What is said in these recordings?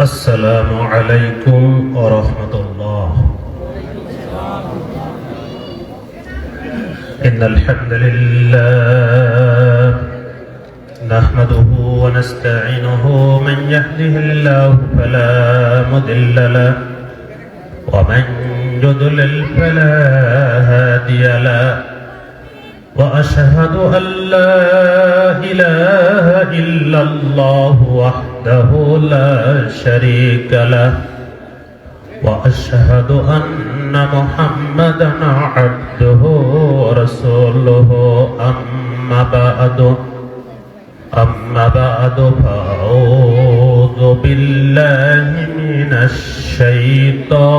السلام عليكم ورحمة الله. إن الحمد لله نحمده ونستعينه، من يهده الله فلا مضل له ومن يضلل فلا هادي له، وأشهد أن لا إله إلا الله وحده لا شريك له، وأشهد أن محمدا عبده ورسوله. أما بعد فأعوذ بالله من الشيطان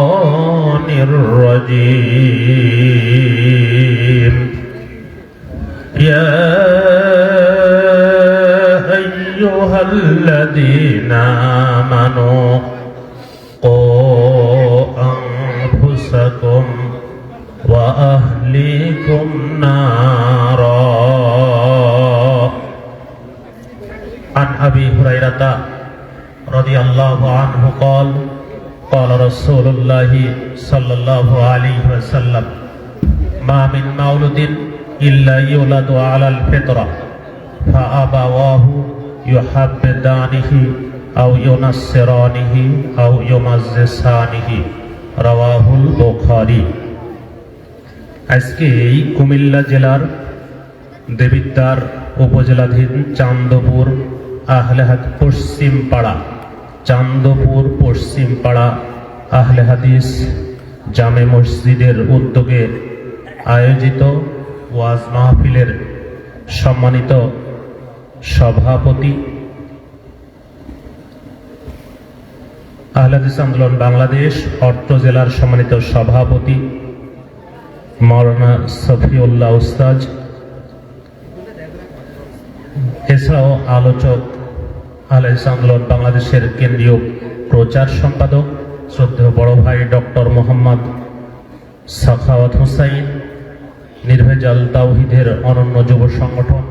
الرجيم. يا أيها الذين آمنوا قوا أنفسكم وأهليكم نارا. عن أبي هريرة رضي الله عنه قال قال رسول الله صلى الله عليه وسلم: ما من مولود إلا يولد على الفطرة فأبواه يحبدانه أو ينصرانه أو يمجسانه. রাওয়াহুল বুখারী। আজকে এই কুমিল্লা জেলার দেবিদ্বার উপজেলাধীন চান্দপুর চান্দপুর পশ্চিম পাড়া আহলে হাদিস জামে মসজিদের উদ্যোগে আয়োজিত ওয়াজ মাহফিলের সম্মানিত সভাপতি, আহলে হাদিস আন্দোলন বাংলাদেশ অত্র জেলার সম্মানিত সভাপতি মাওলানা সফিউল্লাহ উস্তাদ, এছাড়াও আলোচক আহলে হাদিস আন্দোলন বাংলাদেশের কেন্দ্রীয় প্রচার সম্পাদক শ্রদ্ধেয় বড় ভাই ডক্টর মোহাম্মদ সাখাওয়াত হোসাইন, নির্ভেজাল তাওহীদের অনন্য যুব সংগঠন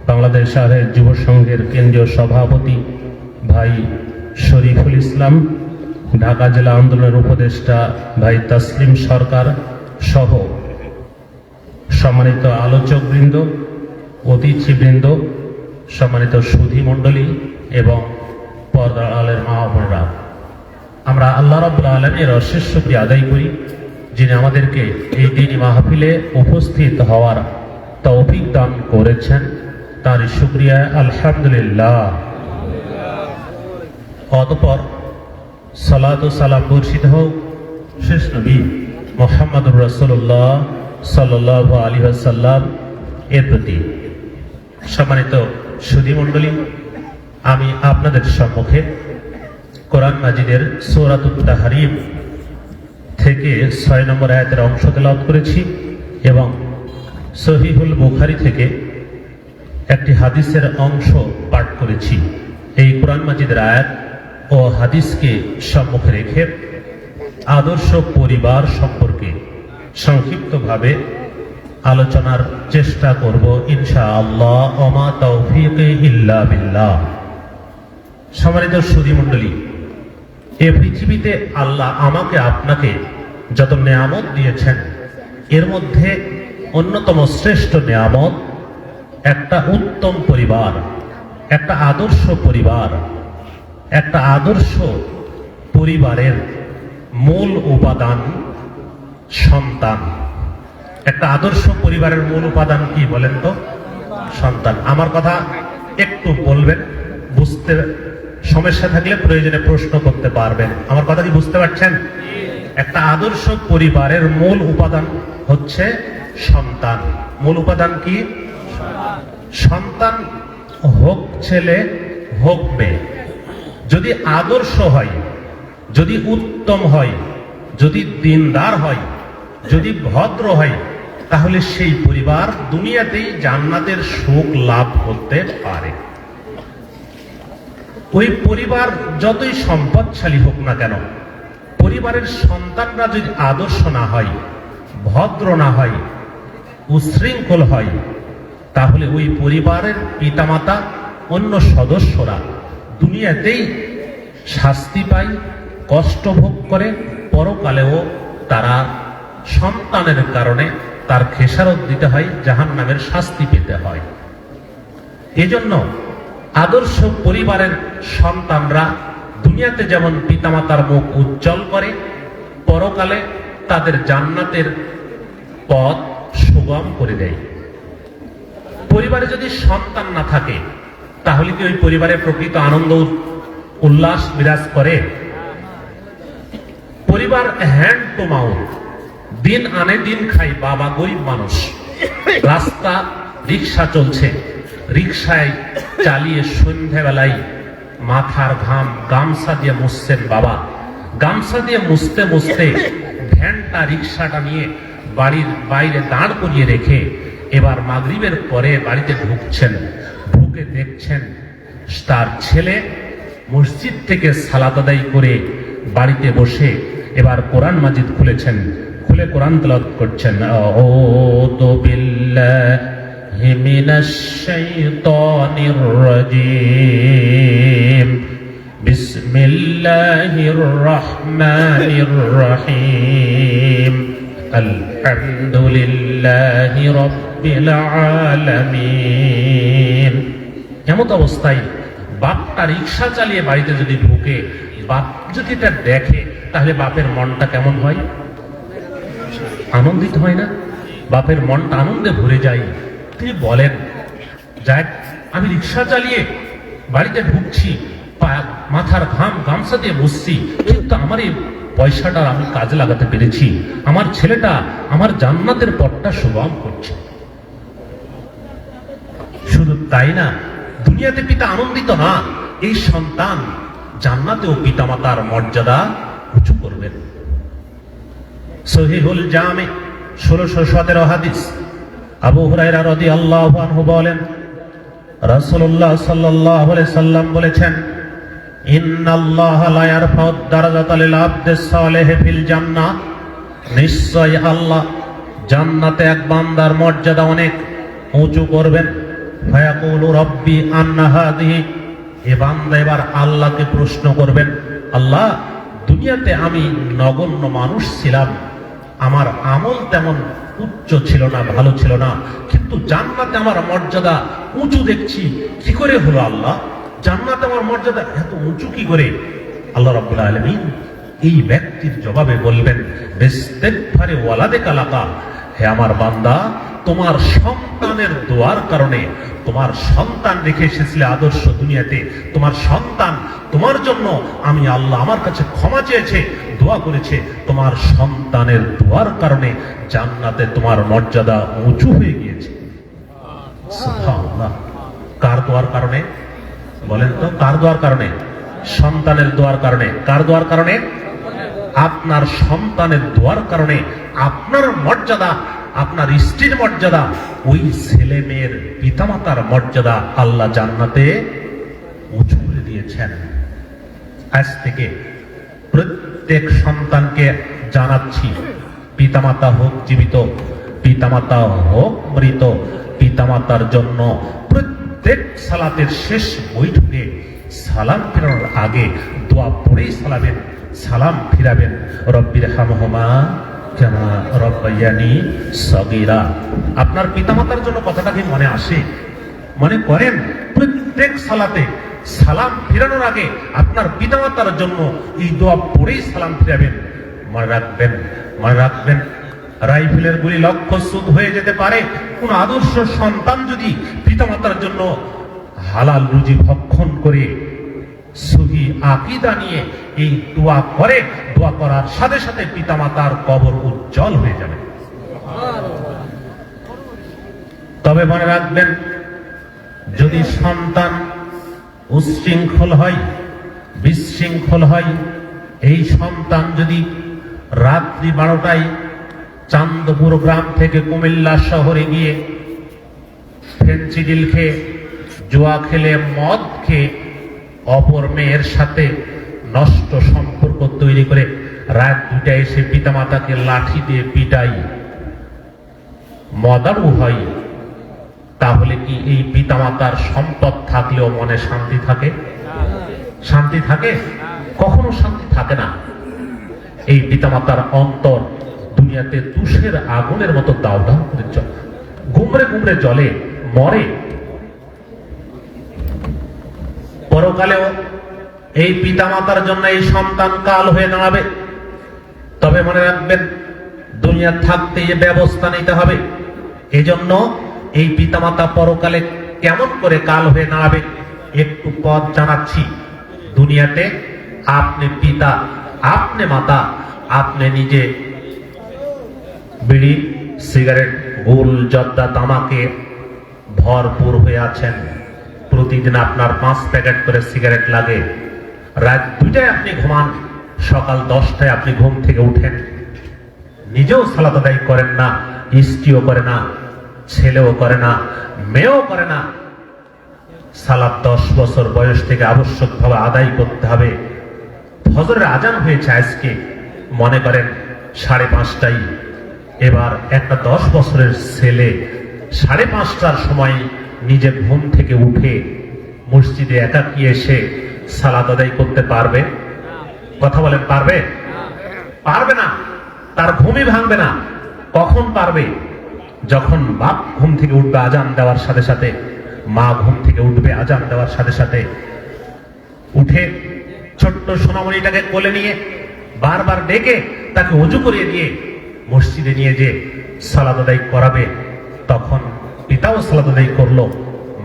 বাংলাদেশ আহলে যুব সংঘের কেন্দ্রীয় সভাপতি ভাই শরীফুল ইসলাম, ঢাকা জেলা আন্দোলনের উপদেষ্টা ভাই তাসলিম সরকার সহ সম্মানিত আলোচকবৃন্দ, অতিথিবৃন্দ, সম্মানিত সুধী মণ্ডলী এবং পর্দার আলের মা বোনেরা, আমরা আল্লাহ রাব্বুল আলামিনের অশেষ শুকরিয়া আদায় করি, যিনি আমাদেরকে এই দিনী মাহফিলে উপস্থিত হওয়ার তৌফিক দান করেছেন। তার শুকরিয়া আলহামদুলিল্লাহ। অতঃপর সালাত ও সালাম বর্ষিত হোক শেষ নবী মুহাম্মদুর রাসূলুল্লাহ সাল্লাল্লাহু আলাইহি ওয়াসাল্লাম এর প্রতি। সম্মানিত সুধী মণ্ডলী, আমি আপনাদের সম্মুখে কোরআন মাজিদের সূরাতুত তাহরীম থেকে 6 নম্বর আয়াতের অংশ তেলাওয়াত করেছি এবং সহিহুল বুখারী থেকে একটি হাদিসের অংশ পাঠ করেছি। এই কোরআন মাজিদের আয়াত ও হাদিসকে সম্মুখে রেখে আদর্শ পরিবার সম্পর্কে সংক্ষিপ্তভাবে আলোচনার চেষ্টা করব ইনশাআল্লাহ। ওমা তাওফীকি ইল্লা বিল্লাহ। সম্মানিত সুধী মণ্ডলী, এ পৃথিবীতে আল্লাহ আমাকে আপনাকে যত নেয়ামত দিয়েছেন, এর মধ্যে অন্যতম শ্রেষ্ঠ নেয়ামত একটা উত্তম পরিবার, একটা আদর্শ পরিবার। একটা আদর্শ পরিবারের মূল উপাদান সন্তান। একটা আদর্শ পরিবারের মূল উপাদান কি বলেন তো? সন্তান। আমার কথা একটু বলবেন, বুঝতে সমস্যা থাকলে প্রয়োজনে প্রশ্ন করতে পারবেন। আমার কথা কি বুঝতে পারছেন? একটা আদর্শ পরিবারের মূল উপাদান হচ্ছে সন্তান। মূল উপাদান কি? সন্তান, হোক ছেলে হোক মেয়ে, যদি আদর্শ হয়, যদি উত্তম হয়, যদি দিনদার হয়, যদি ভদ্র হয়, তাহলে সেই পরিবার দুনিয়াতেই জান্নাতের সুখ লাভ করতে পারে। ওই পরিবার যতই সম্পদশালী হোক না কেন, পরিবারের সন্তানরা যদি আদর্শ না হয়, ভদ্র না হয়, উশৃঙ্খল হয়, তাহলে ওই পরিবারের পিতামাতা অন্য সদস্যরা দুনিয়াতেই শাস্তি পায়, কষ্ট ভোগ করে, পরকালেও তারা সন্তানের কারণে তার খেসারত দিতে হয়, জাহান্নামের শাস্তি পেতে হয়। এজন্য আদর্শ পরিবারের সন্তানরা দুনিয়াতে যেমন পিতামাতার মুখ উজ্জ্বল করে, পরকালে তাদের জান্নাতের পথ সুগম করে দেয়। পরিবারে যদি সন্তান না থাকে তাহলে কি ওই পরিবারে প্রকৃত আনন্দ উল্লাস বিরাজ করে? পরিবার হ্যান্ড টু মাউথ, দিন আনে দিন খাই, বাবা গরিব মানুষ, রাস্তা রিক্সা চলছে, রিক্সায় চালিয়ে সন্ধ্যাবেলায় মাথার ঘাম গামছা দিয়ে মুছছেন বাবা, গামছা দিয়ে মুছতে মুছতে ভ্যানটা রিক্সাটা নিয়ে বাড়ির বাইরে দাঁড় করিয়ে রেখে এবার মাগরিবের পরে বাড়িতে ঢুকছেন, ঢুকে দেখছেন তার ছেলে মসজিদ থেকে সালাত আদায় করে বাড়িতে বসে এবার কোরআন মাজিদ খুলেছেন, খুলে কোরআন তেলাওয়াত করছেন। আউযু বিল্লাহি মিনাশ শাইতানির রাজীম, বিসমিল্লাহির রহমানির রহিম, আলহামদুলিল্লাহি রাব্বিল আলামিন। এমত অবস্থায় বাপটা রিক্সা চালিয়ে বাড়িতে যদি ঢুকে, বাপ যদি এটা দেখে তাহলে বাপের মনটা কেমন হয়? আনন্দিত হয় না? বাপের মনটা আনন্দে ভরে যায়। তিনি বলেন, যাক আমি রিক্সা চালিয়ে বাড়িতে ঢুকছি, মাথার ঘাম গামছা দিয়ে বসছি, কিন্তু আমার এই পয়সাটা আমি কাজে লাগাতে পেরেছি, আমার ছেলেটা আমার জান্নাতের পথটা সুগম করছে। শুধু তাই না, দুনিয়াতে পিতা আনন্দিত না, এই সন্তান জান্নাতেও পিতামাতার মর্যাদা উঁচু করবেন। সহিহুল জামে 1617 হাদিস, আবু হুরায়রা রাদিয়াল্লাহু আনহু বলেন, রাসূলুল্লাহ সাল্লাল্লাহু আলাইহি সাল্লাম বলেছেন, ইন্নাল্লাহা লা ইয়ারফাউ দারাজাতা লিল আবদিস সালিহি ফিল জান্নাহ, নিশ্চয় আল্লাহ জান্নাতে এক বান্দার মর্যাদা অনেক উঁচু করবেন। ফায়াকুলু রাব্বি আন্না হাদিহি, এ বান্দা এবার আল্লাহকে প্রশ্ন করবেন, আল্লাহ দুনিয়াতে আমি নগণ্য মানুষ ছিলাম, আমার আমল তেমন উচ্চ ছিল না, ভালো ছিল না, কিন্তু জান্নাতে আমার মর্যাদা উঁচু দেখছি, কি করে হলো আল্লাহ? জান্নাতে আমার মর্যাদা এত উঁচু কি করে? আল্লাহ রাব্বুল আলামিন এই ব্যক্তির জবাবে বলবেন, বিস্তিগফারি ওয়ালাদিকা লাকা, হে আমার বান্দা, তোমার সন্তানের দোয়ার কারণে, তোমার সন্তান রেখে এসেছিলে আদর্শ দুনিয়াতে, তোমার সন্তান তোমার জন্য আমি আল্লাহ আমার কাছে ক্ষমা চেয়েছে, দোয়া করেছে, তোমার সন্তানের দোয়ার কারণে জান্নাতে তোমার মর্যাদা উঁচু হয়ে গিয়েছে। সুবহানাল্লাহ। কার দোয়ার কারণে বলেন তো? কার দোয়ার কারণে? সন্তানের দোয়ার কারণে। কার দোয়ার কারণে? আপনার সন্তানের দোয়ার কারণে আপনার মর্যাদা, আপনার স্ত্রীর মর্যাদা, ওই ছেলে মেয়ের পিতামাতার মর্যাদা আল্লাহ জান্নাতে উঁচু করে দিয়েছেন। আজ থেকে প্রত্যেক সন্তানকে জানাচ্ছি, পিতামাতা হোক জীবিত, পিতামাতা হোক মৃত, পিতামাতার জন্য প্রত্যেক সালাতের শেষ বৈঠকে সালাম ফেরানোর আগে দোয়া পড়েই সালাম ফিরাবেন, রব্বির হামহুমা কামা রব্বায়ানি সগীরা। আপনার পিতামাতার জন্য কথাটা কি মনে আসে? মনে করেন প্রত্যেক সালাতে সালাম ফিরানোর আগে আপনার পিতামাতার জন্য এই দোয়া পড়েই সালাম ফিরাবেন। মনে রাখবেন রাইফেলের গুলি লক্ষ্যচ্যুত হয়ে যেতে পারে। কোন আদর্শ সন্তান যদি পিতামাতার জন্য হালাল রুজি ভক্ষণ করে সহি আকীদা নিয়ে এই দোয়া করে, দোয়া করার সাথে সাথে পিতামাতার কবর উজ্জ্বল হয়ে যাবে। তবে মনে রাখবেন, যদি সন্তান উচ্ছৃঙ্খল হয়, বিশৃঙ্খল হয়, এই সন্তান যদি রাত্রি 12টায় চান্দপুর গ্রাম থেকে কুমিল্লা শহরে গিয়ে ফেন্সিডিল খেয়ে, জুয়া খেলে, মদ খেয়ে অপর মেয়ের সাথে নষ্ট সম্পর্ক তৈরি করে রাত 2টায় এসে পিতামাতাকে লাঠি দিয়ে পিটাই, মদারু হয়, তাহলে কি এই পিতামাতার সম্পদ থাকলেও মনে শান্তি থাকে? শান্তি থাকে? কখনো শান্তি থাকে না। এই পিতামাতার অন্তর দুনিয়াতে তুষের আগুনের মতো দাউ দাউ করে গুমরে গুমরে জলে মরে। পরকালেও এই পিতামাতার জন্য এই সন্তান কাল হয়ে দাঁড়াবে। তবে মনে রাখবেন, দুনিয়া থাকতে এই ব্যবস্থা নিতে হবে। এজন্য এই পিতামাতা পরকালে কেমন করে কাল হয়ে দাঁড়াবে একটু পথ জানাচ্ছি। দুনিয়াতে আপনি পিতা, আপনি মাতা, আপনি নিজে বিড়ি, সিগারেট, গুল, জর্দা, তামাকে ভরপুর হয়ে আছেন। প্রতিদিন আপনার 5 প্যাকেট করে সিগারেট লাগে। রাত 2টায় আপনি ঘুমান, সকাল 10টায় আপনি ঘুম থেকে উঠেন। নিজেও সালাত আদায় করেন না, স্ত্রীও করে না, ছেলেও করে না, মেয়েও করে না। সালাত 10 বছর বয়স থেকে আবশ্যকভাবে আদায় করতে হবে। ফজরের আজান হয়েছে আজকে, মনে করেন 5:30টায়। এবার একটা 10 বছরের ছেলে 5:30টার সময় নিজে ঘুম থেকে উঠে মসজিদে একাকী এসে সালাত আদায় করতে পারবে? কথা বলেন, পারবে? পারবে না। তার ঘুমই ভাঙবে না। কখন পারবে? যখন বাপ ঘুম থেকে উঠবে আজান দেওয়ার সাথে সাথে, মা ঘুম থেকে উঠবে আজান দেওয়ার সাথে সাথে, উঠে ছোট্ট সোনামণিটাকে কোলে নিয়ে বারবার ডেকে তাকে ওযু করিয়ে দিয়ে মসজিদে নিয়ে যে সালাত আদায় করাবে। তখন পিতাও সালাত আদায় করলো,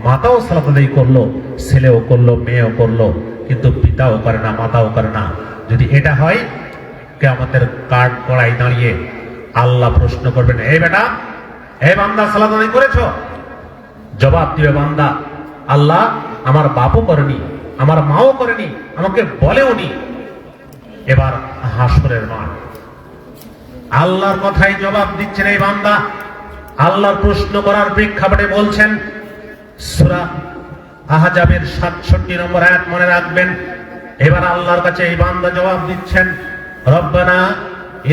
মাতাও সালাত আদায় করলো, ছেলেও করলো, মেয়েও করলো, কিন্তু পিতাও করে না, মাতাও করে না। যদি এটা হয়, কিয়ামতের কাঠ গড়ায় দাঁড়িয়ে আল্লাহ প্রশ্ন করবেন, এই বেটা, এই বান্দা সালাত আদায় করেছো? জবাব দিবে বান্দা, আল্লাহ আমার বাপও করেনি, আমার মাও করেনি, আমাকে বলেওনি। এবার হাসরের মাঠ, আল্লাহর কথাই জবাব দিচ্ছেন এই বান্দা। আল্লাহর প্রশ্ন করার প্রেক্ষাপটে বলছেন, সূরা আহজাবের 67 নম্বর আয়াত মনে রাখবেন। এবার আল্লাহর কাছে এই বান্দা জবাব দিচ্ছেন, রব্বানা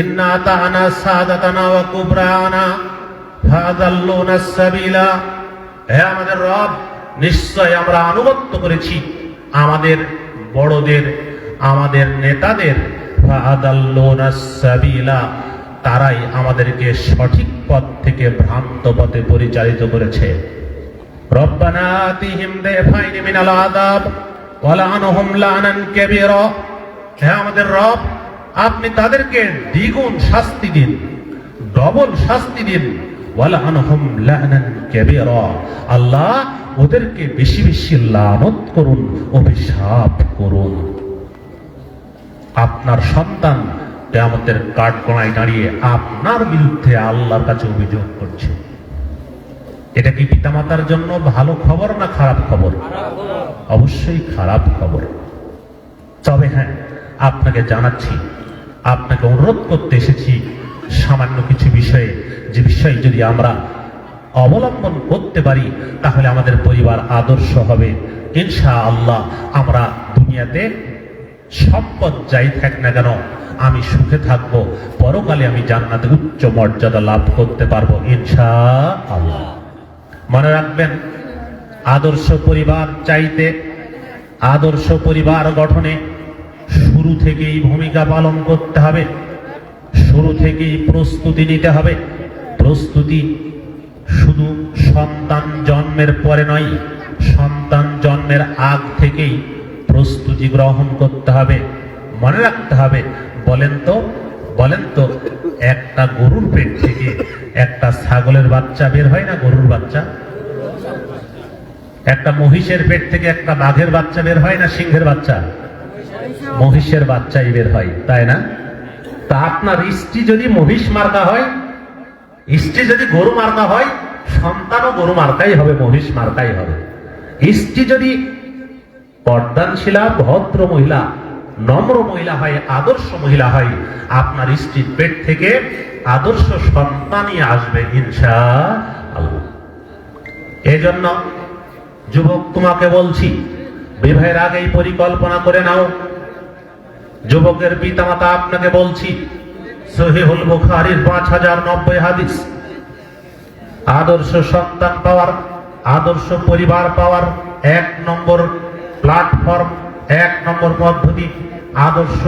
ইন্না আতানা সাদাতানা ওয়া কুবরানা ফাযাল্লুনা সাবিলা। হে আমাদের রব, নিশ্চয় আমরা আনুগত্য করেছি আমাদের বড়দের, আমাদের নেতাদের, ফাযাল্লুনা সাবিলা, তারাই আমাদেরকে সঠিক পথ থেকে ভ্রান্ত পথে পরিচালিত করেছে। রব্বানা আতিহিম দাইফাইনি মিনাল আযাব ওয়া লা'নহুম লা'নান কাবীরা। হে আমাদের রব, আপনি তাদেরকে দ্বিগুণ শাস্তি দিন, ডবল শাস্তি দিন। ওয়া লা'নহুম লা'নান কাবীরা, আল্লাহ ওদেরকে বেশি বেশি লানত করুন, অভিশাপ করুন। আপনার সন্তান কিয়ামতের কাঠগড়ায় দাঁড়িয়ে আপনার বিরুদ্ধে আল্লাহর কাছে অভিযোগ করছে। এটা কি পিতামাতার জন্য ভালো খবর না খারাপ খবর? অবশ্যই খারাপ খবর। তবে হ্যাঁ, আপনাকে জানাচ্ছি, আপনাকে অনুরোধ করতে এসেছি সামান্য কিছু বিষয়ে, যে বিষয় যদি আমরা অবলম্বন করতে পারি তাহলে আমাদের পরিবার আদর্শ হবে। ইনশাআল্লাহ আমরা দুনিয়াতে সম্পদ যাই থাক না কেন আমি সুখে থাকবো, পরকালে আমি জান্নাতে উচ্চ মর্যাদা লাভ করতে পারবো ইনশাআল্লাহ। মনে রাখবেন, আদর্শ পরিবার চাইতে আদর্শ পরিবার গঠনে শুরু থেকেই ভূমিকা পালন করতে হবে, শুরু থেকেই প্রস্তুতি নিতে হবে। প্রস্তুতি শুধু সন্তান জন্মের পরে নয়, সন্তান জন্মের আগ থেকেই প্রস্তুতি গ্রহণ করতে হবে। মনে রাখতে হবে, বলেন তো একটা গরুর পেট থেকে একটা ছাগলের বাচ্চা বের হয় না? গরুর বাচ্চা। একটা মহিষের পেট থেকে একটা বাঘের বাচ্চা বের হয় না? সিংহের বাচ্চা। মহিষের বাচ্চাই বের হয়, তাই না? তা আপনার স্ত্রী যদি মহিষ মার্কা হয়, স্ত্রী যদি গরু মার্কা হয়, সন্তানও গরু মার্কাই হবে, মহিষ মার্কাই হবে। স্ত্রী যদি পর্দানশীলা, ভদ্র মহিলা, নম্র মহিলা হয়, আদর্শ মহিলা হয়, আপনার স্ত্রীর পেট থেকে আদর্শ সন্তানই আসবে ইনশাআল্লাহ। এজন্য যুবক তোমাকে বলছি, বিবাহের আগেই পরিকল্পনা করে নাও। যুবকের পিতামাতা আপনাকে বলছি, সহিহুল বুখারীর 5090 হাদিস, আদর্শ সন্তান পাওয়ার, আদর্শ পরিবার পাওয়ার 1 নম্বর প্ল্যাটফর্ম, 1 নম্বর পদ্ধতি আদর্শ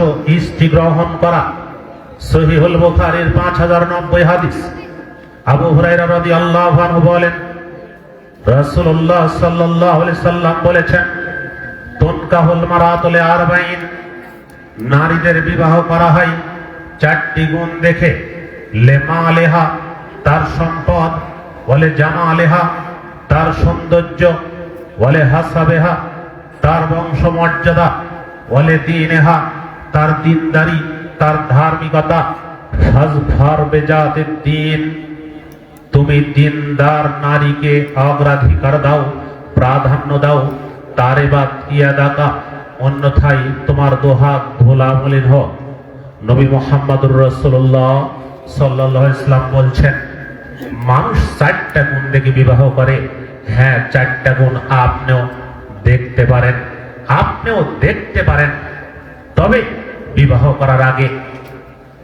স্ত্রী গ্রহণ করা। সহিহুল বুখারীর 5090 হাদিস। আবু হুরায়রা রাদিয়াল্লাহু আনহু বলেন, রাসূলুল্লাহ সাল্লাল্লাহু আলাইহি সাল্লাম বলেছেন, তুনকাহুল মারাতু লিআরবাঈন, নারীদের বিবাহ করা হয় চারটি গুণ দেখে। লেমালেহা, তার সম্পদ, বলে জামালেহা, তার সৌন্দর্য, বলে হাসাবেহা, তার বংশমর্যাদা, বলে দীনেহা, তার দিনদারি, তার ধার্মিকতা। ফাজফার বেজাতিদ দ্বীন, তুমি দিনদার নারীকে অগ্রাধিকার দাও, প্রাধান্য দাও। তারে বাদ ইয়াদাকা, অন্যথায় তোমার দোহাত ধুলা মলিন হোক। নবী মুহাম্মদুর রাসূলুল্লাহ সাল্লাল্লাহু আলাইহি ওয়াসাল্লাম বলছেন, মানুষ চারটা গুণ দেখে বিবাহ করে। হ্যাঁ, চারটা গুণ আপনিও দেখতে পারেন, আপনিও দেখতে পারেন। তবে বিবাহ করার আগে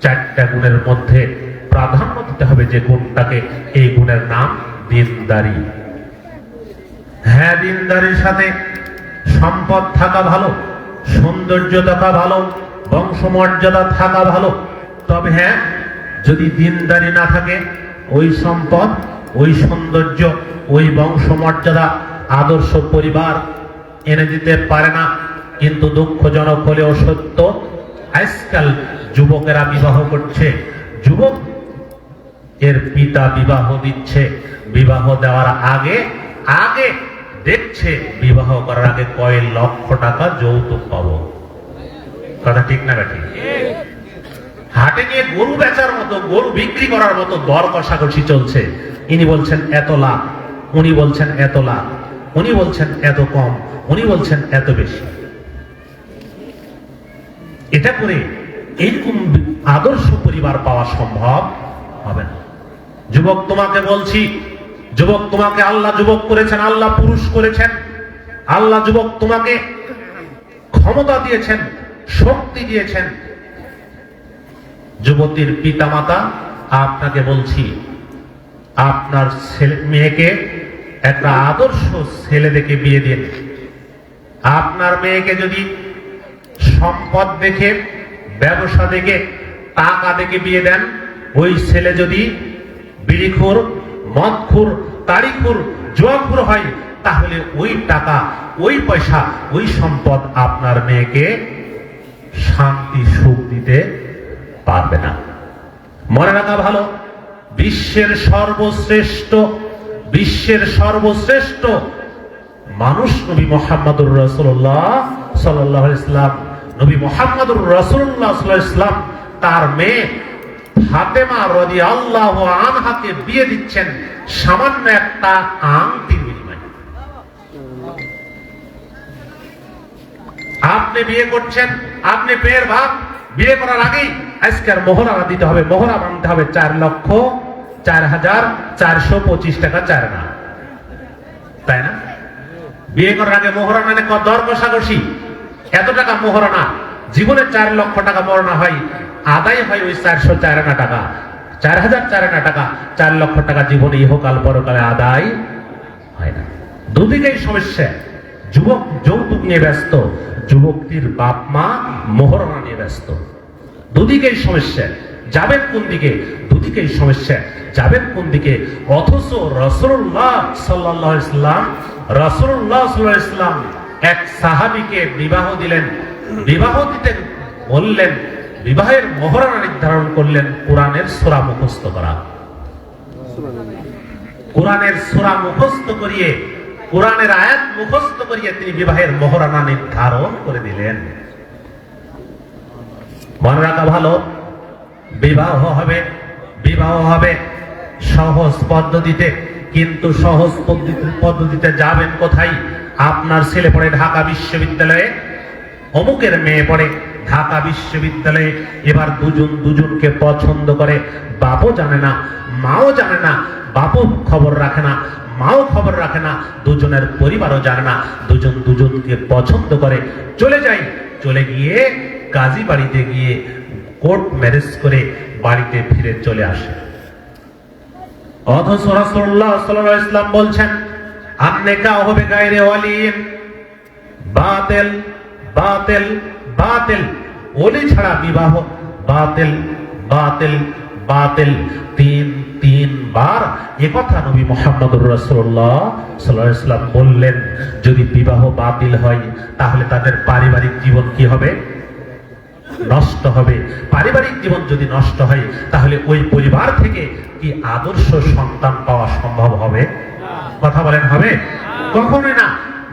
চারটা গুণের মধ্যে প্রাধান্য দিতে হবে যে গুণটাকে। এই গুণের নাম দিনদারি। হ্যাঁ, দিনদারির সাথে সম্পদ থাকা ভালো, সৌন্দর্য থাকা ভালো, বংশমর্যাদা থাকা ভালো। তবে হ্যাঁ, যদি দিনদারি না থাকে, ওই সম্পদ, ওই সৌন্দর্য, ওই বংশমর্যাদা, আদর্শ পরিবার এনে দিতে পারে না। কিন্তু দুঃখজনক হলেও সত্য, আজকাল যুবকেরা বিবাহ করছে, যুবক এর পিতা বিবাহ দিচ্ছে, বিবাহ দেওয়ার আগে আগে দেখছে বিবাহ করার আগে কয় লক্ষ টাকা যৌতুক পাবো। কথা ঠিক না ঠিক? হাটে গিয়ে গরু বেচার মতো, গরু বিক্রি করার মতো দর কষাকষি চলছে। ইনি বলছেন এত লাখ, উনি বলছেন এত লাখ, উনি বলছেন এত কম, উনি বলছেন এত বেশি। এটা করে এইরকম আদর্শ পরিবার পাওয়া সম্ভব হবে না। যুবক, তোমাকে বলছি, যুবক, তোমাকে আল্লাহ যুবক করেছেন, আল্লাহ পুরুষ করেছেন, আল্লাহ যুবক তোমাকে ক্ষমতা দিয়েছেন, শক্তি দিয়েছেন। যুবতীর পিতামাতা আপনাকে বলছি, আপনার মেয়েকে একটা আদর্শ ছেলে দেখে বিয়ে দিন। আপনার মেয়েকে যদি সম্পদ দেখে, ব্যবসা দেখে, টাকা দেখে বিয়ে দেন, ওই ছেলে যদি বিড়িখোর, মদখোর, তাড়িখোর, জুয়াখোর হয়, তাহলে ওই টাকা, ওই পয়সা, ওই সম্পদ আপনার মেয়েকে শান্তি সুখ দিতে পারবে না। মনে রাখা ভালো, বিশ্বের সর্বশ্রেষ্ঠ, বিশ্বের সর্বশ্রেষ্ঠ মানুষ নবী মুহাম্মদুর রাসূলুল্লাহ সাল্লাল্লাহু আলাইহি ওয়াসাল্লাম। নবী মুহাম্মদুর রাসূলুল্লাহ সাল্লাল্লাহু আলাইহি ওয়াসাল্লাম তার মেয়ে ফাতেমা রাদিয়াল্লাহু আনহাকে বিয়ে দিচ্ছেন সামান্য একটা আংটির বিনিময়ে। আপনি বিয়ে করছেন, আপনি পেয়ের ভাগ। বিয়ে করার আগেই আজকের মোহরানা দিতে হবে, মোহরা মানতে হবে 4,04,425 টাকা, 4 না, তাই না? বিয়ে করার আগে মোহরানা নিয়ে দর কষাকষি। এত টাকা মোহরানা, জীবনে 4 লক্ষ টাকা মোহরানা হয়, আদায় হয় ওই 404 আনা টাকা, 4,004 আনা টাকা। 4 লক্ষ টাকা জীবনে ইহকাল পরকালে আদায় হয় না। দুদিকেই সমস্যা। যুবক যৌতুক নিয়ে ব্যস্ত, যুবকটির বাপ মা মোহরানা নিয়ে ব্যস্ত। দুদিকেই সমস্যা। যাবেন কোন দিকে? দুদিকেই সমস্যা। যাবেন কোন দিকে? অথচ রাসূলুল্লাহ সাল্লাল্লাহু আলাইহি ওয়াসাল্লাম, রাসূলুল্লাহ সাল্লাল্লাহু আলাইহি ওয়াসাল্লাম এক সাহাবীকে বিবাহ দিলেন। বিবাহ দিতে বললেন, বিবাহের মোহরানা নির্ধারণ করলেন কোরআনের সূরা মুখস্থ করা। কোরআনের সূরা মুখস্থ করিয়ে, কোরআনের আয়াত মুখস্থ করিয়ে তিনি বিবাহের মোহরানা নির্ধারণ করে দিলেন। মনে রাখা ভালো, বিবাহ হবে, বিবাহ হবে সহজ পদ্ধতিতে। কিন্তু সহজ পদ্ধতিতে যাবেন কোথায়? আপনার ছেলে পড়ে ঢাকা বিশ্ববিদ্যালয়ে, অমুকের মেয়ে পড়ে ঢাকা বিশ্ববিদ্যালয়ে। এবার দুজন দুজনকে পছন্দ করে, বাপও জানে না, মাও জানে না, বাপও খবর রাখে না, মাও খবর রাখে না, দুজনের পরিবারও জানে না। দুজন দুজনকে পছন্দ করে, চলে যায়। চলে গিয়ে কাজী বাড়িতে গিয়ে কোর্ট ম্যারেজ করে বাড়িতে ফিরে চলে আসে। অথচ রাসূলুল্লাহ সাল্লাল্লাহু আলাইহি ওয়াসাল্লাম বলছেন, আন-নিকাহু বিগাইরি ওয়ালিয়্যিন বাতিল, বাতিল, বাতিল। ওলি ছাড়া বিবাহ বাতিল বাতিল বাতিল। তিনবার একথা নবী মুহাম্মদুর রাসূলুল্লাহ সাল্লাল্লাহু আলাইহি ওয়াসাল্লাম বললেন। যদি বিবাহ বাতিল হয় তাহলে তাদের পারিবারিক জীবন কি হবে? নষ্ট হবে। পারিবারিক জীবন যদি নষ্ট হয় তাহলে ওই পরিবার থেকে কি আদর্শ সন্তান পাওয়া সম্ভব হবে? কথা বলেন, হবে? কখনোই না।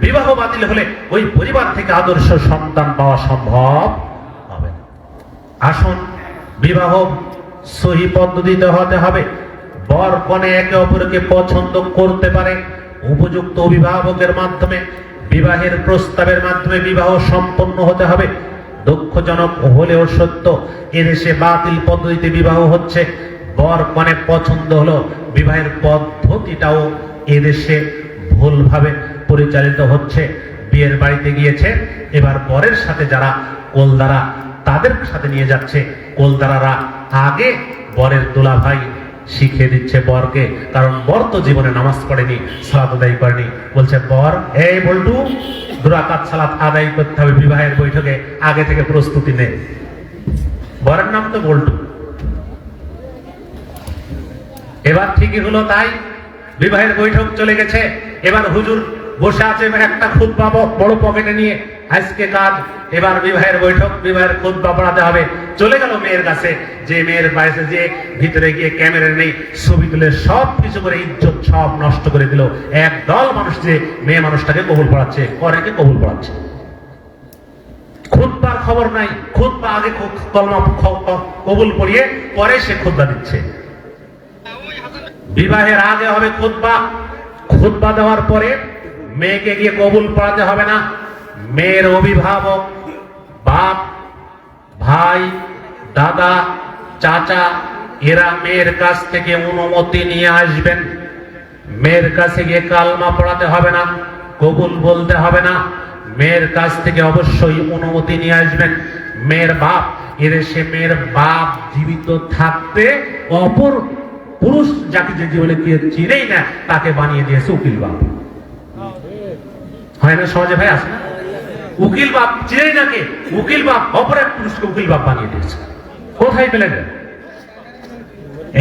বিবাহ বাতিল হলে ওই পরিবার থেকে আদর্শ সন্তান পাওয়া সম্ভব হবে না। আসুন, বিবাহ সহি পদ্ধতিতে হতে হবে। বর কনে একে অপরকে পছন্দ করতে পারে। উপযুক্ত অভিভাবকের মাধ্যমে, বিবাহের প্রস্তাবের মাধ্যমে বিবাহ সম্পন্ন হতে হবে। দুঃখজনক হলেও সত্য, এদেশে বাতিল পদ্ধতিতে বিবাহ হচ্ছে। বর কনে পছন্দ হলো, বিবাহের পদ্ধতিটাও এদেশে ভুলভাবে পরিচালিত হচ্ছে। বিয়ের বাড়িতে গিয়েছে, এবার বরের সাথে যারা কোলদারা তাদের সাথে নিয়ে যাচ্ছে। কোলদারারা আগে বরের দুলা ভাই শিখিয়ে দিচ্ছে বরকে, কারণ বর তো জীবনে নামাজ পড়েনি, সালাত আদায় করেনি। বলছে বর, এই বল্টু, 2 রাকাত সালাত আদায় করতে হবে বিবাহের বৈঠকে, আগে থেকে প্রস্তুতি নে। বরের নাম তো বল্টু। এবার ঠিকই হলো তাই, বিবাহের বৈঠক চলে গেছে। এবার হুজুর বসে আছে একটা খুতবা বড় পকেটে নিয়ে, আজকে কাজ, এবার বিবাহের বৈঠক, বিবাহের খুতবা পড়াতে হবে। চলে গেল মেয়ের কাছে, যে মেয়ের বাইরে যে ভিতরে গিয়ে ক্যামেরা নেই, ছবি তুলে সব কিছু করে ইজ্জত সব নষ্ট করে দিল। একদল মানুষ যে মেয়ে মানুষটাকে কবুল পড়াচ্ছে, পরেকে কবুল পড়াচ্ছে। খুতবার খবর নাই, খুতবা আগে কলমা কবুল পড়িয়ে পরে সে খুতবা দিচ্ছে। বিবাহের আগে হবে খুতবা, খুতবা দেওয়ার পরে মেয়েকে গিয়ে কবুল পড়াতে হবে না। মেয়ের অভিভাবক, বাপ, ভাই, দাদা, চাচা, এরা মেয়ের কাছ থেকে অনুমতি নিয়ে আসবেন। মেয়ের কাছে গিয়ে কালমা পড়াতে হবে না, কবুল বলতে হবে না। মেয়ের কাছ থেকে অবশ্যই অনুমতি নিয়ে আসবেন। মেয়ের বাপ, এদেশে মেয়ের বাপ জীবিত থাকতে অপর পুরুষ যাকে যে জীবনে কে চিনেই না তাকে বানিয়ে দিয়েছে উকিল বাপ। হয় না সমাজে ভাই, আছে না? উকিল বাপ চিনেই না কে, উকিল বাপ অপর এক পুরুষকে উকিল বাপ বানিয়ে দিয়েছে। কোথায় পেলেন?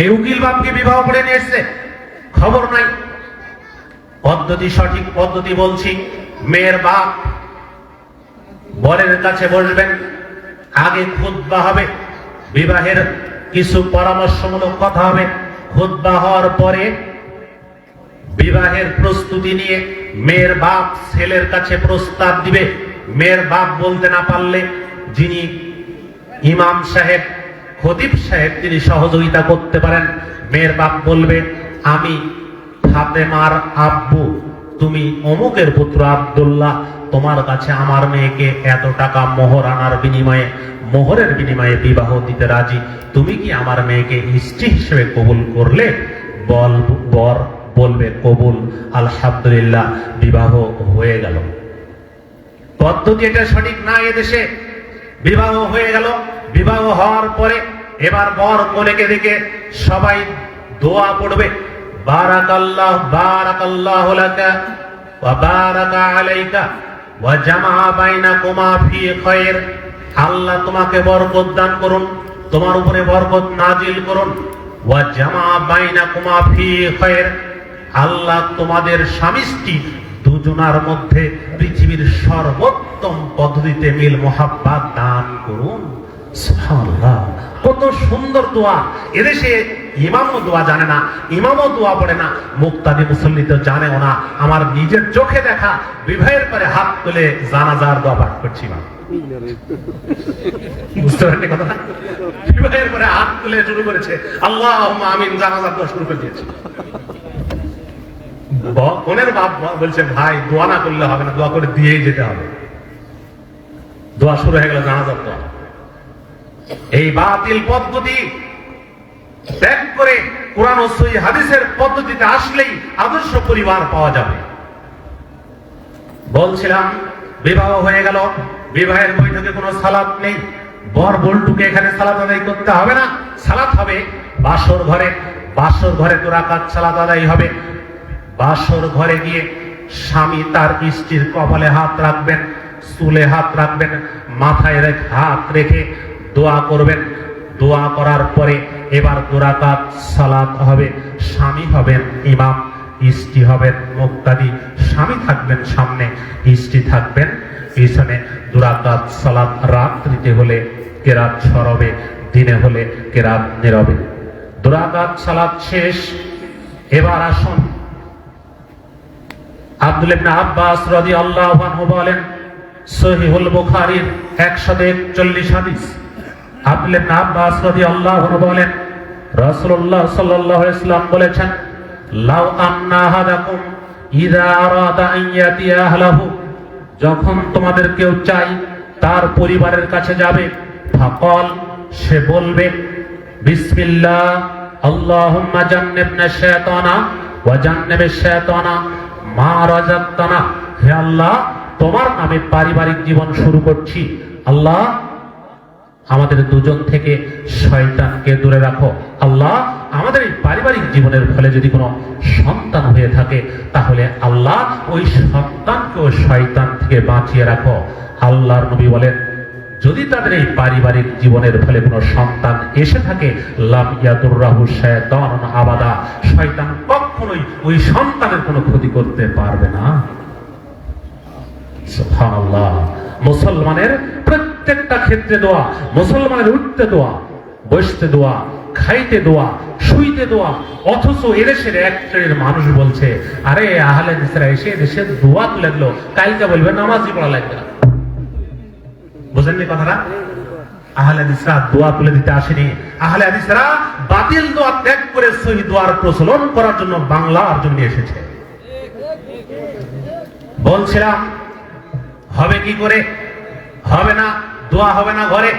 এই উকিল বাপকে বিবাহ করে নিয়ে এসছে, খবর নাই। পদ্ধতি সঠিক পদ্ধতি বলছি। মেয়ের বাপ বরের কাছে বসবেন, আগে খুতবা হবে, বিবাহের কিছু পরামর্শমূলক কথা হবে। খুতবা হওয়ার পরে বিবাহের প্রস্তুতি নিয়ে মেয়ের বাপ ছেলের কাছে প্রস্তাব দিবে। মেয়ের বাপ বলতে না পারলে যিনি ইমাম সাহেব, খতিব সাহেব, তিনি সহযোগিতা করতে পারেন। মেয়ের বাপ বলবে, আমি ফাতেমার আব্বু, তুমি অমুকের পুত্র আব্দুল্লাহ, তোমার কাছে আমার মেয়েকে এত টাকা মোহর আনার বিনিময়ে, মোহরের বিনিময়ে বিবাহ দিতে রাজি। তুমি কি আমার মেয়েকে স্ত্রী হিসেবে কবুল করলে? বর বলবে কবুল, আলহামদুলিল্লাহ, বিবাহ হয়ে গেল। পদ্ধতি এটা সঠিক না। এদেশে বিবাহ হয়ে গেল, বিবাহ হওয়ার পরে এবার বর কনেকে দেখে সবাই দোয়া পড়বে, বারাকাল্লাহ বারাকাল্লাহু লাকা ওয়া বারাকা আলাইকা ওয়া জামা বাইনাকুমা ফি খায়র। আল্লাহ তোমাকে বরকত দান করুন, তোমার উপরে বরকত নাজিল করুন। ওয়া জামা বাইনাকুমা ফি খায়র, আল্লাহ তোমাদের স্বামী স্ত্রী দুজনার মধ্যে পৃথিবীর সর্বোত্তম পদ্ধতিতে মিল মোহাব্বত দান করুন। সুবহানাল্লাহ, কত সুন্দর দোয়া। এদেশে ইমামও দোয়া জানে না, ইমামও দোয়া পড়ে না, মুক্তাদি মুসল্লি তো জানেও না। আমার নিজের চোখে দেখা বিবাহের পরে হাত তুলে জানাজার দোয়া পাঠ করছি না, বুঝতে পারেন কথা? বিবাহের পরে হাত তুলে শুরু করেছে আল্লাহুম্মা আমিন, জানাজার দোয়া শুরু করে দিয়েছে। বোনের বাপ বলছে, ভাই দোয়া না করলে হবে না, দোয়া করে দিয়েই যেতে হবে। দোয়া শুরু হয়ে গেল, জানাজার দোয়া। এই বাতিল পদ্ধতি ত্যাগ করে কোরআন ও সহিহ হাদিসের পদ্ধতিতে আসলেই আদর্শ পরিবার পাওয়া যাবে। বলছিলাম, বিবাহ হয়ে গেল, বিবাহের বৈঠকে কোনো সালাত নেই। বর বল্টুকে এখানে সালাত আদায় করতে হবে না, সালাত হবে বাসর ঘরে। বাসর ঘরে 2 রাকাত সালাত আদায় হবে। বাসর ঘরে গিয়ে স্বামী তার স্ত্রীর কপালে হাত রাখবেন, চুলে হাত রাখবেন, মাথায় হাত রেখে দোয়া করবেন। দোয়া করার পরে এবার 2 রাকাত সালাত হবে। স্বামী হবেন ইমাম, স্ত্রী হবেন মুক্তাদি। স্বামী থাকবেন সামনে, স্ত্রী থাকবেন পিছনে। 2 রাকাত সালাত রাত্রিতে হলে কেরাত সরবে, দিনে হলে কেরাত নীরবে। 2 রাকাত সালাত শেষ। এবার আসুন, আব্দুল্লাহ ইবনে আব্বাস রাদিয়াল্লাহু আনহু বলেন, সহিহুল বুখারীর 141 হাদিস, আব্দুল্লাহ ইবনে আব্বাস রাদিয়াল্লাহু আনহু বলেন, রাসূলুল্লাহ সাল্লাল্লাহু আলাইহি ওয়াসাল্লাম বলেছেন, লাউ আন্না আহাদাকুম ইযা আরাদা আন ইয়াতিয়া আহলাহু, যখন তোমাদের কেউ চাই তার পরিবারের কাছে যাবে, ফাকাল, সে বলবে, বিসমিল্লাহ আল্লাহুম্মা জান্নিবনা শাইতানা ওয়া জান্নিবিশ শাইতানা মা রাযাকতানা। হে আল্লাহ, তোমার নামে পারিবারিক জীবন শুরু করছি। আল্লাহ, আমাদের দুজন থেকে শয়তানকে দূরে রাখো। আল্লাহ, আমাদের এই পারিবারিক জীবনের ফলে যদি কোনো সন্তান হয়ে থাকে, তাহলে আল্লাহ ওই সন্তানকে ও শয়তান থেকে বাঁচিয়ে রাখো। আল্লাহর নবী বলেন, যদি তাদের এই পারিবারিক জীবনের ফলে কোনো সন্তান এসে থাকে, লাম ইয়াদুররাহু শায়তানুন আবাদা, শয়তান কখনোই ওই সন্তানের কোনো ক্ষতি করতে পারবে না। সুবহানাল্লাহ। মুসলমানের প্রত্যেকটা ক্ষেত্রে দোয়া, মুসলমানের উঠতে দোয়া, বসতে দোয়া, খাইতে দোয়া, শুইতে দোয়া। অথচ এদেশের এক শ্রেণীর মানুষ বলছে, আরে আহলে হাদিসরা এসে দেশে দোয়া তুলে দিল, কালকে বলবে নামাজই পড়া লাগবে না। বুঝেননি কথাটা? আহলে হাদিসরা দোয়া তুলে দিতে আসেনি। আহলে হাদিসরা বাতিল দোয়া ত্যাগ করে সহি দোয়ার প্রচলন করার জন্য বাংলার জন্য এসেছে। বলছিলাম, হবে কি করে? হবে না, দোয়া হবে না ঘরে।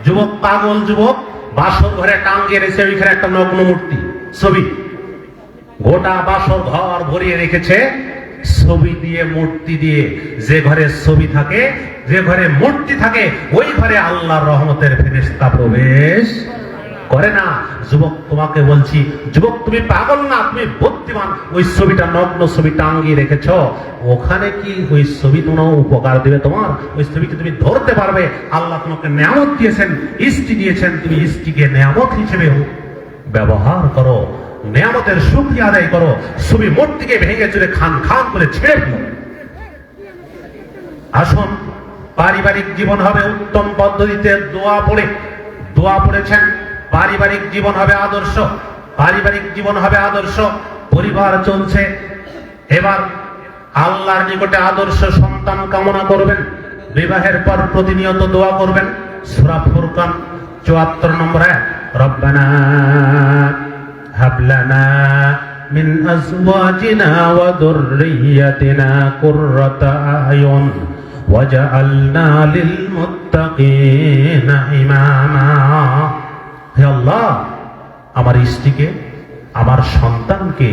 যুবক, পাগল যুবক, বাসর ঘরে টাঙ্গিয়ে রেখেছে ওইখানে একটা নগ্ন মূর্তি, ছবি। গোটা বাসর ঘর ভরিয়ে রেখেছে ছবি দিয়ে, মূর্তি দিয়ে। যে ঘরে ছবি থাকে, যে ঘরে মূর্তি থাকে, ওই ঘরে আল্লাহর রহমতের ফেরেশতা প্রবেশ করে না। যুবক, তোমাকে বলছি, যুবক, তুমি পাগল না, তুমি বুদ্ধিমান। ওই ছবিটা, নগ্ন ছবি টাঙ্গিয়ে রেখেছ, ওখানে কি ওই ছবি কোনো উপকার দেবে তোমার? ওই ছবিকে তুমি ধরতে পারবে? আল্লাহ তোমাকে নেয়ামত দিয়েছেন, স্ত্রী দিয়েছেন, তুমি স্ত্রীকে নেয়ামত হিসেবে ব্যবহার করো, নেয়ামতের শুকরিয়া আদায় করো। ছবি মূর্তিকে ভেঙে চুরে খান খান করে ছেড়ে ফেলো। আসুন, পারিবারিক জীবন হবে উত্তম পদ্ধতিতে দোয়া পড়ে। দোয়া পড়েছেন, পারিবারিক জীবন হবে আদর্শ, পারিবারিক জীবন হবে আদর্শ। পরিবার চলছে, এবার আল্লাহর নিকটে আদর্শ সন্তান কামনা করবেন। বিবাহের পর প্রতিনিয়ত দোয়া করবেন। সূরা ফুরকান ৭৪ নম্বর আয়াত, রব্বানা হাবলানা মিন আজওয়াজিনা ওয়া যুররিয়াতিনা কুররাতা আয়ুন ওয়াজআলনা লিল মুত্তাকিনা ইমামা। হে আল্লাহ, আমার স্ত্রীকে, আমার সন্তানকে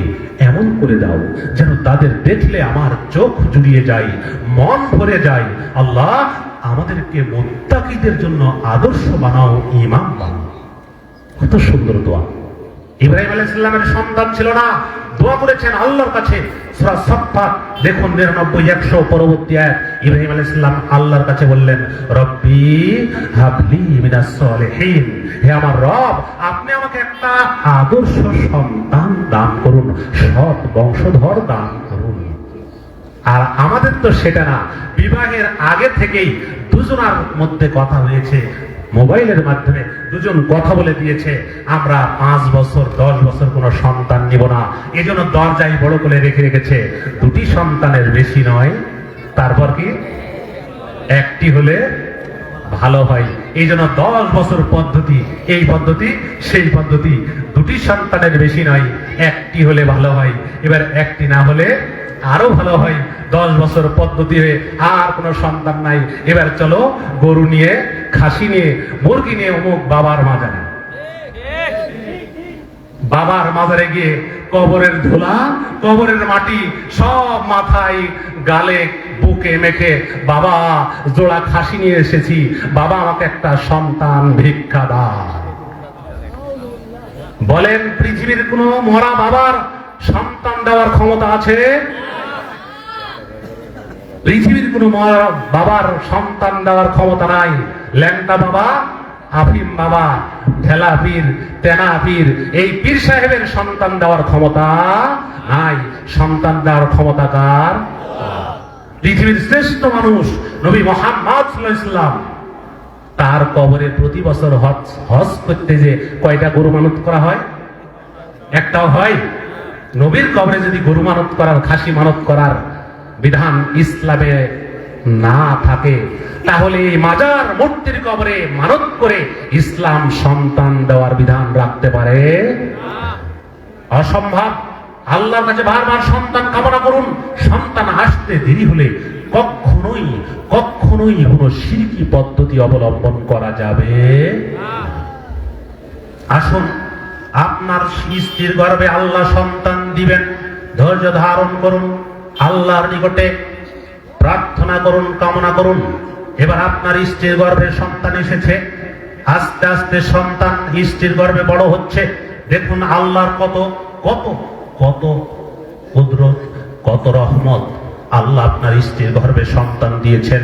এমন করে দাও যেন তাদের দেখলে আমার চোখ জুড়িয়ে যায়, মন ভরে যায়। আল্লাহ, আমাদেরকে মুত্তাকিদের জন্য আদর্শ বানাও, ইমাম বানাও। কত সুন্দর দোয়া। ইব্রাহিম আলাইহিস সালামের সন্তান ছিল না, দোয়া করেছেন আল্লাহর কাছে। সূরা সাফফাত দেখুন 99-100 পরবর্তী আয়াত। ইব্রাহিম আলাইহিস সালাম আল্লাহর কাছে বললেন, রব্বি হাবলি মিনাস সলিহিন, হে আমার রব, আপনি আমাকে একটা আদর্শ সন্তান দান করুন, সৎ বংশধর দান করুন। আর আমাদের তো সেটা না। বিবাহের আগে থেকেই দুজনের মধ্যে কথা হয়েছে, মোবাইলের মাধ্যমে দুজন কথা বলে দিয়েছে, আমরা 5 বছর 10 বছর কোনো সন্তান নিব না। এজন্য দরজায় বড় করে রেখে রেখেছে, 2টি সন্তানের বেশি নয়। তারপর কি, একটি হলে ভালো হয়। এই জন্য 10 বছর পদ্ধতি, এই পদ্ধতি সেই পদ্ধতি। 2টি সন্তানের বেশি নয়, একটি হলে ভালো হয়। এবার একটি না হলে আরো ভালো হয়। 10 বছর পদ্ধতি হয়ে আর কোনো সন্তান নাই। এবার চলো গরু নিয়ে, খাসি নিয়ে, মুরগি নিয়ে অমুক বাবার মাজারে। বাবার মাজারে গিয়ে কবরের ধুলা, কবরের মাটি সব মাথায়, গালে, বুকে মেখে, বাবা জোড়া খাসি নিয়ে এসেছি, বাবা আমাকে একটা সন্তান ভিক্ষা দাও। বলেন, পৃথিবীর কোন মরা বাবার সন্তান দেওয়ার ক্ষমতা আছে? পৃথিবীর কোনো বাবার সন্তান দেওয়ার ক্ষমতা নাই। ল্যাংটা বাবা, আফিম বাবা, ঠেলা পীর, তেনা পীর, এই পীর সাহেবের সন্তান দেওয়ার ক্ষমতা নাই। সন্তান দেওয়ার ক্ষমতা কার? পৃথিবীর শ্রেষ্ঠ মানুষ নবী মুহাম্মদ সাল্লাল্লাহু আলাইহি ওয়াসাল্লাম, তার কবরে প্রতি বছর হজ করতে যে কয়টা গরু মানত করা হয়? একটাও হয়? নবীর কবরে যদি গরু মানত করার, খাসি মানত করার বিধান ইসলামে না থাকে, তাহলে এই মাজার মূর্তির কবরে মানত করে ইসলাম সন্তান দেওয়ার বিধান রাখতে পারে? অসম্ভব। আল্লাহর কাছে বারবার সন্তান কামনা করুন। সন্তান আসতে দেরি হলে কখনোই কখনোই কোনো শিরকি পদ্ধতি অবলম্বন করা যাবে। আসুন, আপনার স্ত্রীর গর্ভে আল্লাহ সন্তান দিবেন, ধৈর্য ধারণ করুন, আল্লাহর নিকটে প্রার্থনা করুন, কামনা করুন। এবার আপনার স্ত্রীর গর্ভে সন্তান এসেছে, আস্তে আস্তে সন্তান স্ত্রীর গর্ভে বড় হচ্ছে। দেখুন আল্লাহর কত কত কত কুদরত, কত রহমত। আল্লাহ আপনার স্ত্রীর গর্ভে সন্তান দিয়েছেন,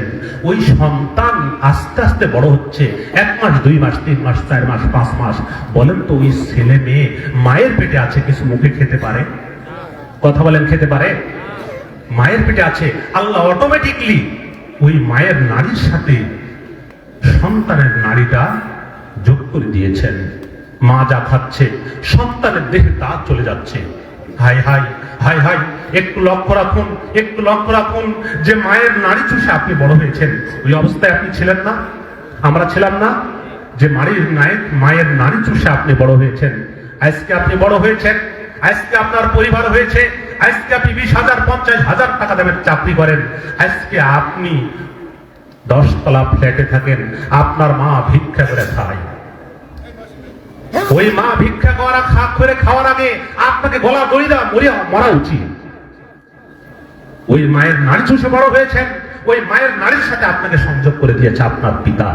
ওই সন্তান আস্তে আস্তে বড় হচ্ছে। 1 মাস, 2 মাস, 3 মাস, 4 মাস, 5 মাস। বলেন তো ওই ছেলে মেয়ে মায়ের পেটে আছে, কিছু মুখে খেতে পারে? কথা বলেন, খেতে পারে? মায়ের পেটে আছে, আল্লাহ অটোমেটিকলি ওই মায়ের নারীর সাথে সন্তানের নারীটা যোগ করে দিয়েছেন। মা যা খাচ্ছে সন্তানের দেহে তা চলে যাচ্ছে। হাই হাই হাই হাই, একটু লক্ষ্য রাখুন, একটু লক্ষ্য রাখুন যে মায়ের নারী চুষে আপনি বড় হয়েছেন। ওই অবস্থায় আপনি ছিলেন না? আমরা ছিলাম না? যে মায়ের নারী চুষে আপনি বড় হয়েছেন। আজকে আপনি বড় হয়েছেন, আজকে আপনার পরিবার হয়েছে, আজকে আপনি 20,000 50,000 টাকা দামের চাকরি করেন, আজকে আপনি 10 তলা ফ্ল্যাটে থাকেন, আপনার মা ভিক্ষা করে খায়। ওই মা ভিক্ষা করে খাওয়ার আগে আপনাকে গলা দড়িয়ে মরা উচিত। ওই মায়ের নারী চুষে বড় হয়েছেন, ওই মায়ের নারীর সাথে আপনাকে সংযোগ করে দিয়েছে আপনার পিতা।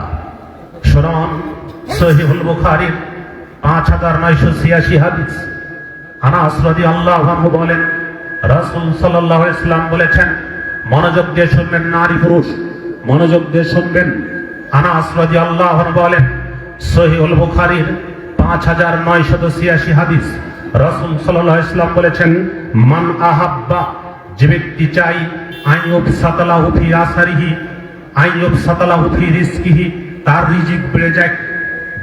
শুনুন, সহিহুল বুখারীর 5986 হাদিস। আনাস রাদিয়াল্লাহু আনহু বলেন, রাসূল সাল্লাল্লাহু আলাইহি ওয়াসাল্লাম বলেছেন, মনোযোগ দিয়ে শুনবেন নারী পুরুষ, মনোযোগ দিয়ে শুনবেন। আনাস রাদিয়াল্লাহু আনহু বলেন, সহিহুল বুখারীর 5986 হাদিস, রাসূল সাল্লাল্লাহু আলাইহি ওয়াসাল্লাম বলেছেন, মান আহাব্বা, যে ব্যক্তি চাই, আইয়ুব সাতালাহু ফি আসারিহি, আইয়ুব সাতালাহু ফি রিজকিহি, তার রিজিক বেড়ে যাক।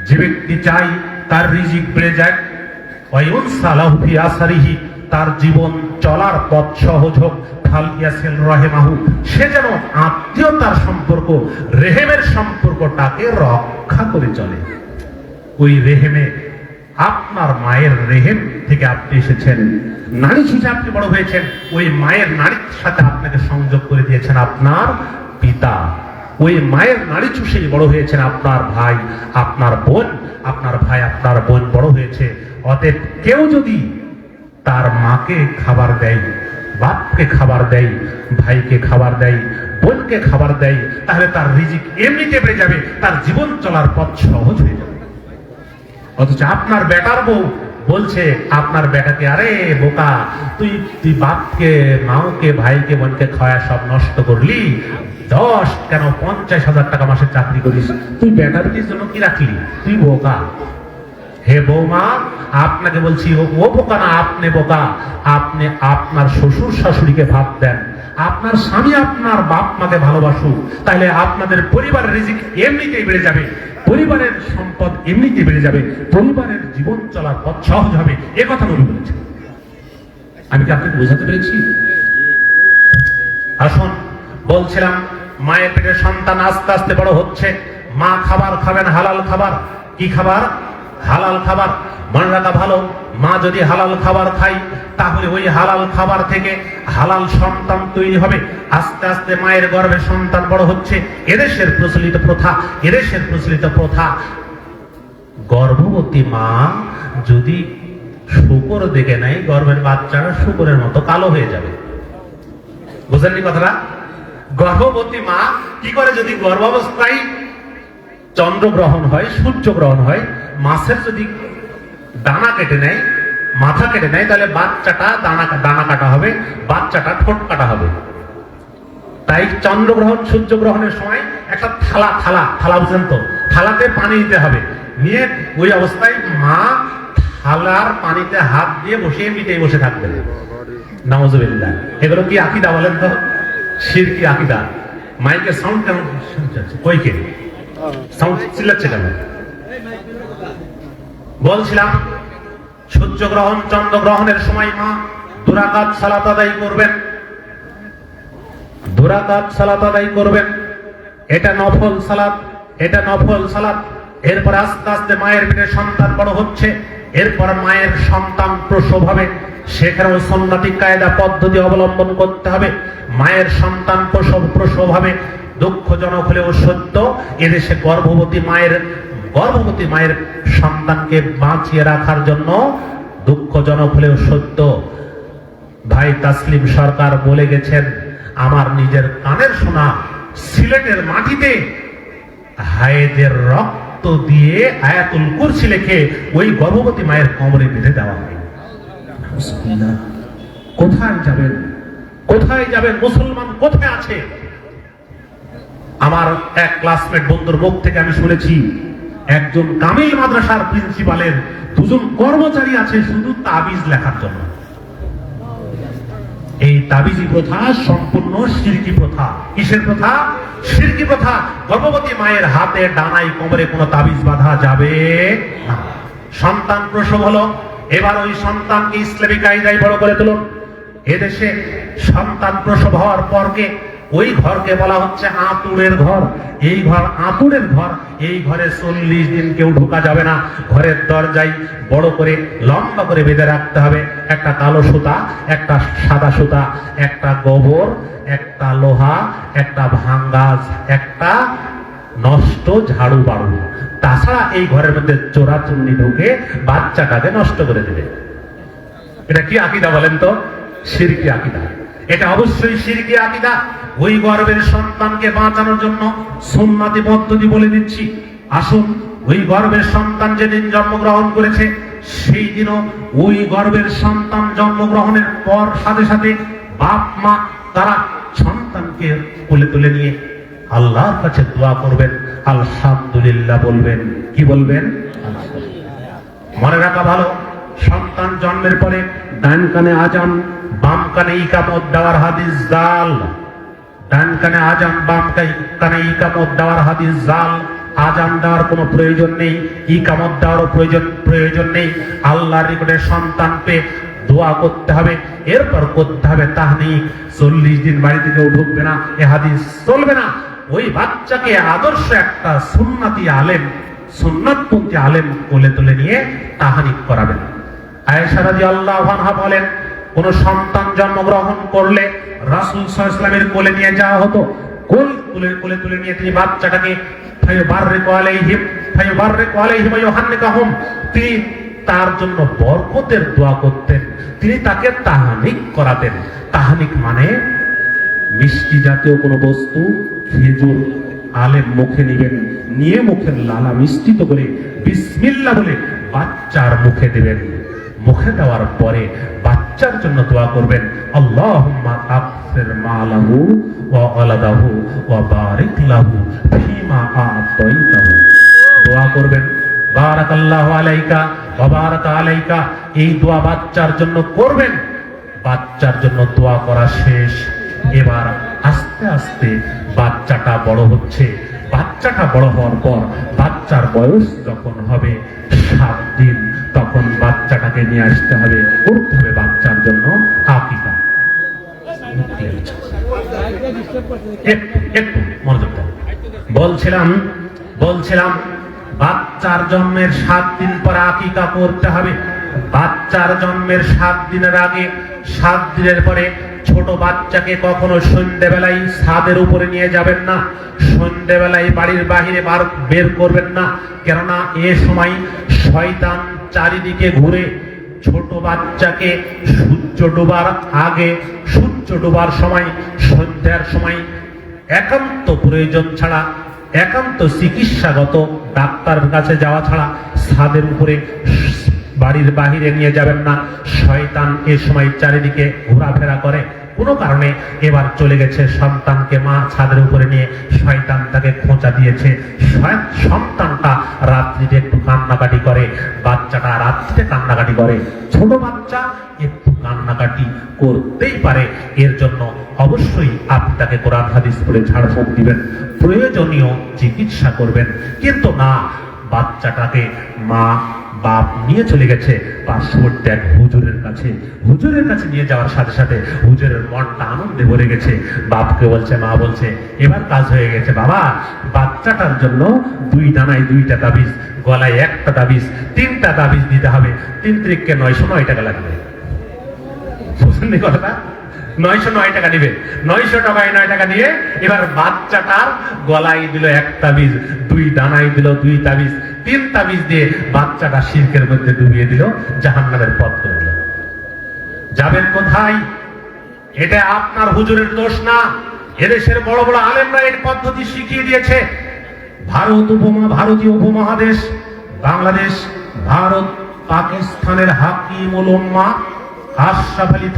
যে ব্যক্তি চাই তার রিজিক বেড়ে যাক, ওয়ায়ুনসালাহু ফি আসারিহি, তার জীবন চলার পথ সহজ হোক, ফালিয়াসিল রাহিমাহু, সে যেন আত্মীয়তার সম্পর্ক, রেহেমের সম্পর্কটাকে রক্ষা করে চলে। ওই রেহেমে, আপনার মায়ের রেহেম থেকে আপনি এসেছেন, নারী হিসেবে আপনি বড় হয়েছেন, ওই মায়ের নারীর সাথে আপনাকে সংযোগ করে দিয়েছেন আপনার পিতা। ওই মায়ের নারী চুষেই বড় হয়েছেন আপনার ভাই, আপনার বোন, আপনার ভাই, আপনার বোন বড় হয়েছে। অতএব কেউ যদি তার মাকে খাবার দেয়, বাপকে খাবার দেয়, ভাইকে খাবার দেয়, বোনকে খাবার দেয়, তাহলে তার রিজিক এমনিতে বেড়ে যাবে, তার জীবন চলার পথ সহজ হয়ে যাবে। অথচ আপনার বেটার বউ বলছে আপনার বেটাকে, আরে বোকা, তুই বাপকে, মাওকে, ভাইকে, বোনকে খাওয়া সব নষ্ট করলি, 10 কেন 50,000 টাকা মাসে চাকরি করিস, তুই বেটার জন্য কি রাখলি, তুই বোকা। হে বৌমা, আপনাকে বলছি, ও বোকা না, আপনি বোকা। আপনি আপনার শ্বশুর শাশুড়িকে ভাত দেন, আপনার স্বামী আপনার বাপ মাকে ভালোবাসুক, তাহলে আপনাদের পরিবারের রিজিক এমনিতেই বেড়ে যাবে, পরিবারের সম্পদ এমনিতে বেড়ে যাবে, পরিবারের জীবন চলার পথ সহজ হবে। এ কথা নবী বলেছেন। আমি কি আপনাকে বোঝাতে পেরেছি? আসুন, বলছিলাম মায়ের পেটে সন্তান আস্তে আস্তে বড় হচ্ছে। মা খাবার খাবেন, হালাল খাবার। কি খাবার? হালাল খাবার। মনে রাখা ভালো, মা যদি হালাল খাবার খায়, তাহলে ওই হালাল খাবার থেকে হালাল সন্তান তৈরি হবে। আস্তে আস্তে মায়ের গর্ভে সন্তান বড় হচ্ছে। এদেশের প্রচলিত প্রথা, গর্ভবতী মা যদি শূকর দেখে নেয়, গর্ভের বাচ্চারা শূকরের মতো কালো হয়ে যাবে। বুঝলেন কথাটা? গর্ভবতী মা কি করে, যদি গর্ভাবস্থায় চন্দ্রগ্রহণ হয়, সূর্যগ্রহণ হয়, মাছের যদি দানা কেটে নেয়, মাথা কেটে নেয়, তাহলে বাচ্চাটা দানা কাটা হবে, বাচ্চাটা ঠোঁট কাটা হবে। তাই চন্দ্রগ্রহণ সূর্যগ্রহণের সময় একটা থালা থালা থালা বুঝলেন তো, থালাতে পানি দিতে হবে, নিয়ে ওই অবস্থায় মা থালার পানিতে হাত দিয়ে বসিয়ে মিটেই বসে থাকবেন। নাউজুবিল্লাহ। এগুলো কি আকীদা বলেন তো? শিরকি আকীদা। মাইকের সাউন্ড কেমন শুনছে? কইকে সাউন্ড চিল্লাচ্ছে কেন? বলছিলাম সূর্যগ্রহণ চন্দ্রগ্রহণের সময় মা দুরাকাত সালাত আদায় করবেন, দুরাকাত সালাত আদায় করবেন। এটা নফল সালাত, এটা নফল সালাত। এরপর আস্তে আস্তে মায়ের পেটে সন্তান বড় হচ্ছে, এরপর মায়ের সন্তান প্রসব হবে, সেখানেও সুন্নতি কায়দা পদ্ধতি অবলম্বন করতে হবে। মায়ের সন্তান প্রসব হবে। দুঃখজনক হলেও সত্য, এদেশে গর্ভবতী মায়ের সন্তানকে বাঁচিয়ে রাখার জন্য, দুঃখজনক হলেও সত্য, ভাই তাসলিম সরকার বলে গেছেন, আমার নিজের কানের শোনা, সিলেটের মাটিতে হায়েদের রক্ত দিয়ে আয়াতুল কুরসি লিখে ওই গর্ভবতী মায়ের কোমরে বেঁধে দেওয়া হয়। কোথায় যাবেন? কোথায় যাবেন? মুসলমান কোথায় আছে? আমার এক ক্লাসমেট বন্ধুর মুখ থেকে আমি শুনেছি, একজন কামিল মাদ্রাসার প্রিন্সিপালের দুজন কর্মচারী আছে শুধু তাবিজ লেখার জন্য। এই তাবিজি প্রথা সম্পূর্ণ শিরকি প্রথা। কিসের প্রথা? শিরকি প্রথা। গর্ভবতী মায়ের হাতে ডানায় কোমরে কোনো তাবিজ বাঁধা যাবে না। সন্তান প্রসব হলো, এবার ওই সন্তানকে ইসলামী কায়দায় বড় করে তুলুন। এদেশে সন্তান প্রসব হওয়ার পরকে ওই ঘরকে বলা হচ্ছে আতুরের ঘর। এই ঘর আতুরের ঘর। এই ঘরে 40 দিন কেউ ঢোকা যাবে না। ঘরের দরজায় বড় করে লম্বা করে বেঁধে রাখতে হবে একটা কালো সুতা, একটা সাদা সুতা, একটা গোবর, একটা লোহা, একটা ভাঙ্গাজ, একটা নষ্ট ঝাড়ু বাড়ু। তাছাড়া এই ঘরের মধ্যে চোরাচুন্নি ঢুকে বাচ্চাটাকে নষ্ট করে দেবে। এটা কি আকীদা বলেন তো? শিরকি আকীদা। এটা অবশ্যই শিরকি আকীদা। ওই গর্ভের সন্তানকে বাঁচানোর জন্য সুন্নতি পদ্ধতি বলে দিচ্ছি। আসুন, ওই গর্ভের সন্তান যেদিন জন্মগ্রহণ করেছে সেই দিনও ওই গর্ভের সন্তান জন্মগ্রহণের পর সাথে সাথে বাপ মা তারা সন্তানকে কোলে তুলে নিয়ে আল্লাহর কাছে দোয়া করবেন, আলহামদুলিল্লাহ বলবেন। কি বলবেন? মনে রাখা ভালো, সন্তান জন্মের পরে ডান কানে আজান, বাম কানে ইকামত দেওয়ার হাদিস জাল। ডান কানে আজান, বাম কানে ইকামত দেওয়ার হাদিস জাল। আজান দেওয়ার কোনো প্রয়োজন নেই, ইকামত দেওয়ারও প্রয়োজন নেই। আল্লাহর নিকটে সন্তান পেয়ে দোয়া করতে হবে, এরপর করতে হবে তাহনিক। 40 দিন বাড়িতে কেউ ঢুকবে না, এ হাদিস চলবে না। ওই বাচ্চাকে আদর্শ একটা সুন্নতি আলেম, সুন্নাতপন্থী আলেম কোলে তুলে নিয়ে তাহনিক করাবেন। আয়েশা রাদিয়াল্লাহু আনহা বলেন, কোন সন্তান জন্মগ্রহণ করলে রাসূল সাল্লাল্লাহু আলাইহি ওয়াসাল্লামের কোলে নিয়ে যাওয়া হতো। কোলে তুলে নিয়ে তিনি বাচ্চাটাকে ফায়ুবাররিকু আলাইহিম ওয়া ইউহান্নিকুহুম, তিনি তার জন্য বরকতের দোয়া করতেন, তিনি তাকে তাহনিক করাতেন। তাহনিক মানে মিষ্টি জাতীয় কোনো বস্তু, খেজুর আলেম মুখে নিবেন, নিয়ে মুখের লালা মিষ্টিত করে বিসমিল্লাহ বলে বাচ্চার মুখে দেবেন। মুখে দেওয়ার পরে বাচ্চার জন্য দোয়া করবেন, আল্লাহুম্মা আকসির মালাহু ওয়া ওয়ালাদাহু ওয়া বারিক লাহু ফীমা আতাইতাহু। দোয়া করবেন, বারাকাল্লাহু আলাইকা ওয়া বারাকা আলাইকা। এই দোয়া বাচ্চার জন্য করবেন। বাচ্চার জন্য দোয়া করা শেষ। এবার আস্তে আস্তে বাচ্চাটা বড় হচ্ছে। বাচ্চাটা বড় হওয়ার পর বাচ্চার বয়স যখন হবে 7 দিন, তখন বাচ্চাটাকে নিয়ে আসতে হবে, করতে হবে বাচ্চার জন্য আকিকা। একটু মনোযোগ দেন। বলছিলাম বাচ্চার জন্মের 7 দিন পর আকিকা করতে হবে। বাচ্চার জন্মের 7 দিনের আগে, 7 দিনের পরে ছোট বাচ্চাকে কখনো সন্ধ্যেবেলায় ছাদের উপরে নিয়ে যাবেন না। সন্ধ্যেবেলায় বাড়ির বাহিরে বের করবেন না, কেননা এ সময় শয়তান চারিদিকে ঘুরে। ছোট বাচ্চাকে সূর্য ডোবার আগে, সূর্য ডোবার সময়, সন্ধ্যার সময় একান্ত প্রয়োজন ছাড়া, একান্ত চিকিৎসাগত ডাক্তারের কাছে যাওয়া ছাড়া ছাদের উপরে বাড়ির বাহিরে নিয়ে যাবেন না। শয়তান এ সময় চারিদিকে ঘোরাফেরা করে। কোনো কারণে এবার চলে গেছে, সন্তানকে মা ছাদের উপরে নিয়ে শয়তান তাকে খোঁচা দিয়েছে। সন্তানটা রাত্রিতে একটু কান্নাকাটি করে, বাচ্চাটা রাত্রিতে কান্নাকাটি করে। ছোট বাচ্চা একটু কান্নাকাটি করতেই পারে, এর জন্য অবশ্যই আপনি তাকে কোরআন হাদিস পড়ে ঝাড়ফুঁক দিবেন, প্রয়োজনীয় চিকিৎসা করবেন। কিন্তু না, বাচ্চাটাকে মা বাপ নিয়ে চলে গেছে পার্শ্ববর্তী এক হুজুরের কাছে। হুজুরের কাছে নিয়ে যাওয়ার সাথে সাথে হুজুরের মনটা আনন্দে ভরে গেছে। বাপকে বলছে, মা বলছে, এবার কাজ হয়ে গেছে বাবা, বাচ্চাটার জন্য 2 ডানায় 2টা তাবিজ, গলায় 1টা তাবিজ, 3টা তাবিজ দিতে হবে। 3 ত্রিককে 909 টাকা লাগবে। বুঝলেন কথাটা? 909 টাকা নিবে। 900 টাকায় 9 টাকা দিয়ে এবার বাচ্চাটার গলায় দিল 1 তাবিজ, 2 ডানায় দিল 2 তাবিজ, 3 তাবিজ দিয়ে বাচ্চাটা শিরকের মধ্যে ডুবিয়ে দিল, জাহান্নামের পথ করে দিল। যাবেন কোথায়? এটা আপনার হুজুরের দোষ না, এদেশের বড় বড় আলেমরা এই পদ্ধতি শিখিয়ে দিয়েছে। ভারতীয় উপমহাদেশ, বাংলাদেশ, ভারত, পাকিস্তানের হাকিমুল উম্মাহ আশরাফ আলী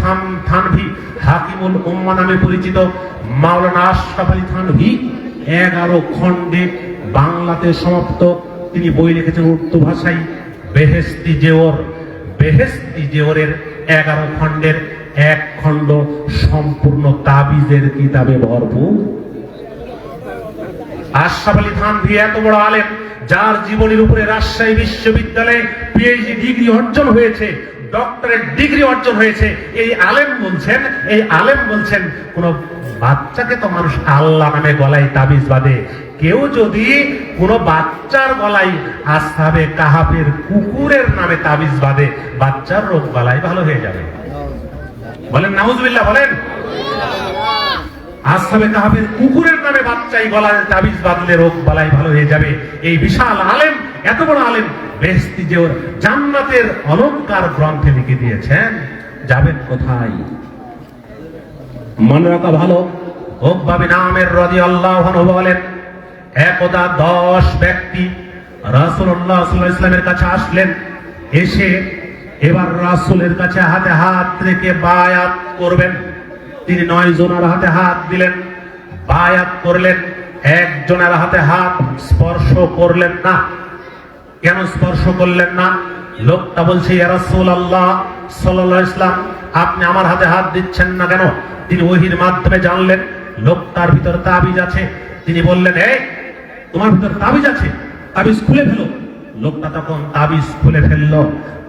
থানভী, হাকিমুল উম্মাহ নামে পরিচিত মাওলানা আশরাফ আলী থানভী 11 খণ্ডে বাংলাতে সমাপ্ত। তিনি বই লিখেছেন উর্দু ভাষায়, বেহেশতি জেওর। বেহেশতি জেওরের 11 খণ্ডের 1 খণ্ড সম্পূর্ণ তাবিজের কিতাবে ভরপুর। আশরাফ আলী থানভী এত বড় আলেম, যার জীবনের উপরে রাজশাহী বিশ্ববিদ্যালয়ে পিএইচডি ডিগ্রি অর্জন হয়েছে, ডক্টরেট ডিগ্রি অর্জন হয়েছে। এই আলেম বলছেন কোন বাচ্চাকে তো মানুষ আল্লাহ নামে গলায় তাবিজ বাঁধে, কেউ যদি কোন বাচ্চার গলায় আসহাবে কাহাফের কুকুরের নামে তাবিজ বাঁধে, বাচ্চার রোগ গলায় ভালো হয়ে যাবে। বলেন নাউজুবিল্লাহ, বলেন। আসহাবে কাহাফের কুকুরের নামে বাচ্চাই গলায় তাবিজ বাঁধলে রোগ বালাই ভালো হয়ে যাবে। এই বিশাল আলেম, এত বড় আলেম, বেহেশতি জেওর জান্নাতের অলংকার গ্রন্থে লিখে দিয়েছেন। যাবেন কোথায়? মনে রাখা ভালো, উকবা বিন আমির রাদিয়াল্লাহু আনহু বলেন, একদা 10 ব্যক্তি রাসূলুল্লাহ সাল্লাল্লাহু আলাইহি ওয়াসাল্লামের কাছে আসলেন। এসে এবার রাসূলের কাছে হাতে হাত রেখে বায়াত করবেন। তিনি 9 জনের হাতে হাত দিলেন, বায়াত করলেন। একজনের হাতে হাত স্পর্শ করলেন না। কেন স্পর্শ করলেন না? লোকটা বলছে, ইয়া রাসূলুল্লাহ সাল্লাল্লাহু আলাইহি ওয়াসাল্লাম, আপনি আমার হাতে হাত দিচ্ছেন না কেন? তিনি ওহীর মাধ্যমে জানলেন লোকটার ভিতর তাবিজ আছে। তিনি বললেন, এই তোমার ভিতর তাবিজ আছে, তাবিজ খুলে ফেলো। লোকটা তখন তাবিজ খুলে ফেললো।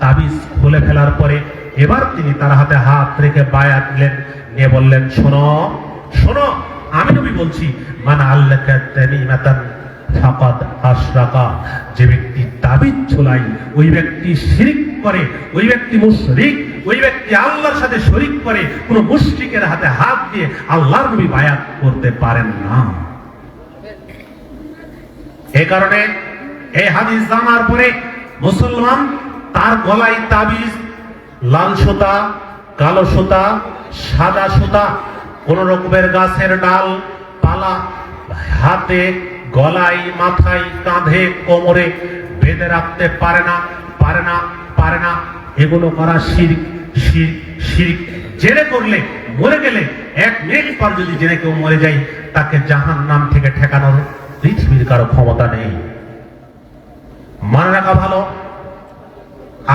তাবিজ খুলে ফেলার পরে এবার তিনি তার হাতে হাত রেখে বায়াত দিলেন, নিয়ে বললেন, শোনো শোনো, আমি নবী বলছি, মান আল্লাকা তামিমাতান ফাকাদ আশরাকা। যে ব্যক্তি তাবিজ ঝোলায় ওই ব্যক্তি শিরক করে, ওই ব্যক্তি মুশরিক, ওই ব্যক্তি আল্লাহর সাথে শরীক করে। কোন মুশরিকের হাতে হাত দিয়ে আল্লাহর নবী বায়াত করতে পারেন না। এই কারণে এই হাদিস জানার পরে মুসলমান তার গলায় তাবিজ, লাল সুতা, কালো সুতা, সাদা সুতা, কোন রকমের গাছের ডাল পালা হাতে, গলায়, মাথায়, কাঁধে, কোমরে বেঁধে রাখতে পারে না, পারে না, পারে না। এগুলো করা শিরক, শিরক, শিরক। জেনে করলে, মরে গেলে, 1 মিনিট পর যদি জেনে কেউ মরে যায়, তাকে জাহান্নাম থেকে ঠেকানোর পৃথিবীর কারো ক্ষমতা নেই। মনে রাখা ভালো,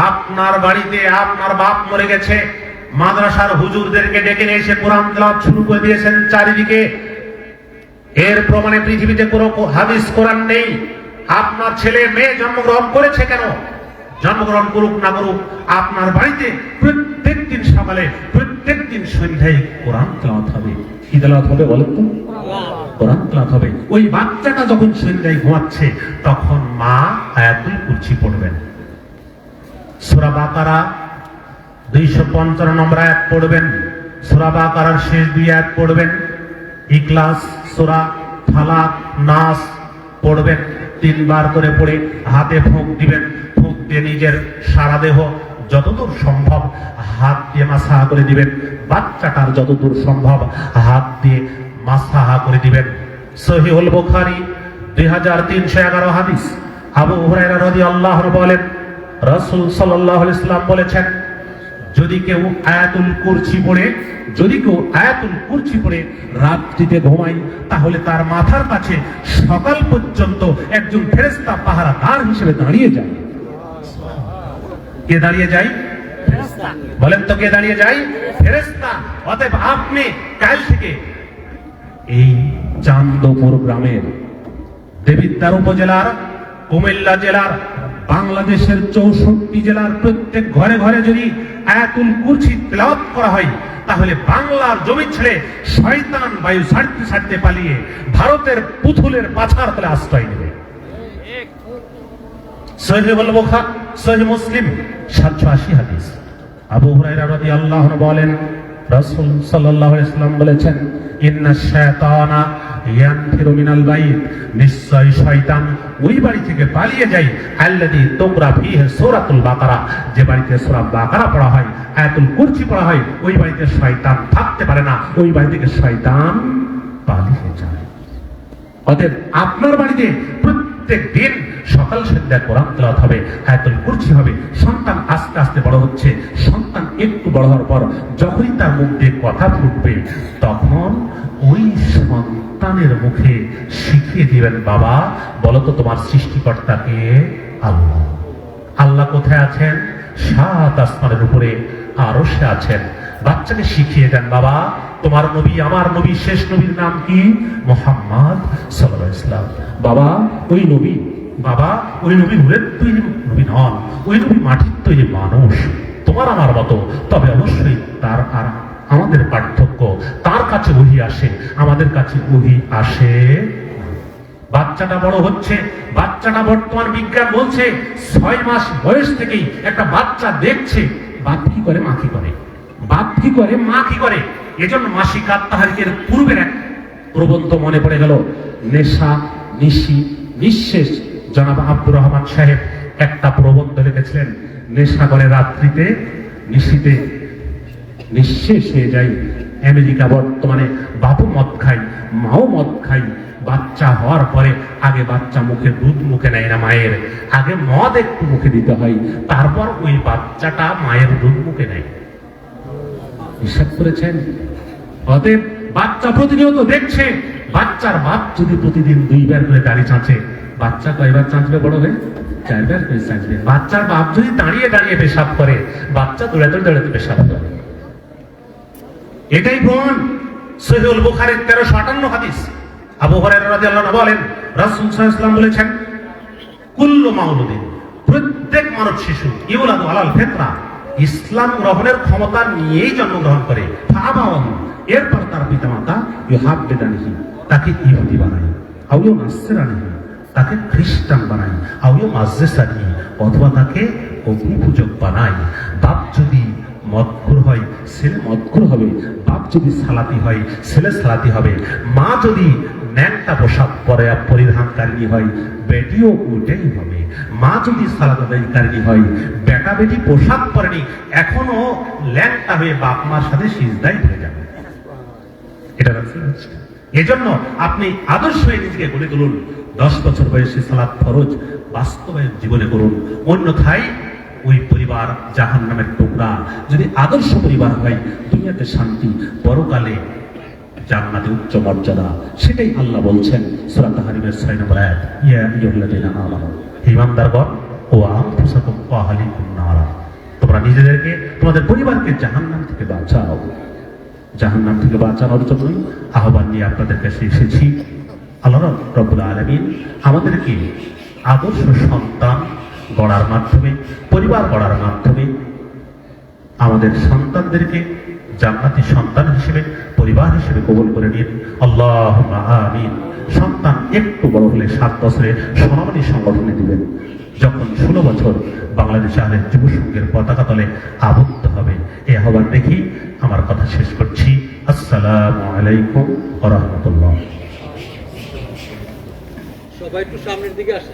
আপনার বাড়িতে আপনার বাপ মরে গেছে, মাদ্রাসার হুজুরদেরকে ডেকে নিয়ে এসে কোরআন তেলাওয়াত শুরু করে দিয়েছেন চারিদিকে। এর প্রমাণে পৃথিবীতে কোনো হাদিস কোরআন নেই। আপনার ছেলে মেয়ে জন্মগ্রহণ করেছে কেন? জন্মগ্রহণ করুক না করুক, আপনার বাড়িতে প্রত্যেক দিন সকালে, প্রত্যেক দিন সন্ধ্যায় কোরআন তেলাওয়াত হবে। কি তেলাওয়াত হবে বলেন তো? কোরআন তেলাওয়াত হবে। ওই বাচ্চাটা যখন সন্ধ্যায় ঘুমাচ্ছে, তখন মা আয়াতুল কুরসি পড়বেন, সূরা বাকারা 255 নম্বর আয়াত পড়বেন, সূরা বাকারার শেষ 2 আয়াত পড়বেন, ইখলাস, সূরা ফালাক, নাস পড়বেন। 3 বার করে পড়ে হাতে ফুঁক দিবেন। ফুঁক দিয়ে নিজের সারা দেহ যতদূর সম্ভব হাত দিয়ে মাসাহা করে দিবেন। বাচ্চাটার যতদূর সম্ভব হাত দিয়ে মাসাহা করে দিবেন। সহিহুল বুখারী 2311 হাদিস। আবু হুরায়রা রাদিয়াল্লাহু আনহু বলেন, রাসূল সাল্লাল্লাহু আলাইহি ওয়াসাল্লাম বলেছেন, যদি কেউ আয়াতুল কুরসি পড়ে রাত্রিতে ঘুমায়, তাহলে তার মাথার কাছে সকাল পর্যন্ত একজন ফেরেশতা পাহারাদার হিসেবে দাঁড়িয়ে যায়। কে দাঁড়িয়ে যায়? বলেন তো কে দাঁড়িয়ে যায়? ফেরেশতা। অতএব আপনি কাল থেকে এই চান্দপুর গ্রামের দেবিদ্বার উপজেলার, কুমিল্লা জেলার, বাংলাদেশের 64 জেলার প্রত্যেক ঘরে ঘরে যদি আয়াতুল কুরসি তেলাওয়াত করা হয়, তাহলে বাংলার জমি ছেড়ে শয়তান বায়ু ছাড়তে ছাড়তে পালিয়ে ভারতের পুতুলের পাছার তলে আশ্রয় নেবে। সহিহ বুখারী, সহিহ মুসলিম 780 হাদিস। আবু হুরায়রা রাদিয়াল্লাহু আনহু বলেন, রাসূল সাল্লাল্লাহু আলাইহি ওয়াসাল্লাম বলেছেন, ইন্নাশ শায়তানা ইয়ানফিরু মিনাল বাইত, নিশ্চয় শয়তান ওই বাড়ি থেকে পালিয়ে যায়, আল্লাযী তুকরা ফীহি সূরাতুল বাকারা, যে বাড়িতে সূরা বাকারা পড়া হয়, আয়াতুল কুরসি পড়া হয়, ওই বাড়িতে শয়তান থাকতে পারে না, ওই বাড়ি থেকে শয়তান পালিয়ে যায়। অতএব আপনার বাড়িতে প্রত্যেক দিন সকাল সন্ধ্যা কোরআন তেলাওয়াত হবে, আয়াতুল কুরসি হবে। সন্তান আস্তে আস্তে বড় হচ্ছে, সন্তান একটু বড় হওয়ার পর যখনই তার মুখ দিয়ে কথা ফুটবে, তখন ওই সন্তানের মুখে শিখিয়ে দিবেন, বাবা বলো তো তোমার সৃষ্টিকর্তাকে? আল্লাহ। আল্লাহ কোথায় আছেন? 7 আসমানের উপরে আরশে আছেন। বাচ্চাকে শিখিয়ে দেন, বাবা তোমার নবী, আমার নবী, শেষ নবীর নাম কি? মুহাম্মদ সাল্লাল্লাহু আলাইহি ওয়াসাল্লাম। বাবা ওই নবী, বাবা ওই নবী নূরের তৈরি নবী নন, ওই নবী মাটির তৈরি মানুষ, তোমার আমার মতো। তবে অবশ্যই তার আর আমাদের পার্থক্য, তার কাছে ওহী আসে, আমাদের কাছে ওহী আসে। বাচ্চাটা বড় হচ্ছে, বাচ্চাটা বর্তমান বিজ্ঞান বলছে 6 মাস বয়স থেকেই একটা বাচ্চা দেখছে বাপ কি করে মা কি করে, বাপ কি করে মা কি করে। এজন্য মাসিক আত্মাহারিকের পূর্বের এক প্রবন্ধ মনে পড়ে গেল, নেশা নিশি নিঃশেষ। জনাব আব্দুর রহমান সাহেব একটা প্রবন্ধ লিখেছিলেন, নেশা করে রাত্রিতে, নিশিতে নিঃশেষ হয়ে যায়। আমেরিকা বর্তমানে বাপু মদ খায়, মাও মদ খায়। বাচ্চা হওয়ার পরে আগে বাচ্চা মুখে দুধ মুখে নেয় না মায়ের, আগে মদ একটু মুখে দিতে হয়, তারপর ওই বাচ্চাটা মায়ের দুধ মুখে নেয়। হিসাব করেছেন? অতএব বাচ্চা প্রতিনিয়ত দেখছে, বাচ্চার বাপ যদি প্রতিদিন 2 বার করে দাড়ি চাঁচে, বাচ্চা কয়বার চাঁচবে বড় হয়ে? 4 বার করে চাঁচবে। বাচ্চার বাপ যদি দাঁড়িয়ে দাঁড়িয়ে পেশাব করে, বাচ্চা দৌড়াতে দৌড়াতে পেশাব করে। এটাই প্রমাণ। সহিহুল বুখারীর 1358 হাদিস। আবু হুরায়রা রাদিয়াল্লাহু আনহু বলেন, রাসূল সাল্লাল্লাহু আলাইহি ওয়াসাল্লাম বলেছেন, কুল্লু মাউলুদিন, প্রত্যেক মানব শিশু, ইউলাদু আলাল ফিতরা, ইসলাম গ্রহণের ক্ষমতা নিয়েই জন্মগ্রহণ করে। ফাআবাওয়াহু, এরপর তার পিতামাতা ইউহাব্বিদানিহি, তাকে ইহুদি বানায়, আও ইউনাসসিরানিহি, তাকে খ্রিস্টান বানায়, আও ইউমাজ্জিসানিহি, অথবা তাকে অগ্নিপূজক বানায়। বাপ যদি মদখোর হয়, ছেলে মদখোর হবে। বাপ যদি সালাতি হয়, ছেলে সালাতি হবে। মা যদি ন্যাংটা পোশাক পরিধানকারিণী হয়, বেটিও ওটাই হবে। মা যদি সালাত আদায়কারিণী হয়, বেটা বেটি পোশাক পরেনি, এখনো ল্যাংটা হয়ে বাপ মার সাথে সিজদায় হয়ে যাবে। এটা এজন্য আপনি আদর্শ হয়ে নিজেকে গড়ে তুলুন। 10 বছর বয়সে সালাত ফরজ বাস্তবায়ন জীবনে করুন, অন্যথায় ওই পরিবার জাহান্নামের টুকরা। যদি আদর্শ পরিবার হয়, দুনিয়াতে শান্তি, পরকালে জান্নাতে উচ্চ মর্যাদা। সেটাই আল্লাহ বলছেন সূরা তাহরিমের 6 নম্বর আয়াত, ইয়া আইয়ুহাল্লাযীনা আমানু, হে ঈমানদারগণ, ও আনফুসাকুম ওয়া আহলিকুম নারা, তোমরা নিজেদেরকে, তোমাদের পরিবারকে জাহান্নাম থেকে বাঁচাও। জাহান্নাম থেকে বাঁচানোর জন্যই আহ্বান নিয়ে আপনাদের কাছে এসেছি। আল্লাহ রাব্বুল আলামিন আমাদেরকে আদর্শ সন্তান গড়ার মাধ্যমে, পরিবার গড়ার মাধ্যমে আমাদের সন্তানদেরকে জান্নাতি সন্তান হিসেবে, পরিবার হিসেবে কবুল করে নিন। আল্লাহুম্মা আমিন। সন্তান একটু বড় হলে 7 বছরে সোনামণি সংগঠনে দিবেন। যখন 16 বছর বাংলাদেশ আহলে যুব সংঘের পতাকা তলে আবদ্ধ হবে। এই আহ্বান দেখি আমার কথা শেষ করছি। আসসালামু আলাইকুম ওয়া রাহমাতুল্লাহ। সবাই একটু সামনের দিকে আসে,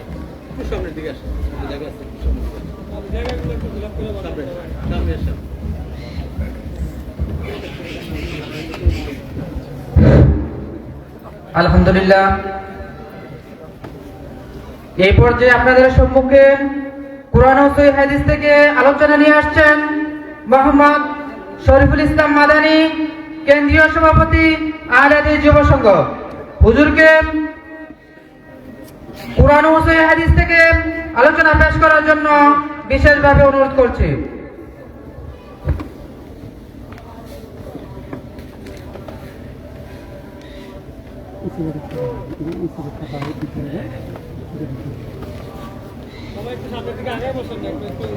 একটু সামনের দিকে আসে, জায়গা আছে, সামনে আসেন। আলহামদুলিল্লাহ, এই পর্যায়ে আপনাদের সম্মুখে কুরআন ও সহিহ হাদিস থেকে আলোচনা নিয়ে আসছেন মোহাম্মদ শরীফুল ইসলাম মাদানী, কেন্দ্রীয় সভাপতি আহলে হাদিস যুব সংঘ। হুজুরকে কুরআন ও সহিহ হাদিস থেকে আলোচনা পেশ করার জন্য বিশেষভাবে অনুরোধ করছি।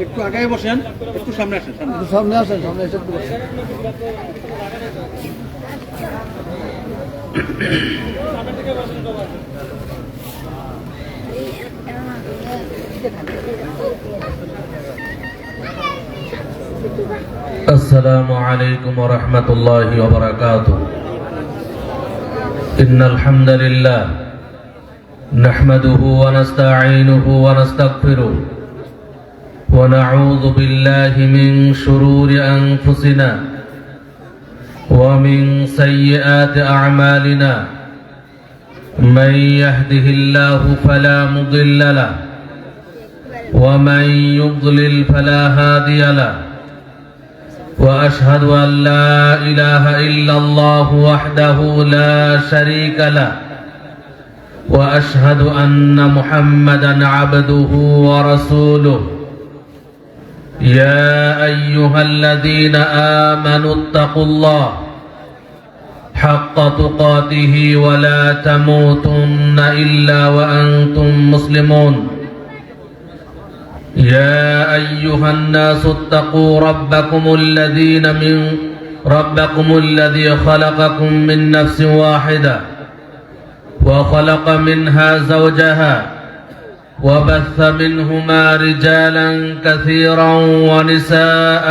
একটু আগে বসেন, একটু সামনে আসেন, সামনে আসেন। السلام عليكم ورحمة الله وبركاته. إن الحمد لله نحمده ونستعينه ونستغفره ونعوذ بالله من شرور أنفسنا ومن سيئات أعمالنا. من يهده الله فلا مضل له ومن يضلل فلا هادي له. وأشهد أن لا إله إلا الله وحده لا شريك له. وأشهد أن محمدا عبده ورسوله. يا أيها الذين آمنوا اتقوا الله حق تقاته ولا تموتن إلا وأنتم مسلمون. يا أيها الناس اتقوا ربكم الذي خلقكم من نفس واحدة وخلق منها زوجها وبث منهما رجالا كثيرا ونساء.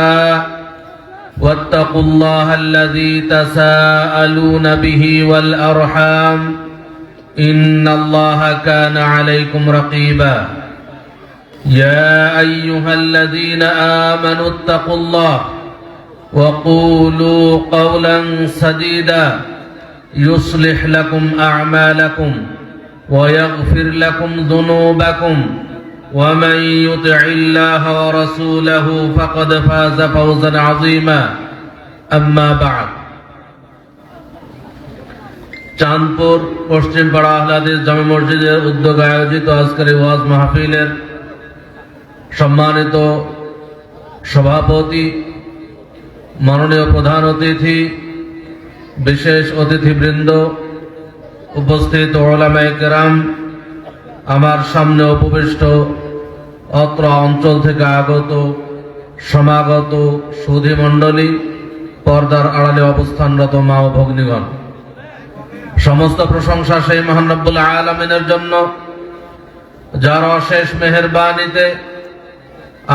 واتقوا الله الذي تساءلون به والأرحام إن الله كان عليكم رقيبا. يا أيها الذين آمنوا اتقوا الله وقولوا قولا سديدا يصلح لكم أعمالكم ويغفر لكم ذنوبكم ومن يطع الله ورسوله فقد فاز فوزا عظيما. أما بعد. চাঁদপুর পশ্চিম পাড়া আহলে হাদিস জামে মসজিদের উদ্যোগে আয়োজিত আজকের এই ওয়াজ মাহফিলের সম্মানিত সভাপতি, মাননীয় প্রধান অতিথি, বিশেষ অতিথিবৃন্দ, উপস্থিত উলামায়ে কেরাম, আমার সামনে উপবিষ্ট অত্র অঞ্চল থেকে আগত সমাগত সুধী মণ্ডলী, পর্দার আড়ালে অবস্থানরত মা ও ভগ্নীগণ, সমস্ত প্রশংসা সেই মহান রব্বুল আলামিনের জন্য যার অশেষ মেহেরবানিতে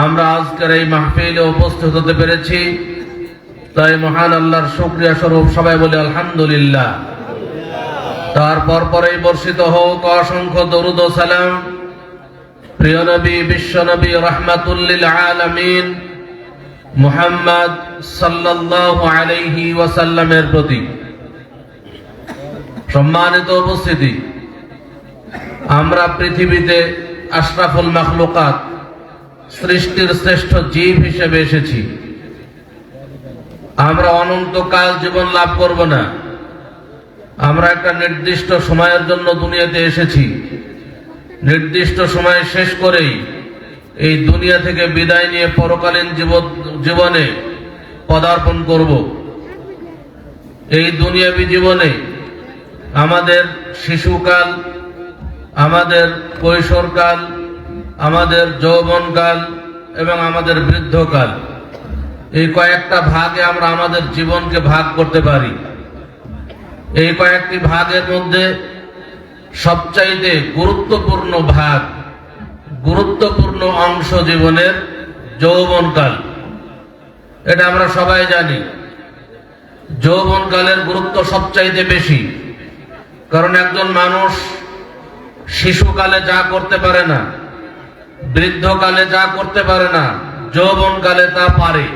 আমরা আজকের এই মাহফিলে উপস্থিত হতে পেরেছি। তাই মহান আল্লাহর শুকরিয়া স্বরূপ সবাই বলি আলহামদুলিল্লাহ। তারপর পরেই বর্ষিত হোক অসংখ্য দরুদ ও সালাম প্রিয় নবী, বিশ্ব নবী, রাহমাতুল লিল আলামিন মুহাম্মদ সাল্লাল্লাহু আলাইহি ওয়াসাল্লামের প্রতি। সম্মানিত উপস্থিতি, আমরা পৃথিবীতে আশরাফুল মাখলুকাত, সৃষ্টির শ্রেষ্ঠ জীব হিসেবে এসেছি। আমরা অনন্তকাল জীবন লাভ করব না। আমরা একটা নির্দিষ্ট সময়ের জন্য দুনিয়াতে এসেছি। নির্দিষ্ট সময় শেষ করেই এই দুনিয়া থেকে বিদায় নিয়ে পরকালীন জীবনে পদার্পণ করব। এই দুনিয়াবী জীবনে আমাদের শিশুকাল, আমাদের কৈশোরকাল, আমাদের যৌবনকাল এবং আমাদের বৃদ্ধকাল, এই কয়েকটা ভাগে আমরা আমাদের জীবনকে ভাগ করতে পারি। এই কয়েকটি ভাগের মধ্যে সবচাইতে গুরুত্বপূর্ণ অংশ জীবনের যৌবনকাল। এটা আমরা সবাই জানি। যৌবনকালের গুরুত্ব সবচাইতে বেশি, কারণ একজন মানুষ শিশুকালে যা করতে পারে না, বৃদ্ধকালে যা করতে পারে না, যৌবনকালে তা পারে।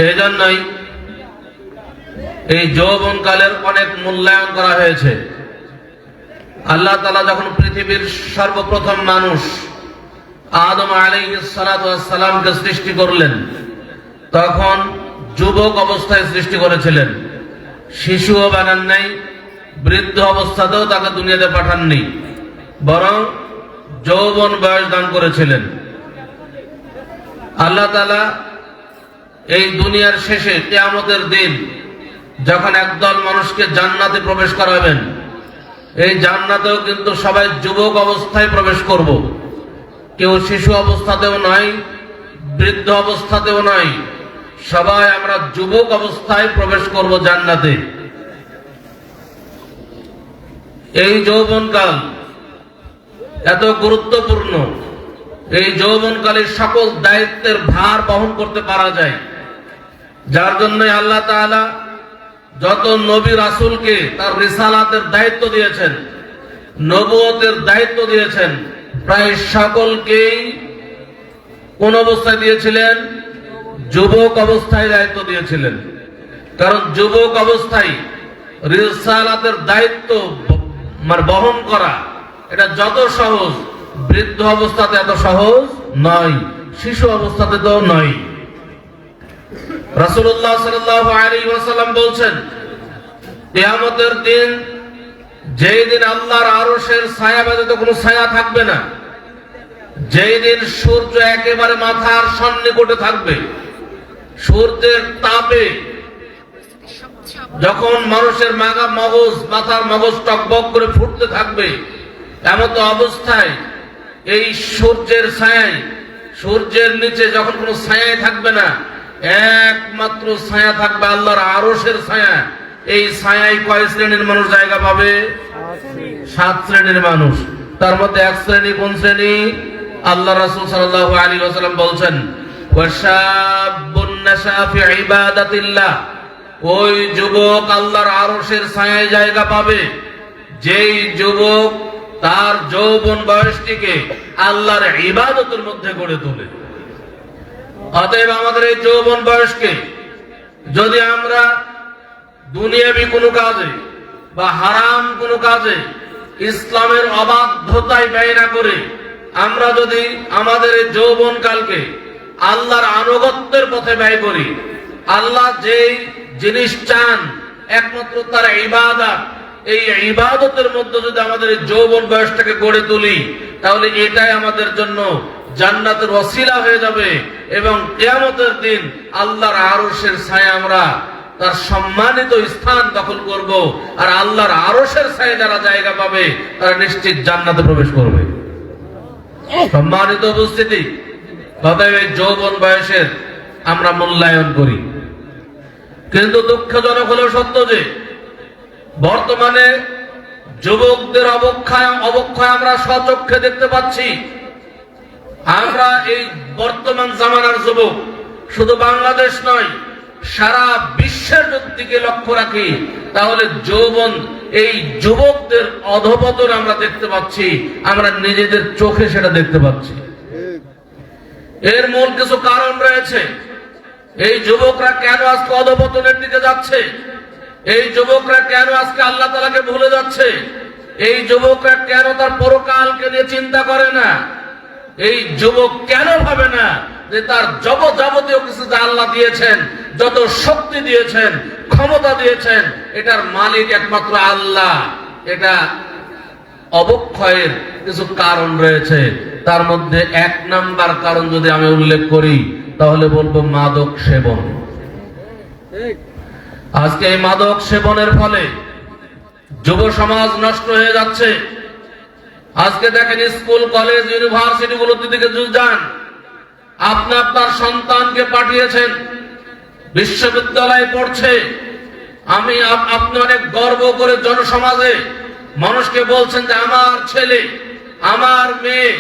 এই জন্যই এই যৌবনকালের অনেক মূল্যায়ন করা হয়েছে। আল্লাহ তাআলা যখন পৃথিবীর সর্বপ্রথম মানুষ আদম আলাইহিস সালাতু ওয়াস সালামকে সৃষ্টি করলেন, তখন যুবক অবস্থায় সৃষ্টি করেছিলেন, শিশুও বানান নাই, বৃদ্ধ অবস্থাতেও তাকে দুনিয়াতে পাঠাননি, বরং যৌবন বয়স দান করেছিলেন। আল্লাহ তাআলা এই দুনিয়ার শেষে কিয়ামতের দিন যখন একদল মানুষকে জান্নাতে প্রবেশ করাবেন, এই জান্নাতেও কিন্তু সবাই যুবক অবস্থায় প্রবেশ করব। কেউ শিশু অবস্থাতেও নয়, বৃদ্ধ অবস্থাতেও নয়, সবাই আমরা যুবক অবস্থায় প্রবেশ করব জান্নাতে। এই যৌবনকাল এত গুরুত্বপূর্ণ, এই যৌবনকালে সকল দায়িত্বের ভার বহন করতে পারা যায়, যার জন্য আল্লাহ তাআলা যত নবী রাসূলকে তার রিসালাতের দায়িত্ব দিয়েছেন, নবুয়তের দায়িত্ব দিয়েছেন, প্রায় সকলকেই কোন অবস্থায় দিয়েছিলেন? যুবক অবস্থায় দায়িত্ব দিয়েছিলেন। কারণ যুবক অবস্থায় রিসালাতের দায়িত্ব বহন করা এটা যত সহজ, বৃদ্ধ অবস্থাতে এত সহজ নয়, শিশু অবস্থাতে তো নয়। রাসূলুল্লাহ সাল্লাল্লাহু আলাইহি ওয়াসাল্লাম বলছেন, কিয়ামতের দিন, যেই দিন আল্লাহর আরশের ছায়া ব্যতীত কোনো ছায়া থাকবে না, যেই দিন সূর্য একেবারে মাথার সন্নিকটে থাকবে, সূর্যের তাপে যখন মানুষের মাথার মগজ টকবক করে ফুটতে থাকবে, এমত অবস্থায় এই সূর্যের ছায়ায়, সূর্যের নিচে যখন কোনো ছায়াই থাকবে না, একমাত্র ছায়া থাকবে আল্লাহর আরশের ছায়া। এই ছায়ায় কয় শ্রেণীর মানুষ জায়গা পাবে? 7 শ্রেণীর মানুষ। তার মধ্যে এক শ্রেণী কোন শ্রেণী? আল্লাহ রাসূল সাল্লাল্লাহু আলাইহি ওয়াসাল্লাম বলছেন, ওয়াশাবুন নাশা ফি ইবাদাতিল্লাহ, ওই যুবক আল্লাহর আরশের ছায়ায় জায়গা পাবে যেই যুবক তার যৌবন বয়সটিকে আল্লাহর ইবাদতের মধ্যে গড়ে তোলে। অতএব আমাদের এই যৌবন বয়সকে যদি আমরা দুনিয়াবি কোনো কাজে বা হারাম কোনো কাজে ইসলামের অবাধ্যতায় ব্যয় না করে আমরা যদি আমাদের এই যৌবন কালকে আল্লাহর আনুগত্যের পথে ব্যয় করি, আল্লাহ যেই জিনিস চান একমাত্র তার ইবাদত, এই ইবাদতের মধ্যে যদি আমাদের এই যৌবন বয়সটাকে গড়ে তুলি, তাহলে এটাই আমাদের জন্য জান্নাতের ওসিলা হয়ে যাবে এবং কিয়ামতের দিন আল্লাহর আরশের ছায়া আমরা তার সম্মানিত স্থান দখল করব। আর আল্লাহর আরশের ছায়া যারা জায়গা পাবে তারা নিশ্চিত জান্নাতে প্রবেশ করবে। সম্মানিত উপস্থিতি, অতএব এই যৌবন বয়সের আমরা মূল্যায়ন করি। কিন্তু দুঃখজনক হলো সত্য যে বর্তমানে যুবকদের অবক্ষয় আমরা স্বচক্ষে দেখতে পাচ্ছি। আমরা এই বর্তমান জামানার যুবক, শুধু বাংলাদেশ নয়, সারা বিশ্বের দিকে লক্ষ্য রাখি, তাহলে যৌবন এই যুবকদের অধঃপতন আমরা দেখতে পাচ্ছি, আমরা নিজেদের চোখে সেটা দেখতে পাচ্ছি। এর মূল কিছু কারণ রয়েছে। এই যুবকরা কেন আজকে অধঃপতনের দিকে যাচ্ছে? এই যুবকরা কেন আজকে আল্লাহ তাআলাকে ভুলে যাচ্ছে? এই যুবকরা কেন তার পরকালকে নিয়ে চিন্তা করে না? এই যুবক কেন ভাবে না যে তার যাবতীয় কিছু যা আল্লাহ দিয়েছেন, যত শক্তি দিয়েছেন, ক্ষমতা দিয়েছেন, এটার মালিক একমাত্র আল্লাহ? এটা অবক্ষয়ের কিছু কারণ রয়েছে। তার মধ্যে 1 নাম্বার কারণ যদি আমি উল্লেখ করি তাহলে বলবো মাদক সেবন। আজকে এই মাদক সেবনের ফলে যুব সমাজ নষ্ট হয়ে যাচ্ছে। আজকে দেখেন স্কুল, কলেজ, ইউনিভার্সিটি গুলোর দিকে যান, আপনি আপনার সন্তানকে পাঠিয়েছেন, বিশ্ববিদ্যালয়ে পড়ছে, আপনি অনেক গর্ব করে জনসমাজে মানুষকে বলছেন যে আমার ছেলে, আমার মেয়ে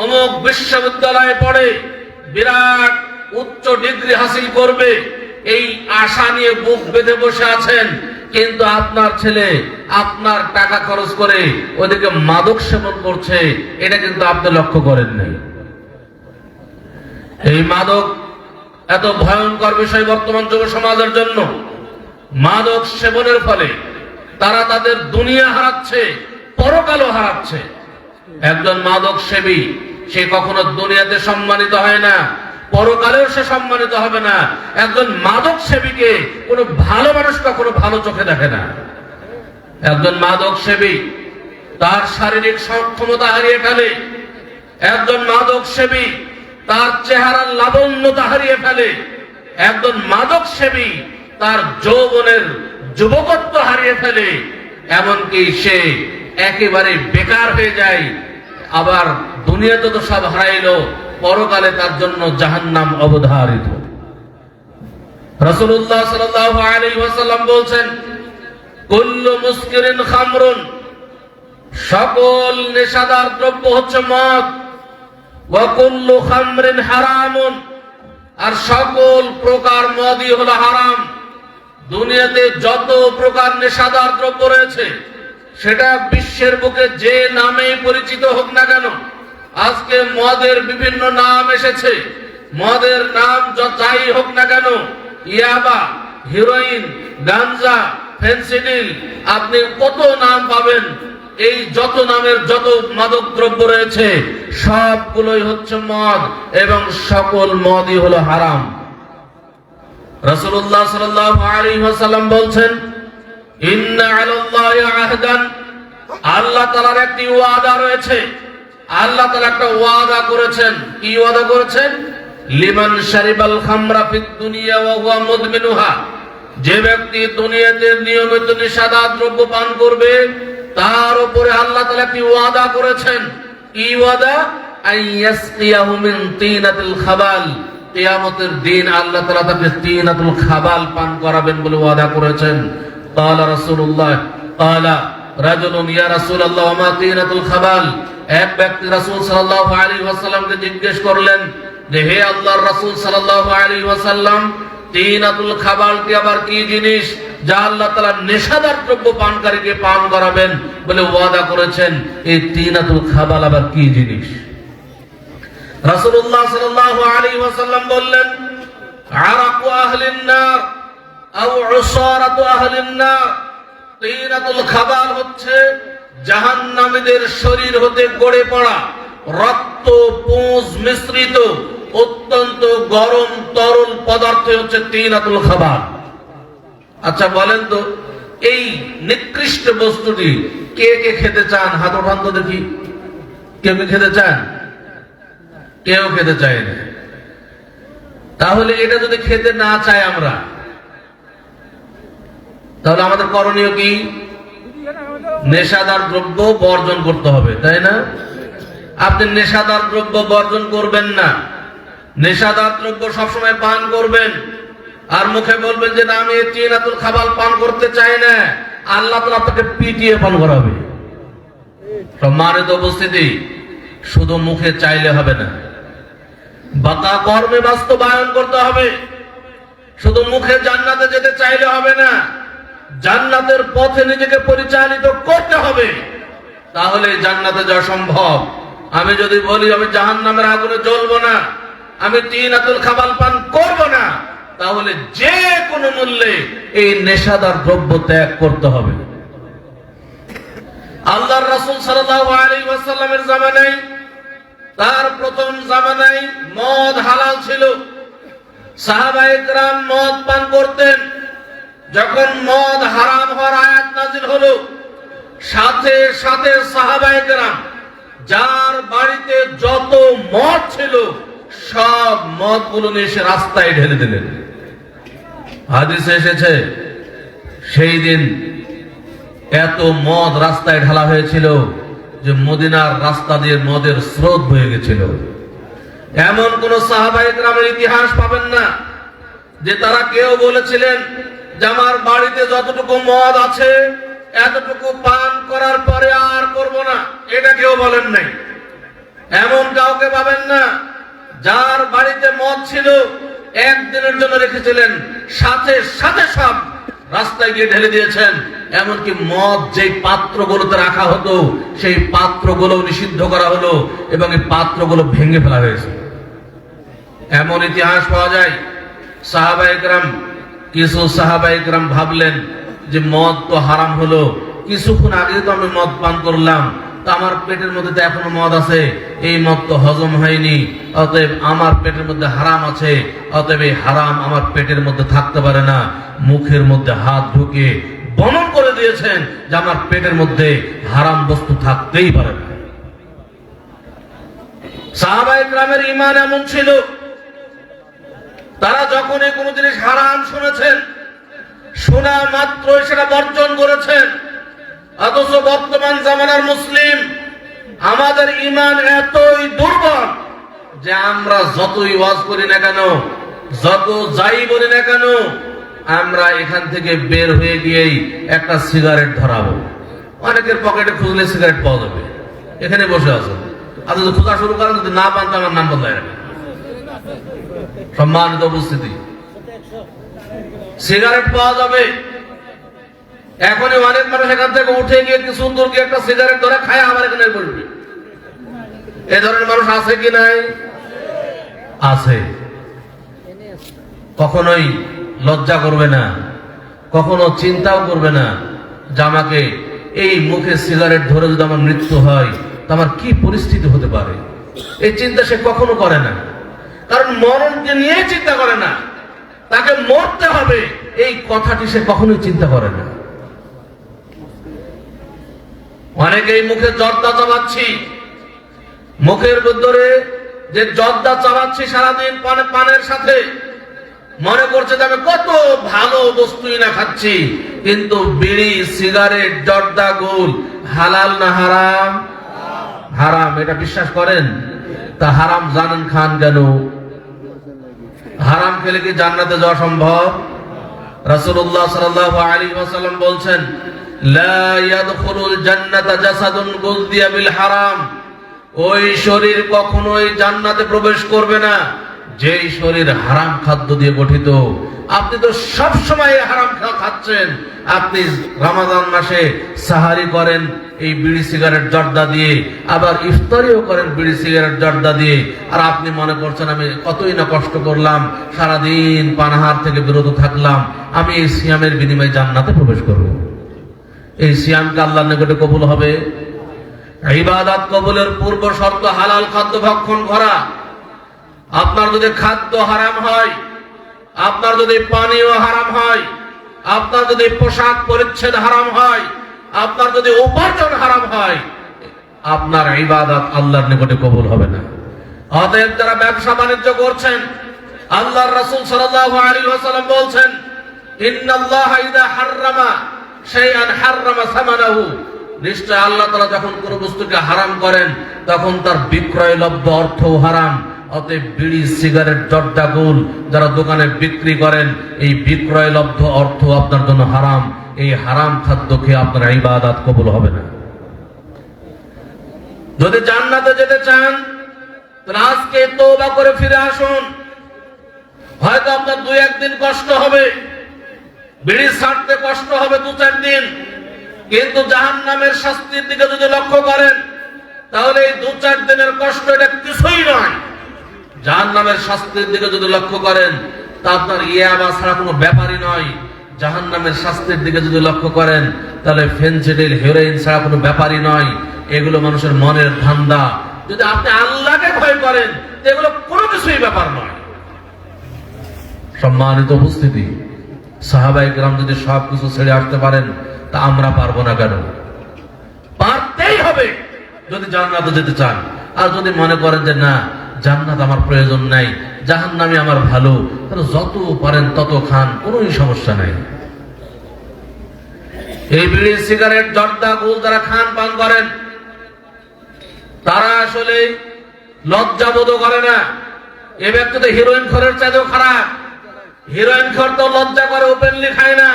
অমুক বিশ্ববিদ্যালয়ে পড়ে বিরাট উচ্চ ডিগ্রি হাসিল করবে, এই আশা নিয়ে বুক বেঁধে বসে আছেন। কিন্তু আপনার ছেলে আপনার টাকা খরচ করে ওদিকে মাদক সেবন করছে, এটা কিন্তু আপনি লক্ষ্য করেন নাই। এই মাদক এত ভয়ঙ্কর বিষয় বর্তমান যুব সমাজের জন্য। মাদক সেবনের ফলে তারা তাদের দুনিয়া হারাচ্ছে, পরকালও হারাচ্ছে। একজন মাদক সেবী সে কখনো দুনিয়াতে সম্মানিত হয় না, পরকালেও সে সম্মানিত হবে না। একজন মাদক সেবীকে কোনো ভালো মানুষ কখনো ভালো চোখে দেখে না। একজন মাদক সেবী তার শারীরিক সক্ষমতা হারিয়ে ফেলে, একজন মাদক সেবী তার চেহারার লাবণ্যতা হারিয়ে ফেলে, একজন মাদক সেবী তার যৌবনের যুবকত্ব হারিয়ে ফেলে, এমনকি সে একেবারে বেকার হয়ে যায়। আবার দুনিয়াতে তো সব হারাইলো, পরকালে তার জন্য জাহান্নাম অবধারিত। রাসূলুল্লাহ সাল্লাল্লাহু আলাইহি ওয়াসাল্লাম বলছেন, কুল্লু মুসকিরিন খামরুন, সকল নেশাদার দ্রব্য হচ্ছে মদ, ওয়া কুল্লু খামরিন হারামুন, আর সকল প্রকার মদই হলো হারাম। দুনিয়াতে যত প্রকার নেশাদার দ্রব্য রয়েছে, সেটা বিশ্বের বুকে যে নামে পরিচিত হোক না কেন, আজকে মদের বিভিন্ন নাম এসেছে, মদের নাম যাই হোক না কেন, ইয়াবা, হিরোইন, গাঞ্জা, ফেন্সিডিল, আপনি কত নাম পাবেন। এই যত নামের যত মাদক দ্রব্য রয়েছে সবগুলোই হচ্ছে মদ, এবং সকল মদই হলো হারাম। রাসূলুল্লাহ সাল্লাল্লাহু আলাইহি ওয়াসাল্লাম বলছেন, ইন্না আলাল্লাহি আহদান, আল্লাহ তাআলার একটি ওয়াদা রয়েছে। আল্লাহ তাআলা একটা ওয়াদা করেছেন। কি ওয়াদা করেছেন? লিমান শারিবাল খামরা ফিদ দুনিয়া ওয়া হুয়া মুদমিনুহা, যে ব্যক্তি দুনিয়াতে নিয়মিত নেশাদার দ্রব্য পান করবে, তার উপরে আল্লাহ তাআলা একটি ওয়াদা করেছেন। কি ওয়াদা? আইয়াসকিয়াহু মিন তিনাতিল খাবাল, কিয়ামতের দিন আল্লাহ তাআলা তাকে তিনাতুল খাবাল পান করাবেন বলে ওয়াদা করেছেন। ক্বালা রাসূলুল্লাহ, ক্বালা রাজুলুন ইয়া রাসূলুল্লাহ ওয়া মা তিনাতুল খাবাল, এক ব্যক্তি রাসূল সাল্লাল্লাহু আলাইহি ওয়াসাল্লামকে জিজ্ঞেস করলেন যে, হে আল্লাহর রাসূল সাল্লাল্লাহু আলাইহি ওয়াসাল্লাম, তিনাতুল খাবালটি আবার কি জিনিস যা আল্লাহ তাআলা নেশাদার দ্রব্য পানকারীকে পান করাবেন বলে ওয়াদা করেছেন? এই তিনাতুল খাবাল আবার কি জিনিস? রাসূলুল্লাহ সাল্লাল্লাহু আলাইহি ওয়াসাল্লাম বললেন, আরাকু আহলিন নার আও উসারাতু আহলিন নার, তিনাতুল খাবাল হচ্ছে জাহান্নামীদের শরীর হতে গড়ে পড়া রক্ত পুঁজ মিশ্রিত অত্যন্ত গরম তরল পদার্থ হচ্ছে তিনাতুল খাবাল। আচ্ছা বলেন তো, এই নিকৃষ্ট বস্তুটি কে কে খেতে চান? হাত ওঠান তো দেখি। কেউ কে খেতে চান? কেউ খেতে চায় না। তাহলে এটা যদি খেতে না চাই আমরা, তাহলে আমাদের করণীয় কি? নেশাদার দ্রব্য বর্জন করতে হবে, তাই না? আপনি নেশাদার দ্রব্য বর্জন করবেন না, নেশাদার দ্রব্য সবসময় পান করবেন, আর মুখে বলবেন যে না আমি তিনাতুল খাবাল পান করতে চাই না, আল্লাহ তাআলা আপনাকে পিটিয়ে পান করাবে। সম্মানিত উপস্থিতি, শুধু মুখে চাইলে হবে না, বাতা কর্মে বাস্তবায়ন করতে হবে। শুধু মুখে জান্নাতে যেতে চাইলে হবে না, জান্নাতের পথে নিজেকে পরিচালিত করতে হবে, তাহলে জান্নাতে যাওয়া সম্ভব। আমি যদি বলি আমি জাহান্নামের আগুনে জ্বলবো না, আমি তিনাতুল খাবাল পান করব না, তাহলে যে কোনো মূল্যে এই নেশাদার দ্রব্য ত্যাগ করতে হবে। আল্লাহর রাসূল সাল্লাল্লাহু আলাইহি ওয়াসাল্লামের জামানায়, তার প্রথম জামানায় মদ হালাল ছিল। সাহাবায়ে কেরাম মদ পান করতেন। যখন মদ হারাম হওয়ার আয়াত নাযিল হলো, সাথে সাথে সাহাবায়ে কেরাম যার বাড়িতে যত মদ ছিল সব মদগুলো নিয়ে এসে রাস্তায় ঢেলে দিলেন। হাদিসে এসেছে সেই দিন এত মদ রাস্তায় ঢালা হয়েছিল যে মদিনার রাস্তা দিয়ে মদের স্রোত বয়ে গেছিল। এমন কোন সাহাবায়ে কেরামের ইতিহাস পাবেন না যে তারা কেউ বলেছিলেন যে আমার বাড়িতে যতটুকু মদ আছে এতটুকু পান করার পরে আর করব না, এটা কেউ বলেন নাই। এমন কাউকে পাবেন না যার বাড়িতে মদ ছিল একদিনের জন্য রেখেছিলেন, সাথে সাথে সব রাস্তায় গিয়ে ঢেলে দিয়েছেন। এমনকি মদ যেই পাত্রগুলোতে রাখা হতো সেই পাত্রগুলো নিষিদ্ধ করা হলো এবং এই পাত্রগুলো ভেঙে ফেলা হয়েছে। এমন ইতিহাস পাওয়া যায়। সাহাবায়ে কেরাম, কিছু সাহাবায়ে কেরাম ভাবলেন যে মদ তো হারাম হলো, কিছুক্ষণ আগে তো আমি মদ পান করলাম, তা আমার পেটের মধ্যে তো এখনো মদ আছে, এই মদ তো হজম হয়নি, অতএব আমার পেটের মধ্যে হারাম আছে, অতএব এই হারাম আমার পেটের মধ্যে থাকতে পারে না। মুখের মধ্যে হাত ঢুকে বমন করে দিয়েছেন যে আমার পেটের মধ্যে হারাম বস্তু থাকতেই পারে না। সাহাবায়ে কেরামের ঈমান এমন ছিল, তারা যখনই কোনো জিনিস হারাম শুনেছেন, শোনা মাত্রই সেটা বর্জন করেছেন। অথচ বর্তমান জামানার মুসলিম আমাদের ঈমান এতই দুর্বল যে আমরা যতই ওয়াজ করি না কেন, যত যাই বলি না কেন, আমরা এখান থেকে বের হয়ে গিয়েই একটা সিগারেট ধরাবো। অনেকের পকেটে খুঁজলে সিগারেট পাওয়া যাবে, এখানে বসে আছে। আর যদি খোঁজা শুরু করেন, যদি না পান তো আমার নাম বদলায় রাখেন। সম্মানিত উপস্থিতি, সিগারেট পাওয়া যাবে। এখনই অনেক মানুষ এখান থেকে উঠে গিয়ে কি সুন্দর কি একটা সিগারেট ধরে খায় আবার এখানে বসবে। এ ধরনের মানুষ আছে কি নাই? আছে। কখনোই লজ্জা করবে না, কখনো চিন্তাও করবে না যে আমাকে এই মুখে সিগারেট ধরে যদি আমার মৃত্যু হয় তো আমার কি পরিস্থিতি হতে পারে। এই চিন্তা সে কখনো করে না, কারণ মরণকে নিয়ে চিন্তা করে না। তাকে মরতে হবে এই কথাটি সে কখনোই চিন্তা করে না। অনেকেই মুখে জর্দা চাবাচ্ছি, মুখের ভিতরে যে জর্দা চাবাচ্ছি সারাদিন পানের সাথে, মনে করছে যে আমি কত ভালো বস্তুই না খাচ্ছি, কিন্তু বিড়ি, সিগারেট, জর্দা, গোল হালাল না হারাম? হারাম। এটা বিশ্বাস করেন? তা হারাম জানেন, খান কেন? হারাম খেলে কি জান্নাতে যাওয়া সম্ভব? রাসূলুল্লাহ সাল্লাল্লাহু আলাইহি ওয়াসাল্লাম বলছেন, লা ইয়াদখুলুল জান্নাতা জাসাদুন গুযিয়া বিল হারাম। ওই শরীর কখনোই জান্নাতে প্রবেশ করবে না যেই শরীর হারাম খাদ্য দিয়ে গঠিত। আপনি তো সব সময় হারাম খাচ্ছেন। আপনি রমাদান মাসে সাহারি করেন এই বিড়ি, সিগারেট, জর্দা দিয়ে, আবার ইফতারিও করেন বিড়ি, সিগারেট, জর্দা দিয়ে। আর আপনি মনে করছেন আমি কতই না কষ্ট করলাম, সারাদিন পানাহার থেকে বিরত থাকলাম, আমি এই সিয়ামের বিনিময়ে জান্নাতে প্রবেশ করব। এই সিয়ামকে আল্লাহর নিকটে কবুল হবে? ইবাদত কবুলের পূর্ব শর্ত হালাল খাদ্য ভক্ষণ করা। আপনার যদি খাদ্য হারাম হয়, আপনার যদি পানীয় হারাম হয়, আপনার যদি পোশাক পরিচ্ছদ হারাম হয়, আপনার যদি উপার্জন হারাম হয়, আপনার ইবাদত আল্লাহর নিকটে কবুল হবে না। অতএব যারা ব্যবসা বাণিজ্য করছেন, আল্লাহর রাসূল সাল্লাল্লাহু আলাইহি ওয়াসাল্লাম বলছেন, ইন্নাল্লাহা ইযা হাররামা শাইআন হাররামা সামানাহু। নিশ্চয় আল্লাহ তাআলা যখন কোন বস্তুকে হারাম করেন তখন তার বিক্রয়লব্ধ অর্থও হারাম। অতএব বিড়ি, সিগারেট, জর্দা, গোল যারা দোকানে বিক্রি করেন, এই বিক্রয়লব্ধ অর্থ আপনার জন্য হারাম। এই হারাম খাদ্য খেয়ে আপনার ইবাদত কবুল হবে না। যদি জান্নাতে যেতে চান তাহলে আজকে তওবা করে ফিরে আসুন। হয়তো আপনার 2-1 দিন কষ্ট হবে, বিড়ি ছাড়তে কষ্ট হবে 2-4 দিন, কিন্তু জাহান্নামের শাস্তির দিকে যদি লক্ষ্য করেন তাহলে এই 2-4 দিনের কষ্ট এটা কিছুই নয়। জাহান্নামের শাস্তির দিকে যদি লক্ষ্য করেন তা আপনার ইয়াবা ছাড়া কোনো ব্যাপারই নয়। জাহান্নামের শাস্তির দিকে যদি লক্ষ্য করেন তাহলে ফেনসিডিল, হেরোইন ছাড়া কোনো ব্যাপারই নয়। এগুলো মানুষের মনের ধান্দা। যদি আপনি আল্লাহকে ভয় করেন এগুলো কোনো কিছুই ব্যাপার নয়। সম্মানিত উপস্থিতি, সাহাবায়ে কেরাম যদি সবকিছু ছেড়ে আসতে পারেন তা আমরা পারবো না কেন? পারতেই হবে যদি জান্নাতে যেতে চান। আর যদি মনে করেন যে না, জান্নাত আমার প্রয়োজন নাই, জাহান্নামে আমার ভালো, তাহলে যত পারেন তত খান, কোনোই সমস্যা নাই। এই বিড়ি, সিগারেট, জর্দা, গোল যারা খান পান করেন তারা আসলে লজ্জা বোধ করে না। এ ব্যক্তি তো হিরোইন খোরের চাইতেও খারাপ। হিরোইন খোর তো লজ্জা করে, ওপেনলি খায় না।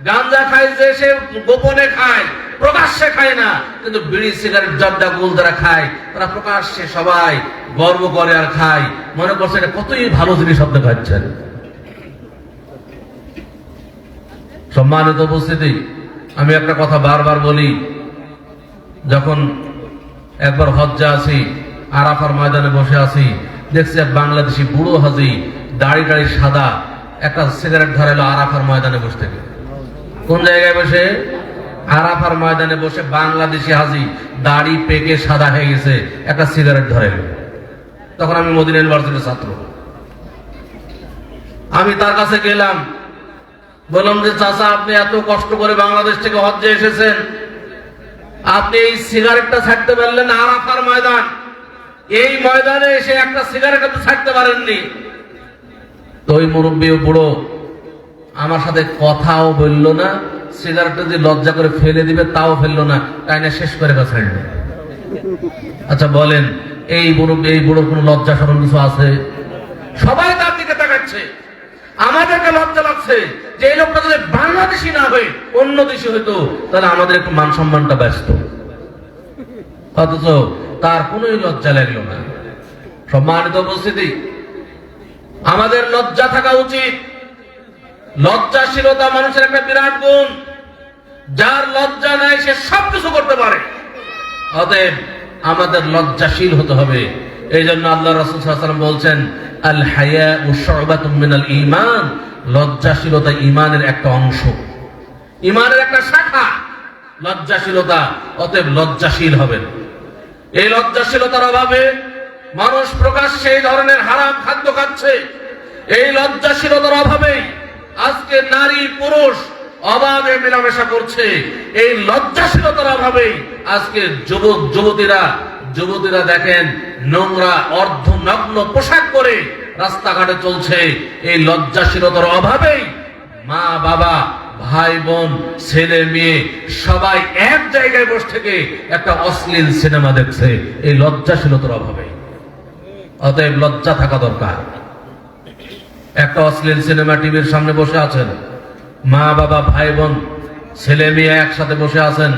গাঁজা খায় যে সে গোপনে খায়, প্রকাশ্যে খায় না। কিন্তু বিড়ি, সিগারেট, জর্দা, গোল যারা খায় তারা প্রকাশ্যে সবাই গর্ব করে আর খায়, মনে করছে এটা কতই ভালো জিনিস আপনি খাচ্ছেন। সম্মানিত উপস্থিতি, আমি একটা কথা বারবার বলি, যখন একবার হজ্জে আছি, আরাফার ময়দানে বসে আছি, দেখছি এক বাংলাদেশি বুড়ো হাজি, দাড়ি টাড়ি সাদা, একটা সিগারেট ধরাইলো আরাফার ময়দানে বসে থেকে। কোন জায়গায় বসে? আরাফার ময়দানে বসে বাংলাদেশি হাজি দাড়ি পেকে সাদা হয়ে গেছে, একটা সিগারেট ধরে গেল। তখন আমি মদিনা ইউনিভার্সিটির ছাত্র, আমি তার কাছে গেলাম, বললাম যে চাচা, আপনি এত কষ্ট করে বাংলাদেশ থেকে হজ্জে এসেছেন, আপনি এই সিগারেটটা ছাড়তে পারলেন আরাফার ময়দান, এই ময়দানে এসে একটা সিগারেট আপনি ছাড়তে পারেননি। তো ওই মুরব্বী বুড়ো আমার সাথে কথাও বললো না, সিগারেটটা যে লজ্জা করে ফেলে দিবে তাও ফেললো না, তাই না শেষ করে ছাড়লো। আচ্ছা বলেন, এই বুড়োর কোনো লজ্জা শরম কিছু আছে? সবাই তার দিকে তাকাচ্ছে, আমাদেরকে লজ্জা লাগছে যে এই লোকটা যদি বাংলাদেশি না হয়ে অন্য দেশি হইতো তাহলে আমাদের একটু মান সম্মানটা ব্যস্ত, অথচ তার কোন লজ্জা লাগলো না। সম্মানিত উপস্থিতি, আমাদের লজ্জা থাকা উচিত। লজ্জাশীলতা মানুষের একটা বিরাট গুণ, যার লজ্জা নাই সে সবকিছু করতে পারে। অতএব আমাদের লজ্জাশীল হতে হবে। এই জন্য আল্লাহ রাসূল সাল্লাল্লাহু আলাইহি ওয়াসাল্লাম বলছেন, আল হায়াউ শু'বাতুম মিনাল ঈমান, লজ্জাশীলতা ঈমানের একটা অংশ, ঈমানের একটা শাখা লজ্জাশীলতা। অতএব লজ্জাশীল হবেন। এই লজ্জাশীলতার অভাবে মানুষ প্রকাশ্যে এই ধরনের হারাম খাদ্য খাচ্ছে। এই লজ্জাশীলতার অভাবেই আজকে নারী পুরুষ অবাধে মেলামেশা করছে। এই লজ্জাশীলতার অভাবেই আজকে যুবতীরা দেখেন নোংরা অর্ধনগ্ন পোশাক পরে রাস্তাঘাটে চলছে। এই লজ্জাশীলতার অভাবেই মা বাবা ভাই বোন ছেলে মেয়ে সবাই এক জায়গায় বসে থেকে একটা অশ্লীল সিনেমা দেখছে, এই লজ্জাশীলতার অভাবে। অতএব লজ্জা থাকা দরকার। একটা অশ্লীল সিনেমা টিভির সামনে বসে আছেন, মা বাবা ভাই বোন ছেলে মেয়ে একসাথে বসে আছেন,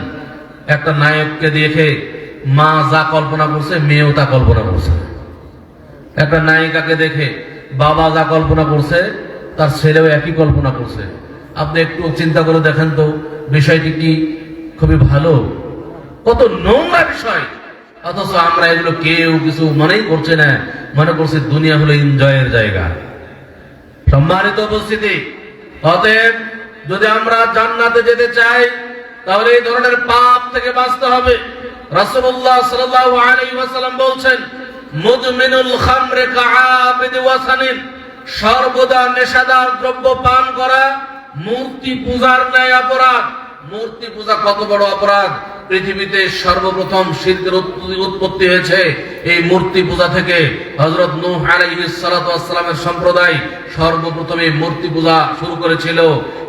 একটা নায়ককে দেখে মা যা কল্পনা করছে মেয়েও তা কল্পনা করছে, একটা নায়িকাকে দেখে বাবা যা কল্পনা করছে তার ছেলেও একই কল্পনা করছে। আপনি একটু চিন্তা করে দেখেন তো, বিষয়টি কি খুবই ভালো? কত নোংরা বিষয়, অথচ আমরা এগুলো কেউ কিছু মনেই করছে না, মনে করছে দুনিয়া হলো এনজয়ের জায়গা। সম্মানিত উপস্থিতি, অতএব যদি আমরা জান্নাতে যেতে চাই তাহলে এই ধরনের পাপ থেকে বাঁচতে হবে। রাসূলুল্লাহ সাল্লাল্লাহু আলাইহি ওয়াসাল্লাম বলছেন, মুদমিনুল খামরি কাআবিদি ওয়াসানিন, সর্বদা নেশাদার দ্রব্য পান করা মূর্তি পূজার ন্যায় অপরাধ। মূর্তি পূজা কত বড় অপরাধ! পৃথিবীতে সর্বপ্রথম শিরকের উৎপত্তি হয়েছে এই মূর্তি পূজা থেকে। হযরত নূহ আলাইহিস সালাতু ওয়াস সালামের সম্প্রদায় সর্বপ্রথম এই মূর্তি পূজা শুরু করেছিল।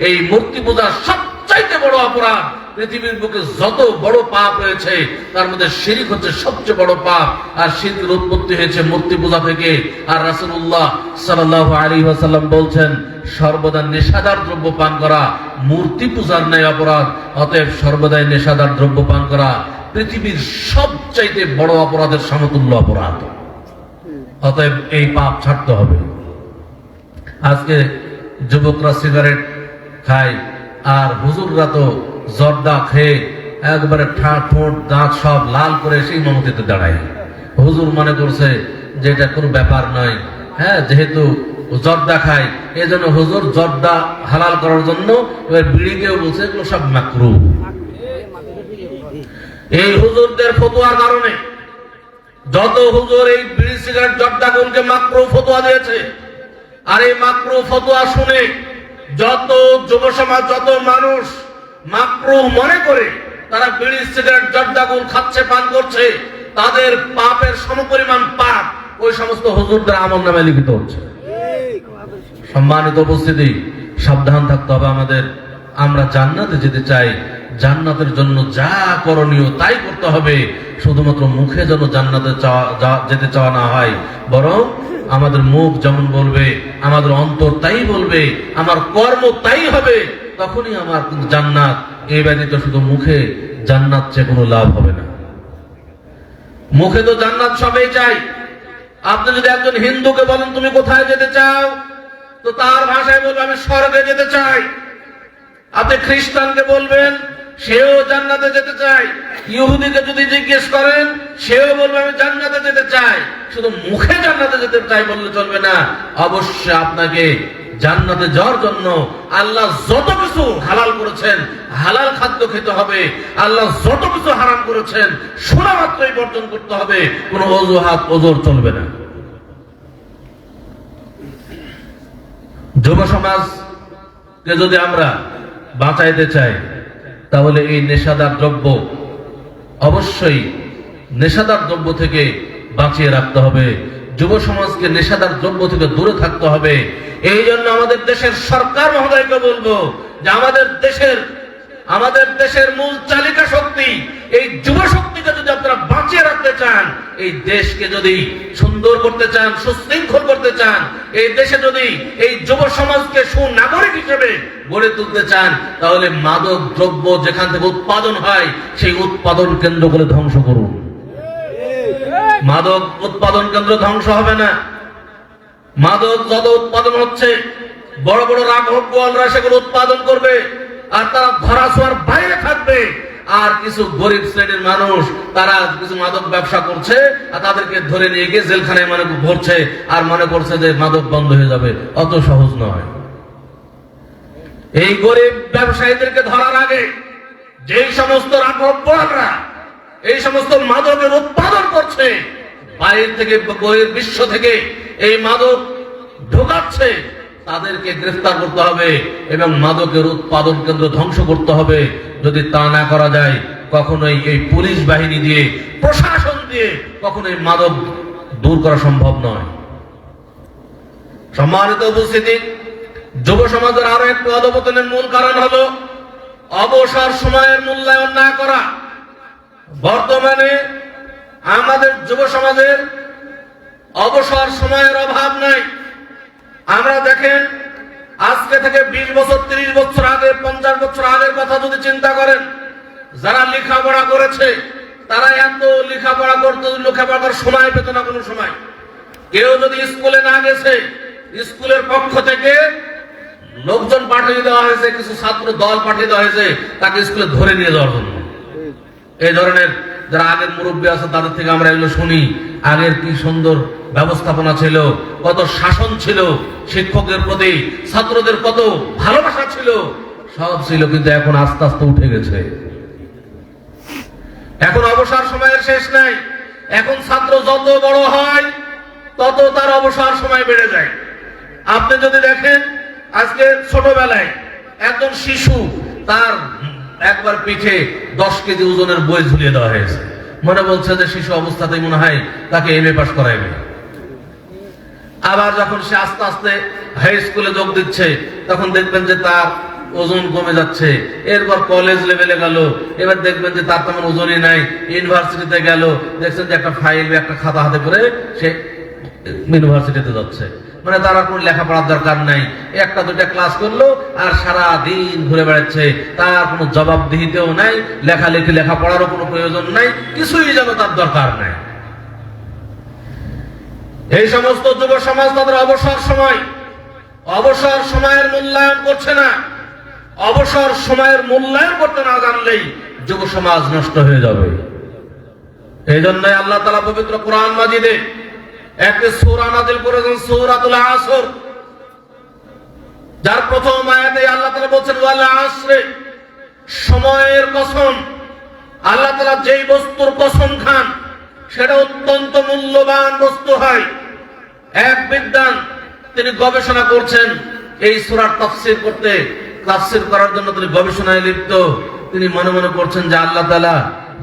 এই মূর্তি পূজা সবচাইতে বড় অপরাধ। পৃথিবীর বুকে যত বড় পাপ রয়েছে তার মধ্যে শিরক হচ্ছে সবচেয়ে বড় পাপ, আর শিরকের উৎপত্তি হয়েছে মূর্তি পূজা থেকে। আর রাসূলুল্লাহ সাল্লাল্লাহু আলাইহি ওয়াসাল্লাম বলছেন, সর্বদা নেশাদার দ্রব্য পান করা মূর্তি পূজার ন্যায় অপরাধ। অতএব সর্বদাই নেশাদার দ্রব্য পান করা পৃথিবীর সবচাইতে বড় অপরাধের সমতুল্য অপরাধ। অতএব এই পাপ ছাড়তে হবে। আজকে যুবকরা সিগারেট খায়, আর হুজুররা তো জর্দা খেয়ে একবারে ঠোঁট দাঁত সব লাল করে সেই ইমামতিতে দাঁড়ায়। হুজুর মনে করছে যে এটা কোনো ব্যাপার নয়, হ্যাঁ, যেহেতু জর্দা খায় এই জন্য হুজুর জর্দা হালাল করার জন্য এবার বিড়িকেও বলছে এগুলো সব মাকরুহ। এই হুজুরদের ফতোয়ার কারণে যত হুজুর এই বিড়ি সিগারেট জর্দা গুলকে মাকরুহ ফতোয়া দিয়েছে, আর এই মাকরুহ ফতোয়া শুনে যত যুব সমাজ যত মানুষ মাকরুহ মনে করে তারা বিড়ি সিগারেট জর্দা গুল খাচ্ছে পান করছে, তাদের পাপের সমপরিমাণ পাপ ওই সমস্ত হুজুরদের আমলনামায় লিখিত হচ্ছে। সম্মানিত উপস্থিতি, সাবধান থাকতে হবে আমাদের। আমরা জান্নাতে যেতে চাই, জান্নাতের জন্য যা করণীয় তাই করতে হবে। শুধুমাত্র মুখে যেন জান্নাতে যেতে চাওয়া না হয়, বরং আমাদের মুখ যেমন বলবে আমাদের অন্তর তাই বলবে, আমার কর্ম তাই হবে, তখনই আমার জান্নাত। এই ব্যতীত শুধু মুখে জান্নাত চেয়ে কোনো লাভ হবে না। মুখে তো জান্নাত সবাই চাই। আপনি যদি একজন হিন্দুকে বলেন তুমি কোথায় যেতে চাও, তো তার ভাষায় বলবে আমি স্বর্গে যেতে চাই। আপনি খ্রিস্টানকে বলবেন, সেও জান্নাতে যেতে চায়। ইহুদিকে যদি জিজ্ঞেস করেন, সেও বলবে আমি জান্নাতে যেতে চাই। শুধু মুখে জান্নাতে যেতে চাই বললে চলবে না, অবশ্যই আপনাকে জান্নাতে যাওয়ার জন্য আল্লাহ যত কিছু হালাল করেছেন হালাল খাদ্য খেতে হবে, আল্লাহ যত কিছু হারাম করেছেন শোনা মাত্রই বর্জন করতে হবে, কোনো অজুহাত ওজোর চলবে না। যুব সমাজকে যদি আমরা বাঁচাইতে চাই তাহলে এই নেশাদার দ্রব্য অবশ্যই নেশাদার দ্রব্য থেকে বাঁচিয়ে রাখতে হবে, যুব সমাজকে নেশাদার দ্রব্য থেকে দূরে থাকতে হবে। এই জন্য আমাদের দেশের সরকার মহোদয়কে বলবো যে আমাদের দেশের মূল চালিকা শক্তি এই যুব শক্তিকে যদি আপনারা বাঁচিয়ে রাখতে চান, এই দেশকে যদি সুন্দর করতে চান, সুশৃঙ্খল করতে চান, এই দেশে যদি এই যুব সমাজকে সুনাগরিক হিসেবে গড়ে তুলতে চান, তাহলে মাদক দ্রব্য যেখান থেকে উৎপাদন হয় সেই উৎপাদন কেন্দ্রগুলো ধ্বংস করুন। মাদক উৎপাদন কেন্দ্র ধ্বংস হবে না। মাদক যত উৎপাদন হচ্ছে বড় বড় রাঘব গোয়ালরা সেগুলো উৎপাদন করবে, আর তারা ধরাছোঁয়ার বাইরে থাকবে। আর কিছু গরিব শ্রেণীর মানুষ তারা কিছু মাদক ব্যবসা করছে, আর তাদেরকে ধরে নিয়ে গিয়ে জেলখানায় মানে ভরছে, আর মনে করছে যে মাদক বন্ধ হয়ে যাবে। অত সহজ নয়। এই গরিব ব্যবসায়ীদেরকে ধরার আগে যেই সমস্ত রাঘব গোয়ালরা এই সমস্ত মাদকের উৎপাদন করছে, বাইরে থেকে বহির বিশ্ব থেকে এই মাদক ঢোকাচ্ছে, তাদেরকে গ্রেফতার করতে হবে এবং মাদকের উৎপাদন কেন্দ্র ধ্বংস করতে হবে। যদি তা না করা যায় কখনোই এই পুলিশ বাহিনী দিয়ে, প্রশাসন দিয়ে কখনোই মাদক দূর করা সম্ভব নয়। সম্মানিত উপস্থিতি, যুব সমাজের আরো একটু অধঃপতনের মূল কারণ হলো অবসর সময়ের মূল্যায়ন না করা। বর্তমানে আমাদের যুব সমাজের অবসর সময়ের অভাব নাই। আমরা দেখেন আজকে থেকে 20 বছর 30 বছর আগে 50 বছর আগের কথা যদি চিন্তা করেন, যারা লেখাপড়া করেছে তারা এত লেখাপড়া করতে লেখাপড়া করার সময় পেত না। কোনো সময় কেউ যদি স্কুলে না গেছে, স্কুলের পক্ষ থেকে লোকজন পাঠিয়ে দেওয়া হয়েছে, কিছু ছাত্র দল পাঠিয়ে দেওয়া হয়েছে তাকে স্কুলে ধরে নিয়ে যাওয়ার জন্য। এই ধরনের যারা আগের মুরব্বী আছে তাদের থেকে আমরা এগুলো শুনি। আগের কি সুন্দর ব্যবস্থাপনা ছিল, কত শাসন ছিল, শিক্ষকদের প্রতি ছাত্রদের কত ভালোবাসা ছিল, সব ছিল। কিন্তু এখন আস্তে আস্তে উঠে গেছে। এখন অবসর সময়ের শেষ নাই। এখন ছাত্র যত বড় হয় তত তার অবসর সময় বেড়ে যায়। আপনি যদি দেখেন আজকে ছোটবেলায় একজন শিশু, তার একবার পিঠে 10 কেজি ওজনের বই ঝুলিয়ে দেওয়া হয়েছে। মনে বলছে যে শিশু অবস্থাতেই মনে হয় তাকে এমএ পাস করাইবে। আবার যখন সে আস্তে আস্তে হাই স্কুলে যোগ দিচ্ছে তখন দেখবেন যে তার ওজন কমে যাচ্ছে। এরপর কলেজ লেভেলে গেল, এবার দেখবেন যে তার তেমন ওজনই নাই। ইউনিভার্সিটিতে গেল, দেখছেন যে একটা ফাইল বা একটা খাতা হাতে করে সে ইউনিভার্সিটিতে যাচ্ছে। মানে তার কোনো লেখাপড়ার দরকার নাই, একটা দুটা ক্লাস করলো আর সারা দিন ঘুরে বেড়াচ্ছে। তার কোনো জবাবদিহিতেও নাই, লেখালেখি লেখাপড়ারও কোনো প্রয়োজন নাই, কিছুই যেন তার দরকার নাই। এই সমস্ত যুব সমাজ তাদের অবসর সময়ের মূল্যায়ন করছে না। অবসর সময়ের মূল্যায়ন করতে না জানলেই যুব সমাজ নষ্ট হয়ে যাবে। এই জন্যই আল্লাহ তাআলা পবিত্র কোরআন মাজিদে একটি সূরা নাযিল করেছেন, সূরাতুল আসর, যার প্রথম আয়াতে আল্লাহ তাআলা বলেছেন ওয়াল আসরে, সময়ের কসম। আল্লাহ তাআলা যেই বস্তুর কসম খান সেটা অত্যন্ত মূল্যবান বস্তু হয়। এক বিদ্বান তিনি গবেষণা করছেন এই সূরার তাফসীর করার জন্য তিনি গবেষণায় লিপ্ত। তিনি মনে মনে করছেন যে আল্লাহ তাআলা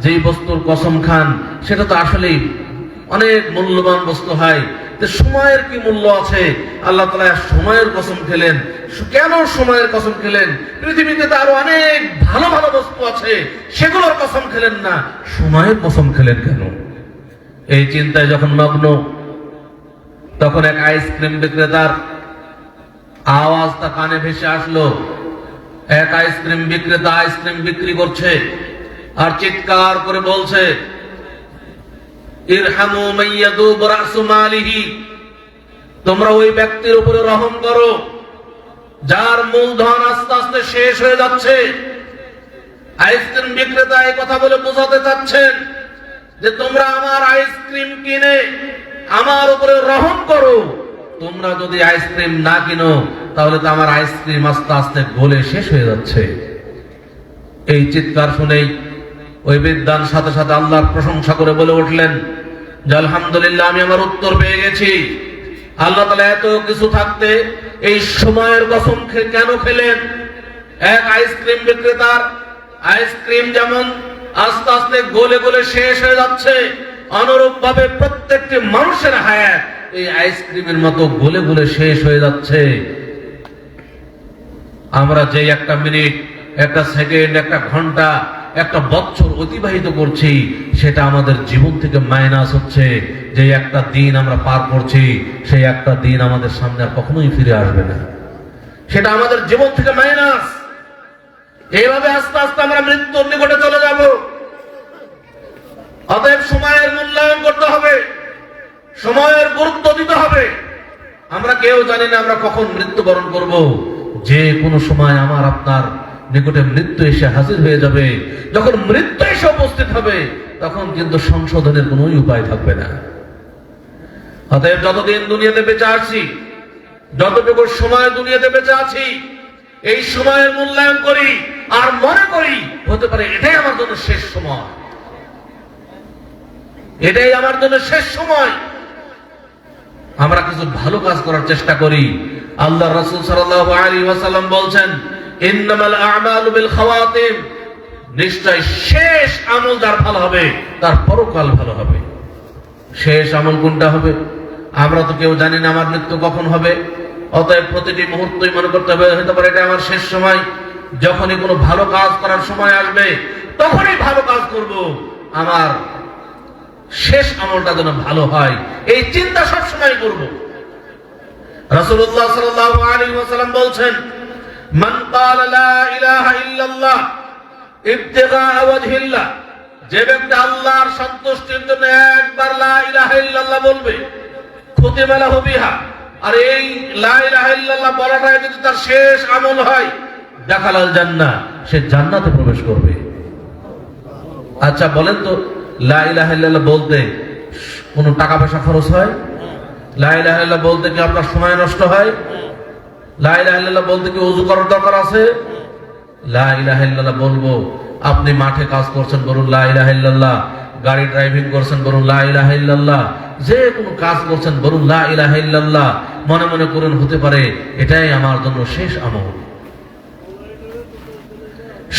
যেই বস্তুর কসম খান সেটা তো আসলেই অনেক মূল্যবান বস্তু হয়, তো সময়ের কি মূল্য আছে? আল্লাহ তাআলা সময়ের কসম খেলেন। কেন সময়ের কসম খেলেন? পৃথিবীতে তো আরো অনেক ভালো ভালো বস্তু আছে, সেগুলোর কসম খেলেন না, সময়ের কসম খেলেন কেন? এই চিন্তায় যখন মগ্ন, তখন এক আইসক্রিম বিক্রেতার আওয়াজ তার কানে ভেসে আসলো। এক আইসক্রিম বিক্রেতা আইসক্রিম বিক্রি করছে আর চিৎকার করে বলছে, ইরহামু মাইয়াদুব রাসু মালিহি, তোমরা ওই ব্যক্তির উপরে রহম করো যার মূলধন আস্তে আস্তে শেষ হয়ে যাচ্ছে। আইসক্রিম বিক্রেতা এই কথা বলে বোঝাতে চাচ্ছেন যে তোমরা আমার আইসক্রিম কিনে আমার উপরে রহম করো। তোমরা যদি আইসক্রিম না কিনো তাহলে তো আমার আইসক্রিম আস্তে আস্তে গলে শেষ হয়ে যাচ্ছে। এই চিৎকার শুনেই ওই বিদ্বান সাথে সাথে আল্লাহর প্রশংসা করে বলে উঠলেন যে আলহামদুলিল্লাহ, আমি আমার উত্তর পেয়ে গেছি। আল্লাহ তাআলা এত কিছু থাকতে এই সময়ের কসম কেন খেলেন? এক আইসক্রিম বিক্রেতার আইসক্রিম যেমন আস্তে আস্তে গলে গলে শেষ হয়ে যাচ্ছে, অনুরূপ ভাবে প্রত্যেকটি মানুষের হায়াত এই আইসক্রিমের মতো গলে গলে শেষ হয়ে যাচ্ছে। আমরা যে একটা মিনিট, একটা সেকেন্ড, একটা ঘন্টা, একটা বছর অতিবাহিত করছি, সেটা আমাদের জীবন থেকে মাইনাস হচ্ছে। যে একটা দিন আমরা পার করছি, সেই একটা দিন আমাদের সামনে আর কখনোই ফিরে আসবে না, সেটা আমাদের জীবন থেকে মাইনাস। এইভাবে আস্তে আস্তে আমরা মৃত্যুর নিকটে চলে যাব। অতএব সময়ের মূল্যায়ন করতে হবে, সময়ের গুরুত্ব দিতে হবে। আমরা কেউ জানি না আমরা কখন মৃত্যুবরণ করব। যে কোনো সময় আমার আপনার নিকটে মৃত্যু এসে হাজির হয়ে যাবে। যখন মৃত্যু এসে উপস্থিত হবে, তখন কিন্তু সংশোধনের কোনো উপায় থাকবে না। অতএব যতদিন দুনিয়াতে বেঁচে আছি, যতটুকু সময় দুনিয়াতে বেঁচে আছি, এই সময়ের মূল্যায়ন করি আর মনে করি হতে পারে এটাই আমার জন্য শেষ সময়, এটাই আমার জন্য শেষ সময়। আমরা কিছু ভালো কাজ করার চেষ্টা করি। আল্লাহ রাসূল সাল্লাল্লাহু আলাইহি ওয়াসাল্লাম বলছেন, ইন্নামাল আ'মালু বিল খাওয়াতিম, নিশ্চয় শেষ আমল যার ভালো হবে তার পরকাল ভালো হবে। শেষ আমল কোনটা হবে? আমরা তো কেউ জানি না আমার মৃত্যু কখন হবে। অতএব প্রতিটি মুহূর্তই মনে করতে হবে হতে পারে এটা আমার শেষ সময়। যখনই কোনো ভালো কাজ করার সময় আসবে, তখনই ভালো কাজ করব, আমার শেষ আমলটা যেন ভালো হয়, এই চিন্তা সবসময় করব। রাসূলুল্লাহ সাল্লাল্লাহু আলাইহি ওয়াসাল্লাম বলছেন, মান ক্বালা লা ইলাহা ইল্লাল্লাহ ইবতিগা ওয়াজহিল্লাহ, যে ব্যক্তি আল্লাহর সন্তুষ্টির জন্য একবার লা ইলাহা ইল্লাল্লাহ বলবে, খুতিমা লাহু বিহা, আর এই লা ইলাহা ইল্লাল্লাহ বলাটাই যদি তার শেষ আমল হয়, দাখালাল জান্নাহ, সে জান্নাতে প্রবেশ করবে। আচ্ছা বলেন তো, লা ইলাহা ইল্লাল্লাহ বলতে কোনো টাকা পয়সা খরচ হয়? লা ইলাহা ইল্লাল্লাহ বলতে কি আপনার সময় নষ্ট হয়? লা ইলাহা ইল্লাল্লাহ বলতে কি ওযু করার দরকার আছে? লা ইলাহা ইল্লাল্লাহ বলবো, আপনি মাঠে কাজ করছেন বলুন লা ইলাহা ইল্লাল্লাহ, গাড়ি ড্রাইভিং করছেন বলুন লা ইলাহা ইল্লাল্লাহ, যে কোনো কাজ করছেন বলুন লা ইলাহা ইল্লাল্লাহ। মনে মনে করেন হতে পারে এটাই আমার জন্য শেষ আমল,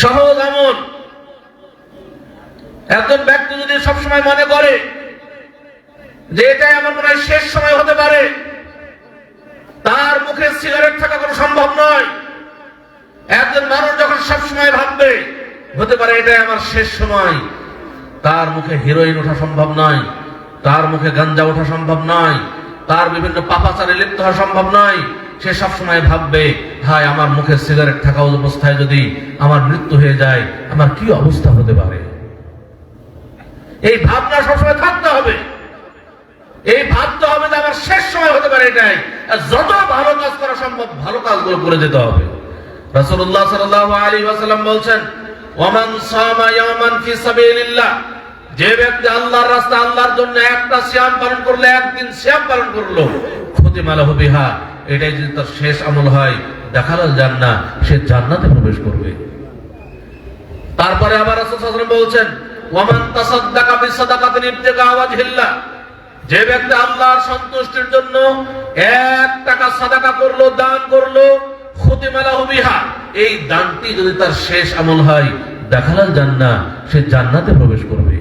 সহজ আমল। একজন ব্যক্তি যদি সবসময় মনে করে যে এটাই আমার মনে হয় শেষ সময় হতে পারে, তার মুখে সিগারেট থাকা কোনো সম্ভব নয়। একজন মানুষ যখন সবসময় ভাববে হতে পারে এটাই আমার শেষ সময়, তার মুখে হিরোইন ওঠা সম্ভব নয়, তার মুখে গাঞ্জা ওঠা সম্ভব নয়, তার বিভিন্ন পাপাচারে লিপ্ত হওয়া সম্ভব নয়। সে সবসময় ভাববে, হায় আমার মুখে সিগারেট থাকা অবস্থায় যদি আমার মৃত্যু হয়ে যায়, আমার কি অবস্থা হতে পারে। এই ভাবনা সবসময় থাকতে হবে, এই ভাবতে হবে যে আমার শেষ সময় হতে পারে এটাই। যত ভালো কাজ করা সম্ভব ভালো কাজগুলো করে যেতে হবে। রাসূলুল্লাহ সাল্লাল্লাহু আলাইহি ওয়াসাল্লাম বলছেন, ওয়ামান সামা ইয়ামান ফি সাবিলিল্লাহ, যে ব্যক্তি আল্লাহর রাস্তায় আল্লাহর জন্য একটা সিয়াম পালন করলো, একদিন সিয়াম পালন করলো, খুতিমা লাহু বিহা, এটাই যদি তার শেষ আমল হয়, দাখালাল জান্নাহ, সে জান্নাতে প্রবেশ করবে। তারপরে আবার রাসূল সাল্লাল্লাহু আলাইহি ওয়াসাল্লাম বলছেন, ওয়ামান তাসাদদাকা বিসাদাকাতিন ইবতিগা ওয়াজহিল্লাহ, যে ব্যক্তি আল্লাহর সন্তুষ্টির জন্য 1 টাকা সাদাকা করলো, দান করলো, খুতিমা লাহু বিহা, এই দানটি যদি তার শেষ আমল হয়, দাখালাল জান্নাহ, সে জান্নাতে প্রবেশ করবে।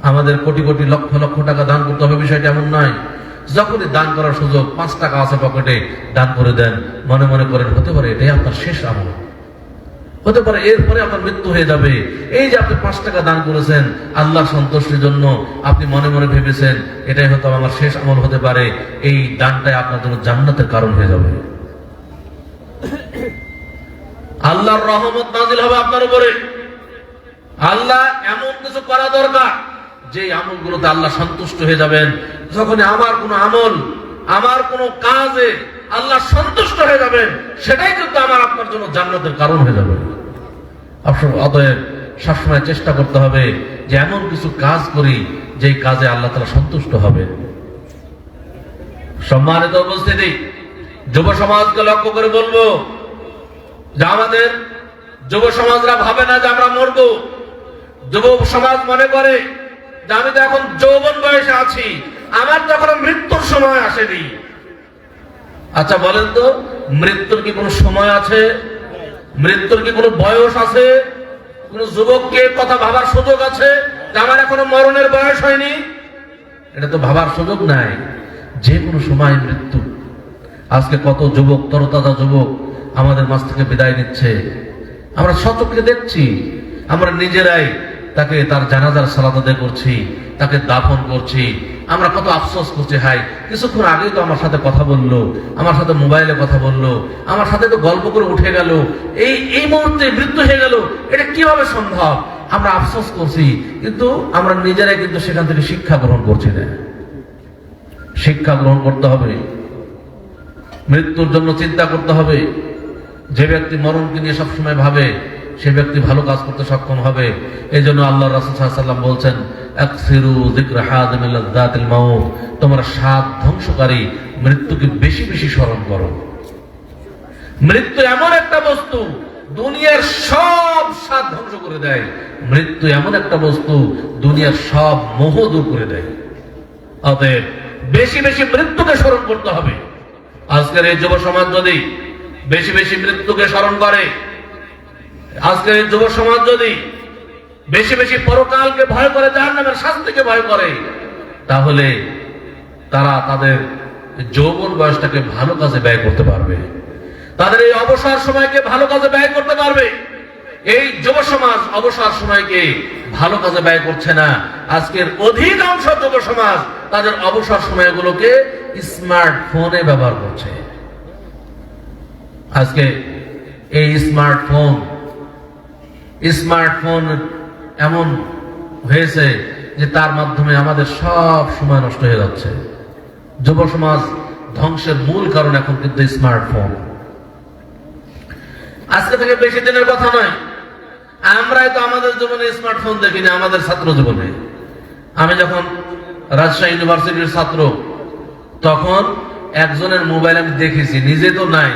আমাদের কোটি কোটি লক্ষ লক্ষ টাকা দান করতে হবে বিষয়টা এমন নয়। যখনই দান করার সুযোগ, 5 টাকা আছে পকেটে, দান করে দেন। মনে মনে করেন হতে পারে এটাই আপনার শেষ আমল, হতে পারে এরপরে আপনার মৃত্যু হয়ে যাবে। এই যে আপনি 5 টাকা দান করেছেন আল্লাহর সন্তুষ্টির জন্য, আপনি মনে মনে ভেবেছেন এটাই হয়তো আমার শেষ আমল হতে পারে, এই দানটাই আপনার জন্য জান্নাতের কারণ হয়ে যাবে। আল্লাহর রহমত নাজিল হবে আপনার উপরে। আল্লাহ এমন কিছু করা দরকার যে আমলগুলোতে আল্লাহ সন্তুষ্ট হয়ে যাবেন। যখন আমার কোনো আমল, আমার কোনো কাজে আল্লাহ সন্তুষ্ট হয়ে যাবেন, সেটাই কিন্তু আমার আপনার জন্য জান্নাতের কারণ হয়ে যাবে। অতএব সবসময় চেষ্টা করতে হবে যে এমন কিছু কাজ করি যে কাজে আল্লাহ তাআলা সন্তুষ্ট হবে। সম্মানিত উপস্থিতি, যুব সমাজকে লক্ষ্য করে বলবো যে আমাদের যুব সমাজরা ভাবে না যে আমরা মরবো। যুব সমাজ মনে করে যে আমি তো এখন যৌবন বয়সে আছি, আমার তো এখনো মৃত্যুর সময় আসেনি। আচ্ছা বলেন তো, মৃত্যুর কি কোনো সময় আছে? মৃত্যুর কি কোনো বয়স আছে? কোন যুবককে কথা ভাবার সুযোগ আছে যে আমার এখনো মরণের বয়স হয়নি? এটা তো ভাবার সুযোগ নাই, যে কোনো সময় মৃত্যু। আজকে কত যুবক, তরতাজা যুবক আমাদের মাঝ থেকে বিদায় নিচ্ছে, আমরা সচক্ষে দেখছি। আমরা নিজেরাই তাকে তার জানাজার সালাত আদায় করছি, তাকে দাফন করছি। আমরা কত আফসোস করছি, হাই কিছুক্ষণ আগেই তো আমার সাথে কথা বললো, আমার সাথে মোবাইলে কথা বললো, আমার সাথে তো গল্প করে উঠে গেল, এই মুহূর্তে মৃত্যু হয়ে গেল, এটা কিভাবে সম্ভব? আমরা আফসোস করছি, কিন্তু আমরা নিজেরাই কিন্তু সেখান থেকে শিক্ষা গ্রহণ করছি না। শিক্ষা গ্রহণ করতে হবে, মৃত্যুর জন্য চিন্তা করতে হবে। যে ব্যক্তি মরণকে নিয়ে সবসময় ভাবে, সে ব্যক্তি ভালো কাজ করতে সক্ষম হবে। এই জন্য আল্লাহ রাসূল সাল্লাল্লাহু আলাইহি ওয়াসাল্লাম বলছেন, আকসিরু যিকরা হাদিমিল লাযাতিল মাউত, তোমরা স্বাদ ধ্বংসকারী মৃত্যুকে বেশি বেশি স্মরণ করো। মৃত্যু এমন একটা বস্তু, দুনিয়ার সব স্বাদ ধ্বংস করে দেয়। মৃত্যু এমন একটা বস্তু, দুনিয়ার সব মোহ দূর করে দেয়। অতএব বেশি বেশি মৃত্যুকে স্মরণ করতে হবে। আজকের এই যুব সমাজ যদি বেশি বেশি মৃত্যুকে স্মরণ করে, আজকের এই যুব সমাজ যদি বেশি বেশি পরকালকে ভয় করে, জাহান্নামের শাস্তিকে ভয় করে, তাহলে তারা তাদের যৌবন বয়সটাকে ভালো কাজে ব্যয় করতে পারবে, তাদের এই অবসর সময়কে ভালো কাজে ব্যয় করতে পারবে। এই যুব সমাজ অবসর সময়কে ভালো কাজে ব্যয় করছে না। আজকের অধিকাংশ যুব সমাজ তাদের অবসর সময়গুলোকে স্মার্টফোনে ব্যবহার করছে। আজকে এই স্মার্টফোন এমন হয়েছে যে তার মাধ্যমে আমাদের সব সময় নষ্ট হয়ে যাচ্ছে। যুব সমাজ ধ্বংসের মূল কারণ এখন কিন্তু স্মার্টফোন। আজকে থেকে বেশি দিনের কথা নয়, আমরাই তো আমাদের জীবনে স্মার্টফোন দেখিনি, আমাদের ছাত্র জীবনে। আমি যখন রাজশাহী ইউনিভার্সিটির ছাত্র, তখন একজনের মোবাইল আমি দেখেছি, নিজে তো নাই,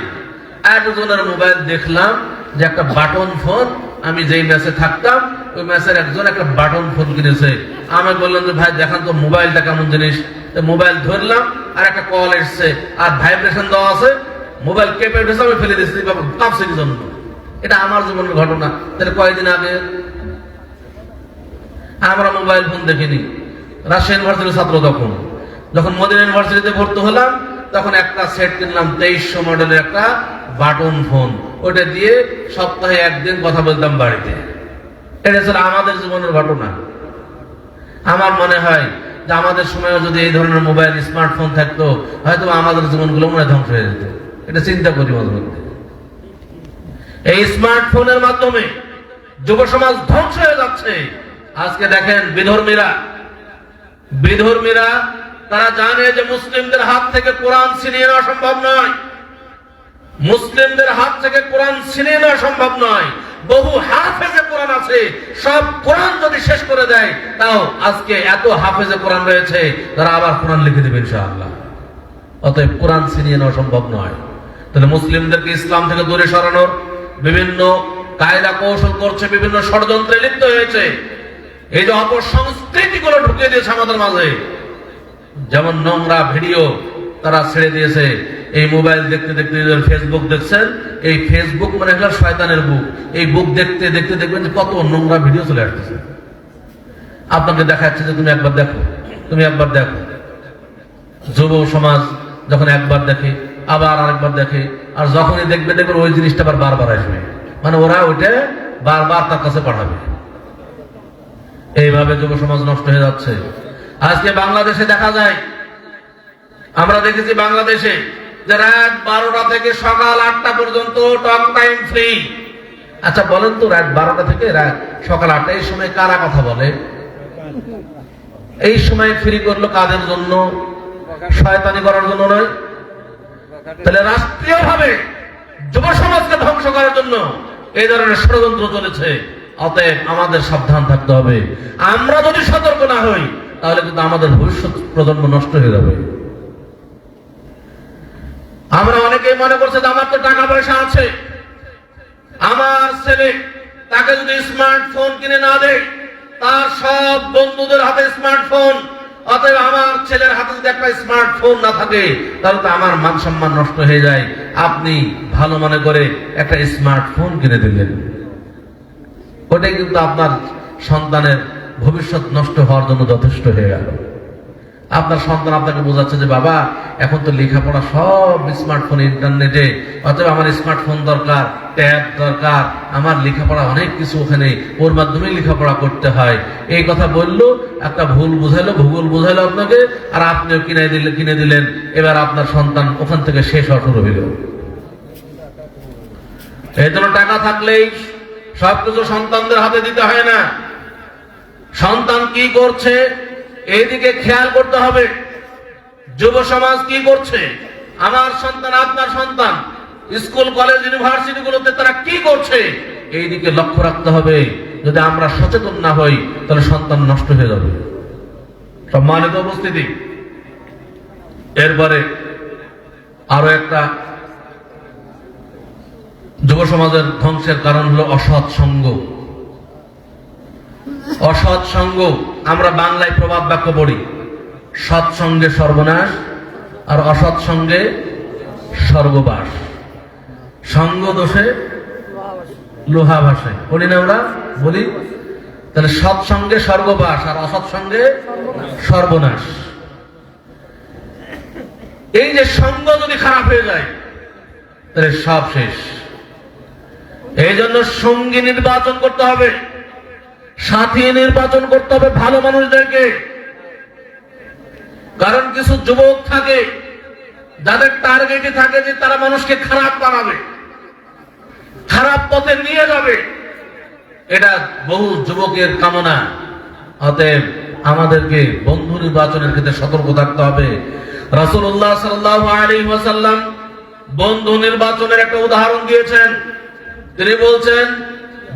একজনের মোবাইল দেখলাম যে একটা বাটন ফোন। আমি যেই ম্যাচে থাকতাম ওই ম্যাচের একজন একটা বাটন ফোন কিনেছে। আমি বললাম যে ভাই দেখান তো মোবাইলটা কেমন জিনিস। মোবাইল ধরলাম, আর একটা কল এসছে, আর ভাইব্রেশন দেওয়া আছে, মোবাইল কেঁপে উঠেছে, আমি ফেলে দিচ্ছি, কাঁপছে কি জন্য। এটা আমার জীবনের ঘটনা। তাহলে কয়েকদিন আগে আমরা মোবাইল ফোন দেখিনি। রাজশাহী ইউনিভার্সিটির ছাত্র যখন মদিনা ইউনিভার্সিটিতে ভর্তি হলাম, তখন একটা সেট কিনলাম 2300 মডেলের একটা বাটন ফোন। ওটা দিয়ে সপ্তাহে একদিন কথা বলতাম বাড়িতে। এটা ছিল আমাদের জীবনের ঘটনা। আমার মনে হয় যে আমাদের সময়ও যদি এই ধরনের মোবাইল, স্মার্টফোন থাকতো, হয়তো আমাদের জীবনগুলো মনে ধ্বংস হয়ে যেত। এটা চিন্তা করি মাঝে মধ্যে। এই স্মার্টফোনের মাধ্যমে যুব সমাজ ধ্বংস হয়ে যাচ্ছে। আজকে দেখেন বিধর্মীরা তারা জানে যে মুসলিমদের হাত থেকে কোরআন ছিনিয়ে নেওয়া সম্ভব নয়। মুসলিমদের হাত থেকে কোরআন ছিনিয়ে নেওয়া সম্ভব নয়। বহু হাফেজে কোরআন আছে, সব কোরআন যদি শেষ করে দেয়, তাও আজকে এত হাফেজে কোরআন রয়েছে, তারা আবার কোরআন লিখে দেবে ইনশাআল্লাহ। অতএব কোরআন ছিনিয়ে নেওয়া সম্ভব নয়। তাহলে মুসলিমদেরকে ইসলাম থেকে দূরে সরানোর বিভিন্ন কায়দা কৌশল করছে, বিভিন্ন ষড়যন্ত্রে লিপ্ত হয়েছে। এই যে অপসংস্কৃতিগুলো ঢুকিয়ে দিয়েছে আমাদের মাঝে, যেমন নোংরা ভিডিও তারা ছেড়ে দিয়েছে। এই মোবাইল দেখতে দেখতে ফেসবুক দেখছেন, এই ফেসবুক মানে একটা শয়তানের বুক। এই বুক দেখতে দেখতে দেখবেন যে কত নোংরা ভিডিও চলে আসতেছে। আপনাকে দেখাচ্ছে যে তুমি একবার দেখো, তুমি একবার দেখো। যুব সমাজ যখন একবার দেখে, আবার আরেকবার দেখে, আর যখনই দেখবে দেখবেন ওই জিনিসটা আবার বারবার আসবে। মানে ওরা ওইটা বারবার তার কাছে পাঠাবে। এইভাবে যুব সমাজ নষ্ট হয়ে যাচ্ছে। আজকে বাংলাদেশে দেখা যায়, আমরা দেখেছি বাংলাদেশে যে রাত 12টা থেকে সকাল 8টা পর্যন্ত টক টাইম ফ্রি। আচ্ছা বলেন তো, রাত 12টা থেকে রাত সকাল 8টা এই সময় কারা কথা বলে? এই সময় ফ্রি করলো কাদের জন্য? শয়তানি করার জন্য নয়। তাহলে রাষ্ট্রীয়ভাবে যুব সমাজকে ধ্বংস করার জন্য এই ধরনের ষড়যন্ত্র চলেছে। অতএব আমাদের সাবধান থাকতে হবে। আমরা যদি সতর্ক না হই, তাহলে কিন্তু আমাদের ভবিষ্যৎ প্রজন্ম নষ্ট হয়ে যাবে। আমরা অনেকেই মনে করছে যে আমার তো টাকা পয়সা আছে, আমার ছেলে তাকে যদি স্মার্টফোন কিনে না দেয়, তার সব বন্ধুদের হাতে স্মার্টফোন, অতএব আমার ছেলের হাতে যদি একটা স্মার্টফোন না থাকে তাহলে তো আমার মান সম্মান নষ্ট হয়ে যায়। আপনি ভালো মনে করে একটা স্মার্টফোন কিনে দিলেন, ওটাই কিন্তু আপনার সন্তানের ভবিষ্যৎ নষ্ট হওয়ার জন্য যথেষ্ট হয়ে গেল। আপনার সন্তান আপনাকে বোঝাচ্ছে যে বাবা এখন তো লেখাপড়া সব স্মার্টফোন, ইন্টারনেটে, অতএব আমার স্মার্টফোন দরকার, ট্যাব দরকার, আমার লেখাপড়া অনেক কিছু ওখানে ওর মাধ্যমে লেখাপড়া করতে হয়। এই কথা বললো, একটা ভুল বুঝাইলো, ভূগোল বুঝাইলো আপনাকে, আর আপনিও কিনে দিলেন। এবার আপনার সন্তান ওখান থেকে শেষ হওয়া শুরু হইল। এই জন্য টাকা থাকলেই সবকিছু সন্তানদের হাতে দিতে হয় না। সন্তান কি করছে এইদিকে খেয়াল করতে হবে। যুব সমাজ কি করছে, আমার সন্তান, আপনার সন্তান স্কুল, কলেজ, ইউনিভার্সিটি গুলোতে তারা কি করছে, এইদিকে লক্ষ্য রাখতে হবে। যদি আমরা সচেতন না হই তাহলে সন্তান নষ্ট হয়ে যাবে। সম্মানিত উপস্থিতি, এরপরে আরো একটা যুব সমাজের ধ্বংসের কারণ হলো অসৎ সঙ্গ। অসৎ সঙ্গ, আমরা বাংলায় প্রবাদ বাক্য পড়ি, সৎসঙ্গে সর্বনাশ আর অসৎ সঙ্গে স্বর্গবাস। সঙ্গ দোষে লোহা ভাসে, বলি না আমরা, বলি। তাহলে সৎসঙ্গে স্বর্গবাস আর অসৎ সঙ্গে সর্বনাশ। এই যে সঙ্গ যদি খারাপ হয়ে যায় তাহলে সব শেষ। এই জন্য সঙ্গী নির্বাচন করতে হবে, সাথী নির্বাচন করতে হবে ভালো মানুষদেরকে। কারণ কিছু যুবক থাকে যাদের টার্গেটে থাকে যে তারা মানুষকে খারাপ বানাবে, খারাপ পথে নিয়ে যাবে, এটা বহু যুবকের কামনা। অতএব আমাদেরকে বন্ধু নির্বাচনের ক্ষেত্রে সতর্ক থাকতে হবে। রাসূলুল্লাহ সাল্লাল্লাহু আলাইহি ওয়াসাল্লাম বন্ধু নির্বাচনের একটা উদাহরণ দিয়েছেন। তিনি বলছেন,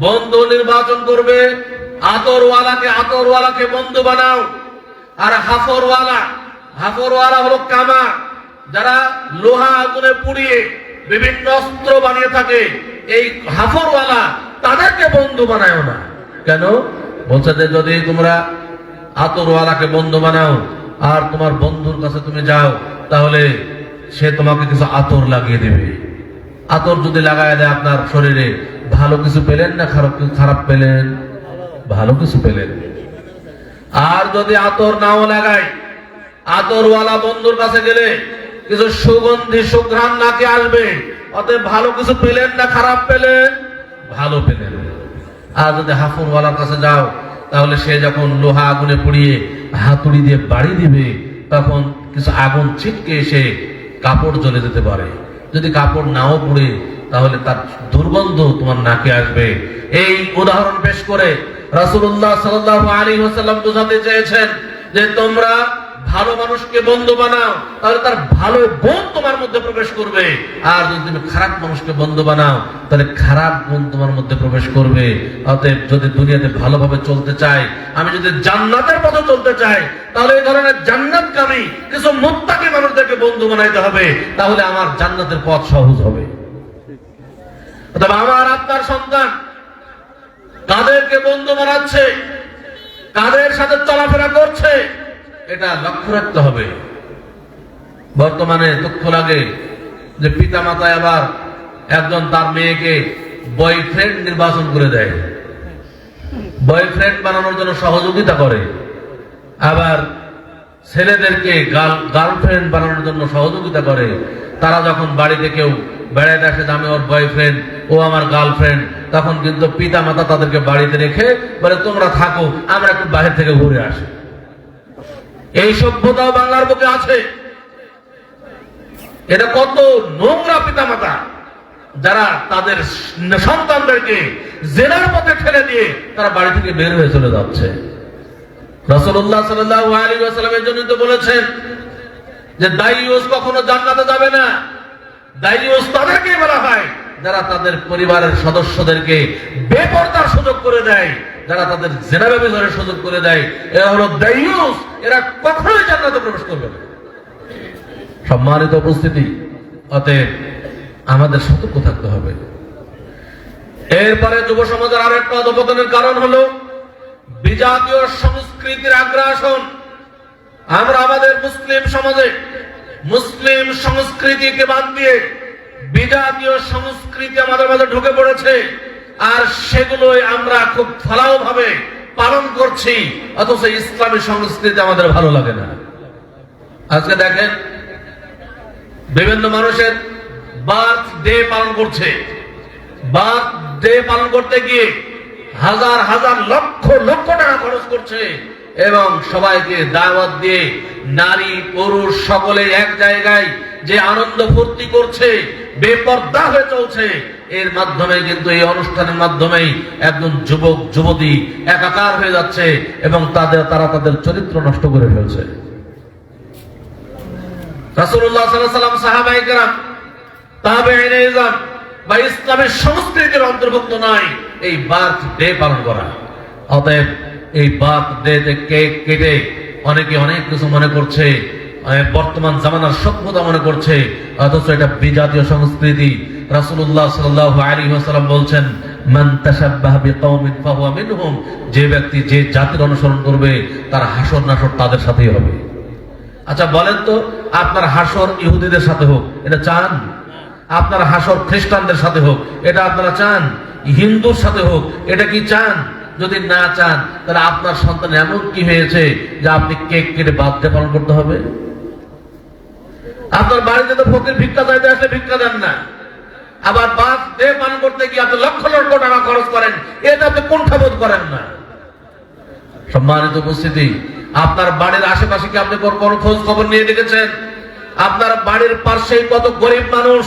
বন্ধু নির্বাচন করবে, আতরওয়ালাকে বন্ধু বানাও, আর হাফরওয়ালা হলো কামা, যারা লোহা আগুনে পুড়িয়ে বিভিন্ন অস্ত্র বানিয়ে থাকে, এই হাফরওয়ালা তাদেরকে বন্ধু বানাও না। কেন? বলছে যে যদি তোমরা আতরওয়ালাকে বন্ধু বানাও আর তোমার বন্ধুর কাছে তুমি যাও, তাহলে সে তোমাকে কিছু আতর লাগিয়ে দেবে। আতর যদি লাগায় দেয় আপনার শরীরে, ভালো কিছু পেলেন না খারাপ পেলেন? ভালো কিছু পেলেন। আর যদি আতর নাও লাগায়, আতরওয়ালা বন্ধুর কাছে গেলে কিছু সুগন্ধি সুঘ্রাণ নাকে আসবে, অতএব ভালো কিছু পেলেন না খারাপ পেলেন? ভালো পেলেন। আর যদি হাফরওয়ালার কাছে যাও, তাহলে সে যখন লোহা আগুনে পুড়িয়ে হাতুড়ি দিয়ে বাড়ি দিবে, তখন কিছু আগুন ছিটকে এসে কাপড় জ্বলে যেতে পারে। যদি কাপড় নাও পুড়ে, তাহলে তার দুর্গন্ধ তোমার নাকে আসবে। এই উদাহরণ পেশ করে রাসূলুল্লাহ সাল্লাল্লাহু আলাইহি ওয়াসাল্লাম বোঝাতে চেয়েছেন যে তোমরা ভালো মানুষকে বন্ধু বানাও, তাহলে তার ভালো গুণ তোমার মধ্যে প্রবেশ করবে। আর যদি তুমি খারাপ মানুষকে বন্ধু বানাও, তাহলে খারাপ গুণ তোমার মধ্যে প্রবেশ করবে। অতএব যদি দুনিয়াতে ভালোভাবে চলতে চাই, আমি যদি জান্নাতের পথে চলতে চাই, তাহলে এই ধরনের জান্নাতকামী কিছু মুত্তাকি মানুষদেরকে বন্ধু বানাইতে হবে, তাহলে আমার জান্নাতের পথ সহজ হবে। অতএব আমার আপনার সন্তান কাদেরকে বন্ধু বানাচ্ছে, কাদের সাথে চলাফেরা করছে, এটা লক্ষ্য রাখতে হবে। বর্তমানে দুঃখ লাগে যে পিতা মাতায় আবার একজন তার মেয়েকে বয়ফ্রেন্ড নির্বাচন করে দেয়, বয়ফ্রেন্ড বানানোর জন্য সহযোগিতা করে, আবার ছেলেদেরকে গার্লফ্রেন্ড বানানোর জন্য সহযোগিতা করে। তারা যখন বাড়িতে কেউ বেড়াইতে আসে, আমি ওর বয়ফ্রেন্ড, ও আমার গার্লফ্রেন্ড, তখন কিন্তু পিতা মাতা তাদেরকে বাড়িতে রেখে বলে তোমরা থাকো, আমরা একটু বাইরে থেকে ঘুরে আসি। এই সভ্যতাও বাংলার বুকে আছে। এটা কত নোংরা পিতামাতা, যারা তাদের সন্তানদেরকে জেনার পথে ঠেলে দিয়ে তারা বাড়ি থেকে বের হয়ে চলে যাচ্ছে। রাসূলুল্লাহ সাল্লাল্লাহু আলাইহি ওয়াসাল্লাম এর জন্য তো বলেছেন যে দাইয়ুস কখনো জান্নাতে যাবে না। দাইয়ুস তাদেরকে বলা হয় যারা তাদের পরিবারের সদস্যদেরকে বেপরদার সুযোগ করে দেয়, যারা তাদের জেনা ব্যভিচারের সুযোগ করে দেয়, এরা হলো দাইয়ুস। এরা কখনোই জান্নাতে প্রবেশ করবে না। সম্মানিত উপস্থিতি, অতএব আমাদের সতর্ক থাকতে হবে। এরপরে যুব সমাজের আরেকটা অধঃপতনের কারণ হলো বিজাতীয় সংস্কৃতির আগ্রাসন। আমরা আমাদের মুসলিম সমাজে মুসলিম সংস্কৃতিকে বাদ দিয়ে বিজাতীয় সংস্কৃতি আমাদের মাঝে ঢুকে পড়েছে, আর সেগুলোই আমরা খুব ফলাও ভাবে পালন করছি, অথচ ইসলামী সংস্কৃতি আমাদের ভালো লাগে না। আজকে দেখেন বিভিন্ন মানুষের বার্থডে পালন করছে, বার্থডে পালন করতে গিয়ে হাজার হাজার লক্ষ লক্ষ টাকা খরচ করছে এবং সবাইকে দাওয়াত দিয়ে নারী পুরুষ সকলে এক জায়গায় যে আনন্দ ফুর্তি করছে, বেপরদা হয়ে চলছে। এর মাধ্যমে কিন্তু এই অনুষ্ঠানের মাধ্যমেই একজন যুবক যুবতী একাকার হয়ে যাচ্ছে এবং তারা তাদের চরিত্র নষ্ট করে ফেলছে। রাসূলুল্লাহ সাল্লাল্লাহু আলাইহি ওয়াসাল্লাম, সাহাবায়ে কেরাম, তাবেঈনে ইজম বা ইসলামের সংস্কৃতির অন্তর্ভুক্ত নয় এই বার্থডে পালন করা। অতএব এই বার্থডেতে কেক কেটে অনেকে অনেক কিছু মনে করছে, বর্তমান জামানার সভ্যতা মনে করছে, অথচ এটা বিজাতীয় সংস্কৃতি। রাসূলুল্লাহ সাল্লাল্লাহু আলাইহি ওয়াসাল্লাম বলছেন, মান তাশাব্বাহা বিকওমিন ফাহুয়া মিনহুম, যে ব্যক্তি যে জাতির অনুসরণ করবে তার হাসর নাসর তাদের সাথেই হবে। আচ্ছা বলেন তো, আপনার হাসর ইহুদিদের সাথে হোক, এটা চান? আপনার হাসর খ্রিস্টানদের সাথে হোক, এটা আপনারা চান? হিন্দুর সাথে হোক, এটা কি চান? যদি না চান তাহলে আপনার সন্তান এমন কি হয়েছে যে আপনি কেক কেটে বার্থডে পালন করতে হবে? আপনার বাড়িতে তো ফকির ভিক্ষা চাইতে আসলে ভিক্ষা দেন না, আবার বার্থডে পালন করতে গিয়ে আপনি লক্ষ লক্ষ টাকা খরচ করেন, এটা আপনি কুণ্ঠাবোধ করেন না? সম্মানিত উপস্থিতি, আপনার বাড়ির আশেপাশে কি আপনি কোনো খোঁজ খবর নিয়ে দেখেছেন? আপনার বাড়ির পাশেই কত গরিব মানুষ,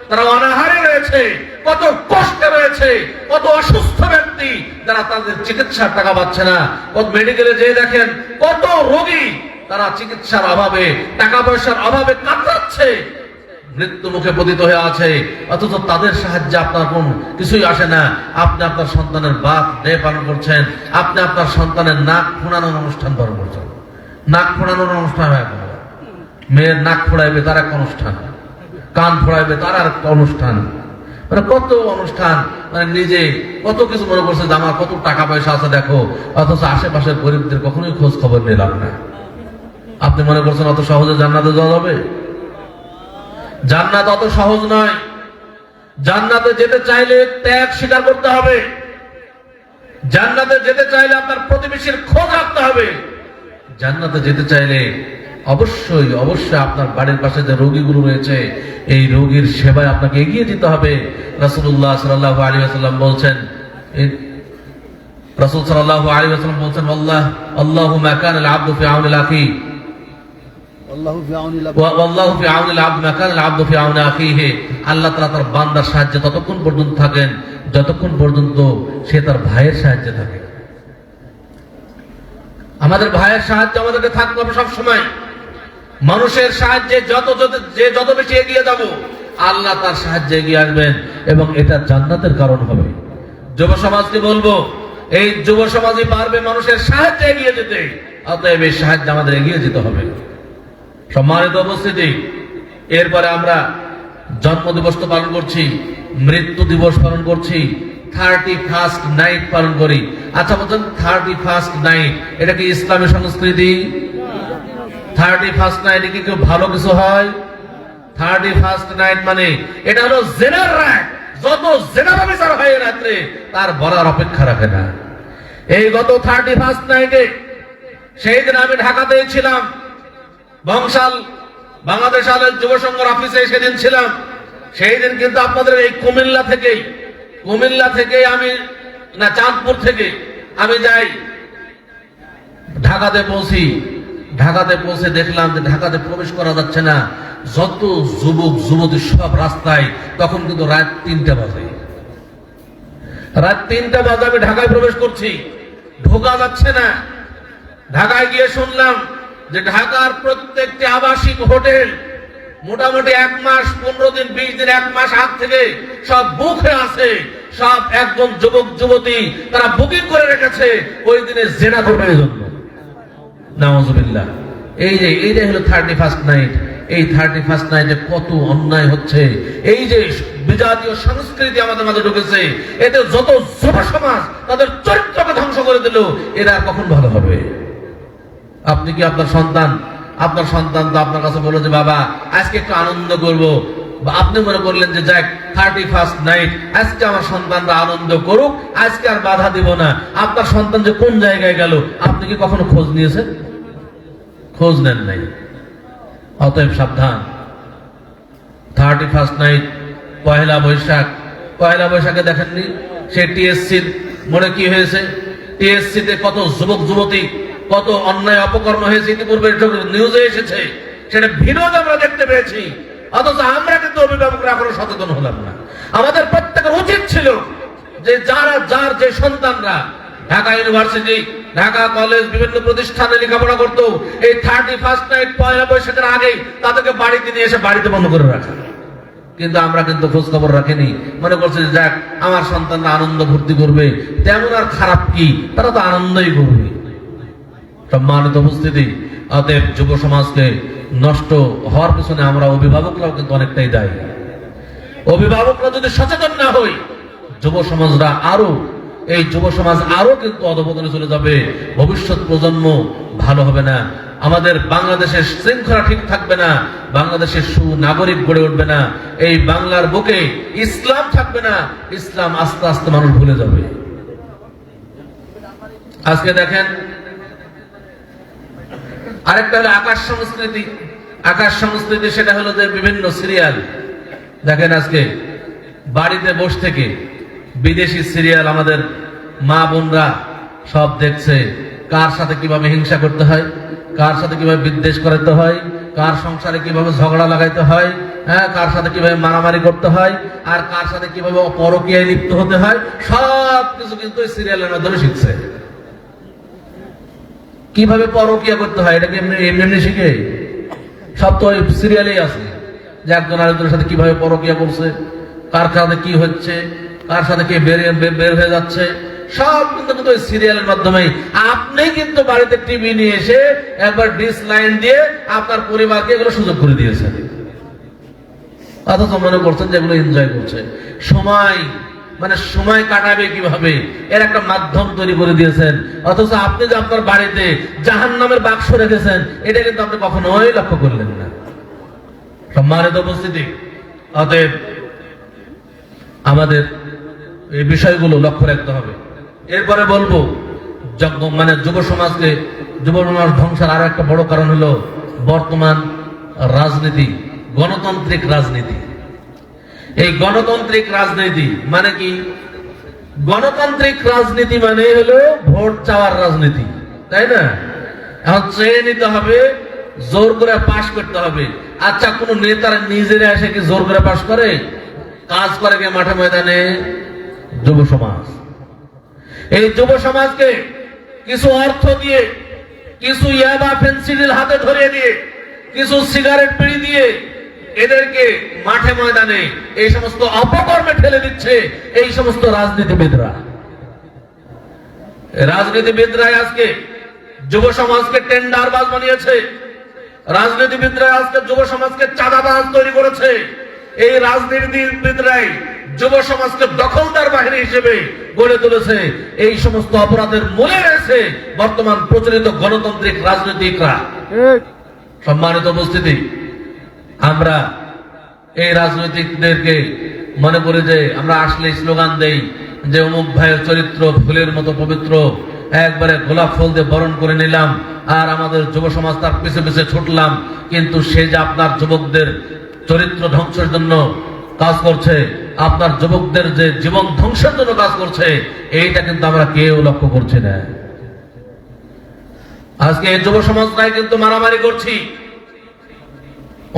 তারা অনাহারে রয়েছে, কত কষ্টে রয়েছে, কত অসুস্থ ব্যক্তি যারা তাদের চিকিৎসার টাকা পাচ্ছে না। কত মেডিকেলে যেয়ে দেখেন কত রোগী তারা চিকিৎসার অভাবে, টাকা পয়সার অভাবে কাতরাচ্ছে, মৃত্যু মুখে পতিত হয়ে আছে, অথচ তাদের সাহায্যে আপনার কোন কিছুই আসে না। আপনি আপনার সন্তানের বার্থডে পালন করছেন, আপনি আপনার সন্তানের নাক ফোড়ানোর অনুষ্ঠান পালন করছেন। নাক ফোড়ানোর অনুষ্ঠান হয়, মেয়ের নাক ফোড়াইবে তার এক অনুষ্ঠান, কান ফোড়াইবে তার আর একটা অনুষ্ঠান, মানে কত অনুষ্ঠান, মানে নিজে কত কিছু মনে করছে যে আমার কত টাকা পয়সা আছে দেখো, অথচ আশেপাশের গরিবদের কখনোই খোঁজ খবর নিলাম না। আপনি মনে করছেন অত সহজে জান্নাতে যাওয়া যাবে? জান্নাত অত সহজ নয়। জান্নাতে যেতে চাইলে ত্যাগ স্বীকার করতে হবে। জান্নাতে যেতে চাইলে আপনার প্রতিবেশীর খোঁজ রাখতে হবে। জান্নাতে যেতে চাইলে অবশ্যই অবশ্যই আপনার বাড়ির পাশে যে রোগীগুলো রয়েছে এই রোগীর সেবায় আপনাকে এগিয়ে যেতে হবে। রাসূলুল্লাহ সাল্লাল্লাহু আলাইহি ওয়াসাল্লাম বলছেন, রাসূল সাল্লাল্লাহু আলাইহি ওয়াসাল্লাম বলছেন, আল্লাহু মা কানা আল আবদু ফি আউনি আখি আল্লাহু ফি আউনি আল আবদ মা কানা আল আবদু ফি আউনি আখিহি। আল্লাহ তাআলা তার বান্দার সাহায্যে ততক্ষণ পর্যন্ত থাকেন যতক্ষণ পর্যন্ত সে তার ভাইয়ের সাহায্যে থাকে। আমাদের ভাইয়ের সাহায্য আমাদেরকে থাকতে হবে সব সময়। মানুষের সাহায্যে যত বেশি এগিয়ে যাব, আল্লাহ তার সাহায্যে এগিয়ে আসবেন এবং এটা জান্নাতের কারণ হবে। যুব সমাজকে বলবো, এই যুব সমাজই পারবে মানুষের সাহায্যে এগিয়ে যেতে, অতএব এই সাহায্যে আমাদের এগিয়ে যেতে হবে। সম্মানিত উপস্থিতি, এরপরে আমরা জন্ম দিবস তো পালন করছি, মৃত্যু দিবস পালন করছি, 31st নাইট পালন করি। আচ্ছা বলছেন 31st নাইট এটা কি ইসলামী সংস্কৃতি? 31st নাইট কি কেউ ভালো কিছু হয়? 31st নাইট মানে এটা হলো জেনার রাত। যত জেনার বিচার হয় রাত্রে তার বলার অপেক্ষা রাখে না। এই গত 31st নাইটে সেই দিন আমি ঢাকাতে ছিলাম, বংশাল বাংলাদেশ আলের যুব সংঘের অফিসে সেদিন ছিলাম। সেই দিন কিন্তু আপনাদের এই কুমিল্লা থেকে আমি না চাঁদপুর থেকে আমি যাই ঢাকাতে পৌঁছে দেখলাম যে ঢাকাতে প্রবেশ করা যাচ্ছে না। যত যুবক যুবতী সব রাস্তায়, তখন কিন্তু রাত 3টা বাজে। রাত 3টা বাজে আমি ঢাকায় প্রবেশ করছি, ঢোকা যাচ্ছে না। ঢাকায় গিয়ে শুনলাম যে ঢাকার প্রত্যেকটি আবাসিক হোটেল মোটামুটি 1 মাস 15 দিন 20 দিন 1 মাস আগ থেকে সব বুক হয়ে আছে। সব একজন যুবক যুবতী তারা বুকিং করে রেখেছে ওই দিনে জেনা করবার জন্য। নাউজুবিল্লাহ। এইটাই হলো 31st নাইট। এই 31st নাইটে কত অন্যায় হচ্ছে। এই যে বিজাতীয় সংস্কৃতি আমাদের মাঝে ঢুকেছে, এতে যত যুব সমাজ তাদের চরিত্রকে ধ্বংস করে দিল, এরা আর কখন ভালো হবে? আপনি কি আপনার সন্তান তো আপনার কাছে বললো যে বাবা আজকে একটু আনন্দ করব, বা আপনি মনে করলেন যে যাক 31st নাইট আজকে আমার সন্তানরা আনন্দ করুক, আজকে আর বাধা দিব না। আপনার সন্তান যে কোন জায়গায় গেল আপনি কি কখনো খোঁজ নিয়েছেন? খোঁজ নেন নাই। অতএব সাবধান। 31st নাইট পয়লা বৈশাখে দেখেননি সে টিএসসির মনে কি হয়েছে? টিএসসিতে কত যুবক যুবতী, কত অন্যায় অপকর্ম হয়েছে, ইতিপূর্বে নিউজে এসেছে, সেটা বিরোধ আমরা দেখতে পেয়েছি। অথচ আমরা কিন্তু অভিভাবকরা এখনো সচেতন হলাম না। আমাদের প্রত্যেকের উচিত ছিল যে যার যে সন্তানরা ঢাকা ইউনিভার্সিটি, ঢাকা কলেজ, বিভিন্ন প্রতিষ্ঠানে লেখাপড়া করতো, এই 31st নাইট পয়লা বৈশাখের আগেই তাদেরকে বাড়িতে নিয়ে এসে বাড়িতে বন্ধ করে রাখা। কিন্তু আমরা কিন্তু খোঁজ খবর রাখিনি, মনে করছি যে যাক আমার সন্তানরা আনন্দ ফুর্তি করবে, তেমন আর খারাপ কি, তারা তো আনন্দই করবে। সম্মানিত উপস্থিতি, অতএব যুব সমাজকে নষ্ট হওয়ার পিছনে আমরা অভিভাবকরাও কিন্তু অনেকটাই দায়ী। অভিভাবকরা যদি সচেতন না হই, যুব সমাজ আরো কিন্তু অধপতনে চলে যাবে। ভবিষ্যৎ প্রজন্ম ভালো হবে না, আমাদের বাংলাদেশের শৃঙ্খলা ঠিক থাকবে না, বাংলাদেশের সুনাগরিক গড়ে উঠবে না, এই বাংলার বুকে ইসলাম থাকবে না, ইসলাম আস্তে আস্তে মানুষ ভুলে যাবে। আজকে দেখেন আরেকটা হলো আকাশ সংস্কৃতি, সেটা হলো যে বিভিন্ন সিরিয়াল দেখেন। আজকে বাড়িতে বসে থেকে বিদেশি সিরিয়াল আমাদের মা বোনরা সব দেখছে, কার সাথে কিভাবে হিংসা করতে হয়, কার সাথে কিভাবে বিদ্বেষ করাতে হয়, কার সংসারে কিভাবে ঝগড়া লাগাইতে হয়, হ্যাঁ, কার সাথে কিভাবে মারামারি করতে হয়, আর কার সাথে কিভাবে পরকীয়ায় লিপ্ত হতে হয়, সব কিছু কিন্তু সিরিয়ালের মাধ্যমে শিখছে। কিভাবে পরকীয়া করতে হয় এটা কি এমনি শিখে? সব তো ওই সিরিয়ালেই আছে, যে একজন আরেকজনের সাথে কিভাবে পরকীয়া করছে, কার সাথে কি হচ্ছে, কার সাথে কে বের হয়ে যাচ্ছে, সব কিন্তু ওই সিরিয়ালের মাধ্যমে। আপনি কিন্তু বাড়িতে টিভি নিয়ে এসে একবার ডিশ লাইন দিয়ে আপনার পরিবারকে এগুলো সুযোগ করে দিয়েছেন, অথচ মনে করছেন যে এগুলো এনজয় করছে। সময় কাটাবে কিভাবে এর একটা মাধ্যম তৈরি করে দিয়েছেন, অথচ আপনি যে আপনার বাড়িতে জাহান্নামের বাক্স রেখেছেন এটা কিন্তু আপনি কখনোই লক্ষ্য করলেন না। সম্মানিত উপস্থিতি, অতএব আমাদের এই বিষয়গুলো লক্ষ্য রাখতে হবে। এরপরে বলবো যুব সমাজ ধ্বংসের আরো একটা বড় কারণ হলো বর্তমান রাজনীতি, গণতান্ত্রিক রাজনীতি। এই গণতান্ত্রিক রাজনীতি মানে কি? গণতান্ত্রিক রাজনীতি মানে হলো ভোট চাওয়ার রাজনীতি, তাই না? এখন চেয়ে নিতে হবে, জোর করে পাশ করতে হবে। আচ্ছা, কোন নেতারা নিজেরা এসে কি জোর করে পাশ করে? কাজ করে কে মাঠে ময়দানে? যুব সমাজ। এই যুব সমাজকে কিছু অর্থ দিয়ে, কিছু ইয়াবা ফেন্সিডিল হাতে ধরিয়ে দিয়ে, কিছু সিগারেট বিড়ি দিয়ে এদেরকে মাঠে ময়দানে এই সমস্ত অপকর্মে ঠেলে দিচ্ছে এই সমস্ত রাজনীতিবিদরা আজকে যুব সমাজকে টেন্ডারবাজ বানিয়েছে। রাজনীতিবিদরা আজকে যুব সমাজকে চাঁদাবাজ তৈরি করেছে। এই রাজনীতিবিদরাই যুব সমাজকে দখলদার বাহিনী হিসেবে গড়ে তুলেছে। এই সমস্ত অপরাধের মূলে রয়েছে বর্তমান প্রচলিত গণতান্ত্রিক রাজনীতিকরা। সম্মানিত উপস্থিতি, আমরা এই রাজনৈতিকদেরকে মনে করি যে আমরা আসলে স্লোগান দেই যে অমুক ভাইয়ের চরিত্র ফুলের মতো পবিত্র, একবারে গোলাপ ফুল দিয়ে বরণ করে নিলাম, আর আমাদের যুব সমাজ তার পিছে পিছে ছুটলাম। কিন্তু সে যে আপনার যুবকদের চরিত্র ধ্বংসের জন্য কাজ করছে, আপনার যুবকদের যে জীবন ধ্বংসের জন্য কাজ করছে, এইটা কিন্তু আমরা কেউ লক্ষ্য করছি না। আজকে এই যুব সমাজটাই কিন্তু মারামারি করছি,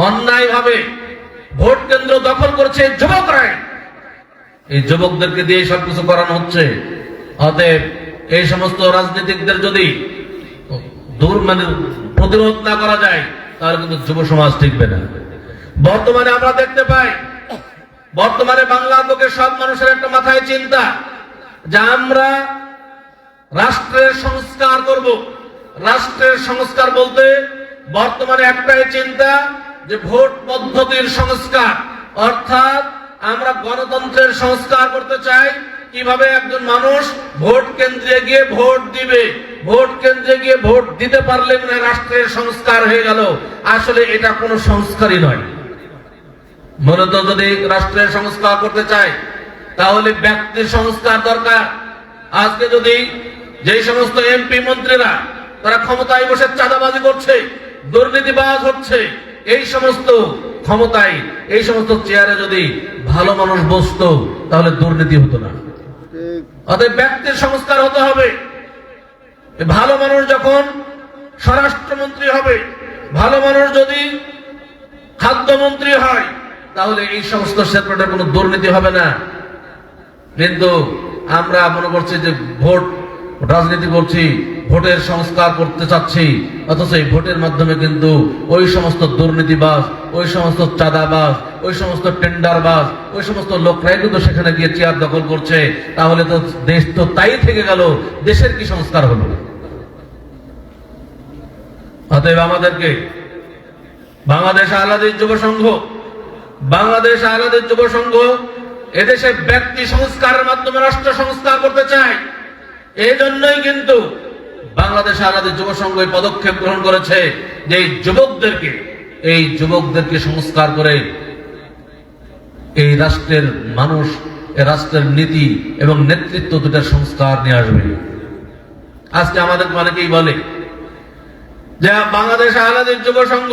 অন্যায় ভাবে ভোট কেন্দ্র দখল করছে যুবকরাই। এই যুবকদেরকে দিয়ে সবকিছু করানো হচ্ছে। অতএব এই সমস্ত রাজনীতিকদের যদি প্রতিরোধ না করা যায় তাহলে কিন্তু যুব সমাজ টিকবে না। বর্তমানে আমরা দেখতে পাই, বর্তমানে বাংলার লোকের সব মানুষের একটা মাথায় চিন্তা যে আমরা রাষ্ট্রের সংস্কার করব। রাষ্ট্রের সংস্কার বলতে বর্তমানে একটাই চিন্তা যে ভোট পদ্ধতির সংস্কার, অর্থাৎ আমরা গণতন্ত্রের সংস্কার করতে চাই। কিভাবে একজন মানুষ ভোট কেন্দ্রে গিয়ে ভোট দিবে, ভোট কেন্দ্রে গিয়ে ভোট দিতে পারলে মানে রাষ্ট্রের সংস্কার হয়ে গেল। আসলে এটা কোনো সংস্কারই নয়। মূলত যদি রাষ্ট্রের সংস্কার করতে চাই তাহলে ব্যক্তির সংস্কার দরকার। আজকে যদি যে সমস্ত এমপি মন্ত্রীরা তারা ক্ষমতায় বসে চাঁদাবাজি করছে, দুর্নীতিবাজ হচ্ছে, এই সমস্ত ক্ষমতায়, এই সমস্ত চেয়ারে যদি ভালো মানুষ বসতো তাহলে দুর্নীতি হতো না। অতএব ব্যক্তির সংস্কার হতে হবে। ভালো মানুষ যখন স্বরাষ্ট্রমন্ত্রী হবে, ভালো মানুষ যদি খাদ্যমন্ত্রী হয়, তাহলে এই সমস্ত সেক্টরে কোনো দুর্নীতি হবে না। কিন্তু আমরা মনে করছি যে ভোট রাজনীতি করছি, ভোটের সংস্কার করতে চাচ্ছি, অথচ এই ভোটের মাধ্যমে কিন্তু ওই সমস্ত দুর্নীতিবাজ, ওই সমস্ত চাঁদাবাজ, ওই সমস্ত টেন্ডারবাজ, ওই সমস্ত লোকরাই কিন্তু সেখানে গিয়ে চেয়ার দখল করছে। তাহলে তো দেশ তো তাই থেকে গেল, দেশের কি সংস্কার হলো? অতএব আমাদেরকে বাংলাদেশ আহলাদিস যুব সংঘ, বাংলাদেশ আহলাদিস যুব সংঘ এদেশে ব্যক্তি সংস্কারের মাধ্যমে রাষ্ট্র সংস্কার করতে চায়। এই জন্যই কিন্তু বাংলাদেশ আহলাদিস যুব সংঘ এই পদক্ষেপ গ্রহণ করেছে যে এই যুবকদেরকে সংস্কার করে এই রাষ্ট্রের মানুষ, এই রাষ্ট্রের নীতি এবং নেতৃত্ব দুটার সংস্কার নিয়ে আসবে। আজকে আমাদের অনেকেই বলে যে বাংলাদেশ আহলাদিস যুব সংঘ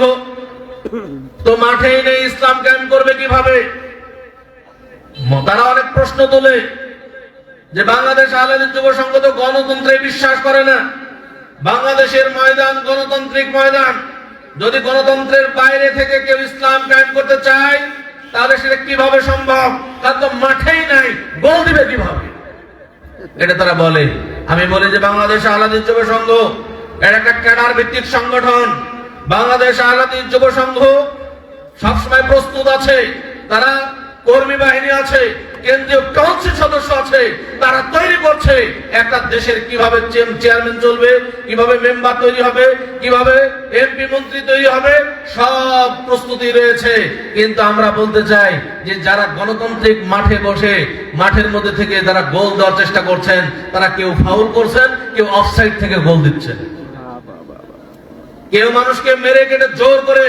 তো মাঠেই নেই, ইসলাম কায়েম করবে কিভাবে? তারা অনেক প্রশ্ন তোলে যে বাংলাদেশ আহলাদিস যুব সংঘ তো গণতন্ত্রে বিশ্বাস করে না। বাংলাদেশের ময়দান গণতান্ত্রিক ময়দান, যদি গণতন্ত্রের বাইরে থেকে কেউ ইসলাম কায়েম করতে চায় তাহলে সেটা কিভাবে সম্ভব? তার তো মাঠেই নাই, গোল দিবে কিভাবে? এটা তারা বলে। আমি বলি যে বাংলাদেশ আহলাদিস যুব সংঘ এটা একটা ক্যাডার ভিত্তিক সংগঠন। বাংলাদেশ আহলাদিস যুব সংঘ সবসময় প্রস্তুত আছে, তারা কর্মী বাহিনী আছে, কেন্দ্রীয় কাউন্সিল সদস্য আছে, তারা তৈরি করছে একটা দেশের কিভাবে চেয়ারম্যান চলবে, কিভাবে মেম্বার তৈরি হবে, কিভাবে এমপি মন্ত্রী তৈরি হবে, সব প্রস্তুতি রয়েছে। কিন্তু আমরা বলতে চাই যে যারা গণতান্ত্রিক মাঠে বসে মাঠের মধ্যে থেকে যারা গোল দেওয়ার চেষ্টা করছেন, তারা কেউ ফাউল করছেন, কেউ অফসাইড থেকে গোল দিচ্ছেন, কেউ মানুষকে মেরে কেটে জোর করে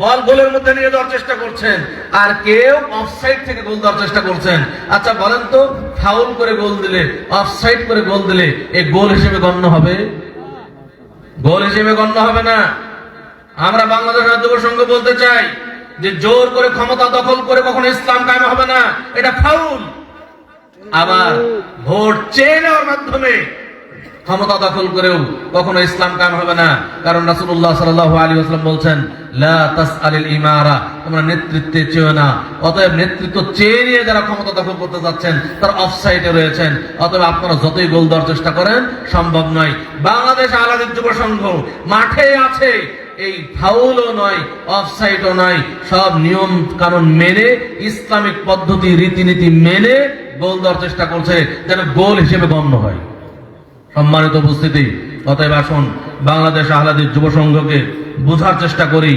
বল গোলের মধ্যে নিয়ে যাওয়ার চেষ্টা করছেন, আর কেউ অফসাইড থেকে গোল দেওয়ার চেষ্টা করছেন। আচ্ছা বলেন তো, ফাউল করে গোল দিলে, অফসাইড করে গোল দিলে এই গোল হিসেবে গণ্য হবে? গোল হিসেবে গণ্য হবে না। আমরা বাংলাদেশ যুব সংঘ বলতে চাই যে জোর করে ক্ষমতা দখল করে কখনো ইসলাম কায়েম হবে না, এটা ফাউল। আবার ভোট চেয়ে নেওয়ার মাধ্যমে ক্ষমতা দখল করেও কখনো ইসলাম কায়েম হবে না। কারণ রাসূলুল্লাহ সাল্লাল্লাহু আলাইহি ওয়াসাল্লাম বলছেন, লা তাসআলিল ইমারা, তোমরা নেতৃত্বে চেও না। অতএব নেতৃত্ব চেয়ে নিয়ে যারা ক্ষমতা দখল করতে যাচ্ছেন তারা অফসাইডে রয়েছেন। অতএব আপনারা যতই গোল দেওয়ার চেষ্টা করেন সম্ভব নয়। বাংলাদেশ আহলাদিস যুব সংঘ মাঠে আছে, এই ফাউলও নয়, অফসাইডও নয়, সব নিয়ম কানুন মেনে, ইসলামিক পদ্ধতি রীতিনীতি মেনে গোল দেওয়ার চেষ্টা করছে, যেন গোল হিসেবে গণ্য হয়। সম্মানিত উপস্থিতি, অতএব আসুন বাংলাদেশ আহলাদিস যুব সংঘকে বোঝার চেষ্টা করি,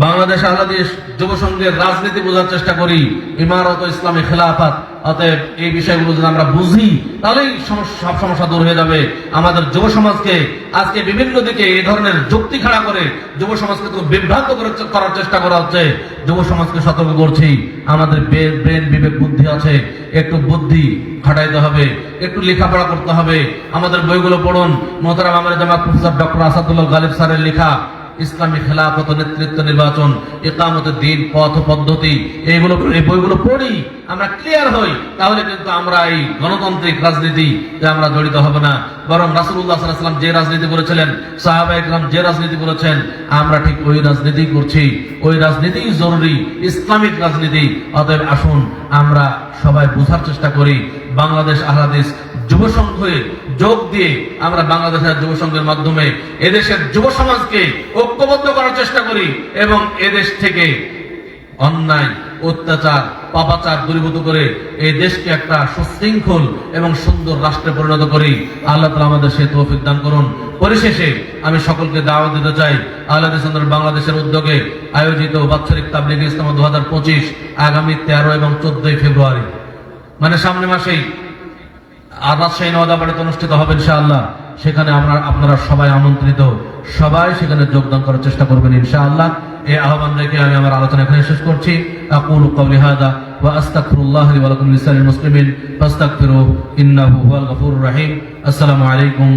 বাংলাদেশ আহলাদিস যুব সংঘের রাজনীতি বোঝার চেষ্টা করি, ইমারত ইসলামী খেলাফত। অতএব এই বিষয়গুলো যদি আমরা বুঝি তাহলেই সব সমস্যা দূর হয়ে যাবে। আমাদের যুব সমাজকে আজকে বিভিন্ন দিকে এই ধরনের যুক্তি খাড়া করে যুব সমাজকে তো বিভ্রান্ত করার চেষ্টা করা হচ্ছে। যুব সমাজকে সতর্ক করছি, আমাদের ব্রেন বিবেক বুদ্ধি আছে, একটু বুদ্ধি খাটাইতে হবে, একটু লেখাপড়া করতে হবে। আমাদের বইগুলো পড়ুন। মোহতারাম আমাদের জামাত প্রফেসর ডক্টর আসাদুল্লাহ গালিব স্যারের লেখা ইসলামী খেলাফত, নেতৃত্ব নির্বাচন, ইকামতের দিন, পথ পদ্ধতি, এই বইগুলো পড়ি, আমরা ক্লিয়ার হই, তাহলে কিন্তু আমরা এই গণতান্ত্রিক রাজনীতি আমরা জড়িত হব না। বরং রাসূলুল্লাহ সাল্লাল্লাহু আলাইহি ওয়াসাল্লাম যে রাজনীতি করেছিলেন, সাহাবায়ে কেরাম যে রাজনীতি করেছেন, আমরা ঠিক ওই রাজনীতি করছি। ওই রাজনীতি জরুরি, ইসলামিক রাজনীতি। অতএব আসুন আমরা সবাই বোঝার চেষ্টা করি। বাংলাদেশ আহলাদিস যুব সংঘে যোগ দিয়ে আমরা বাংলাদেশের যুব সংঘের মাধ্যমে এদেশের যুব সমাজকে ঐক্যবদ্ধ করার চেষ্টা করি এবং এদেশ থেকে অন্যায়, অত্যাচার, পাপাচার দূরীভূত করে এই দেশকে একটা সুশৃঙ্খল এবং সুন্দর রাষ্ট্রে পরিণত করি। আল্লাহ তাআলা আমাদের সেই তৌফিক দান করুন। পরিশেষে আমি সকলকে দাওয়াত দিতে চাই, আহলে হাদিস আন্দোলন বাংলাদেশের উদ্যোগে আয়োজিত বাৎসরিক তাবলীগে ইসলাম 2025 আগামী 13 এবং 14 ফেব্রুয়ারি, মানে সামনে মাসেই আর রাজশাহী নওদাবাড়িতে অনুষ্ঠিত হবে ইনশাআল্লাহ। সেখানে আপনারা সবাই আমন্ত্রিত, সবাই সেখানে যোগদান করার চেষ্টা করবেন ইনশাআল্লাহ। এই আহ্বান রেখে আমি আমার আলোচনা এখানে শেষ করছি। আকুলু কওলি হাযা ওয়া আস্তাগফিরুল্লাহ লি ওয়া লাকুম লিসাইরিল মুসলিমিন ফাস্তাগফিরুহু ইন্নাহু হুয়াল গফুরুর রহিম। আসসালামু আলাইকুম।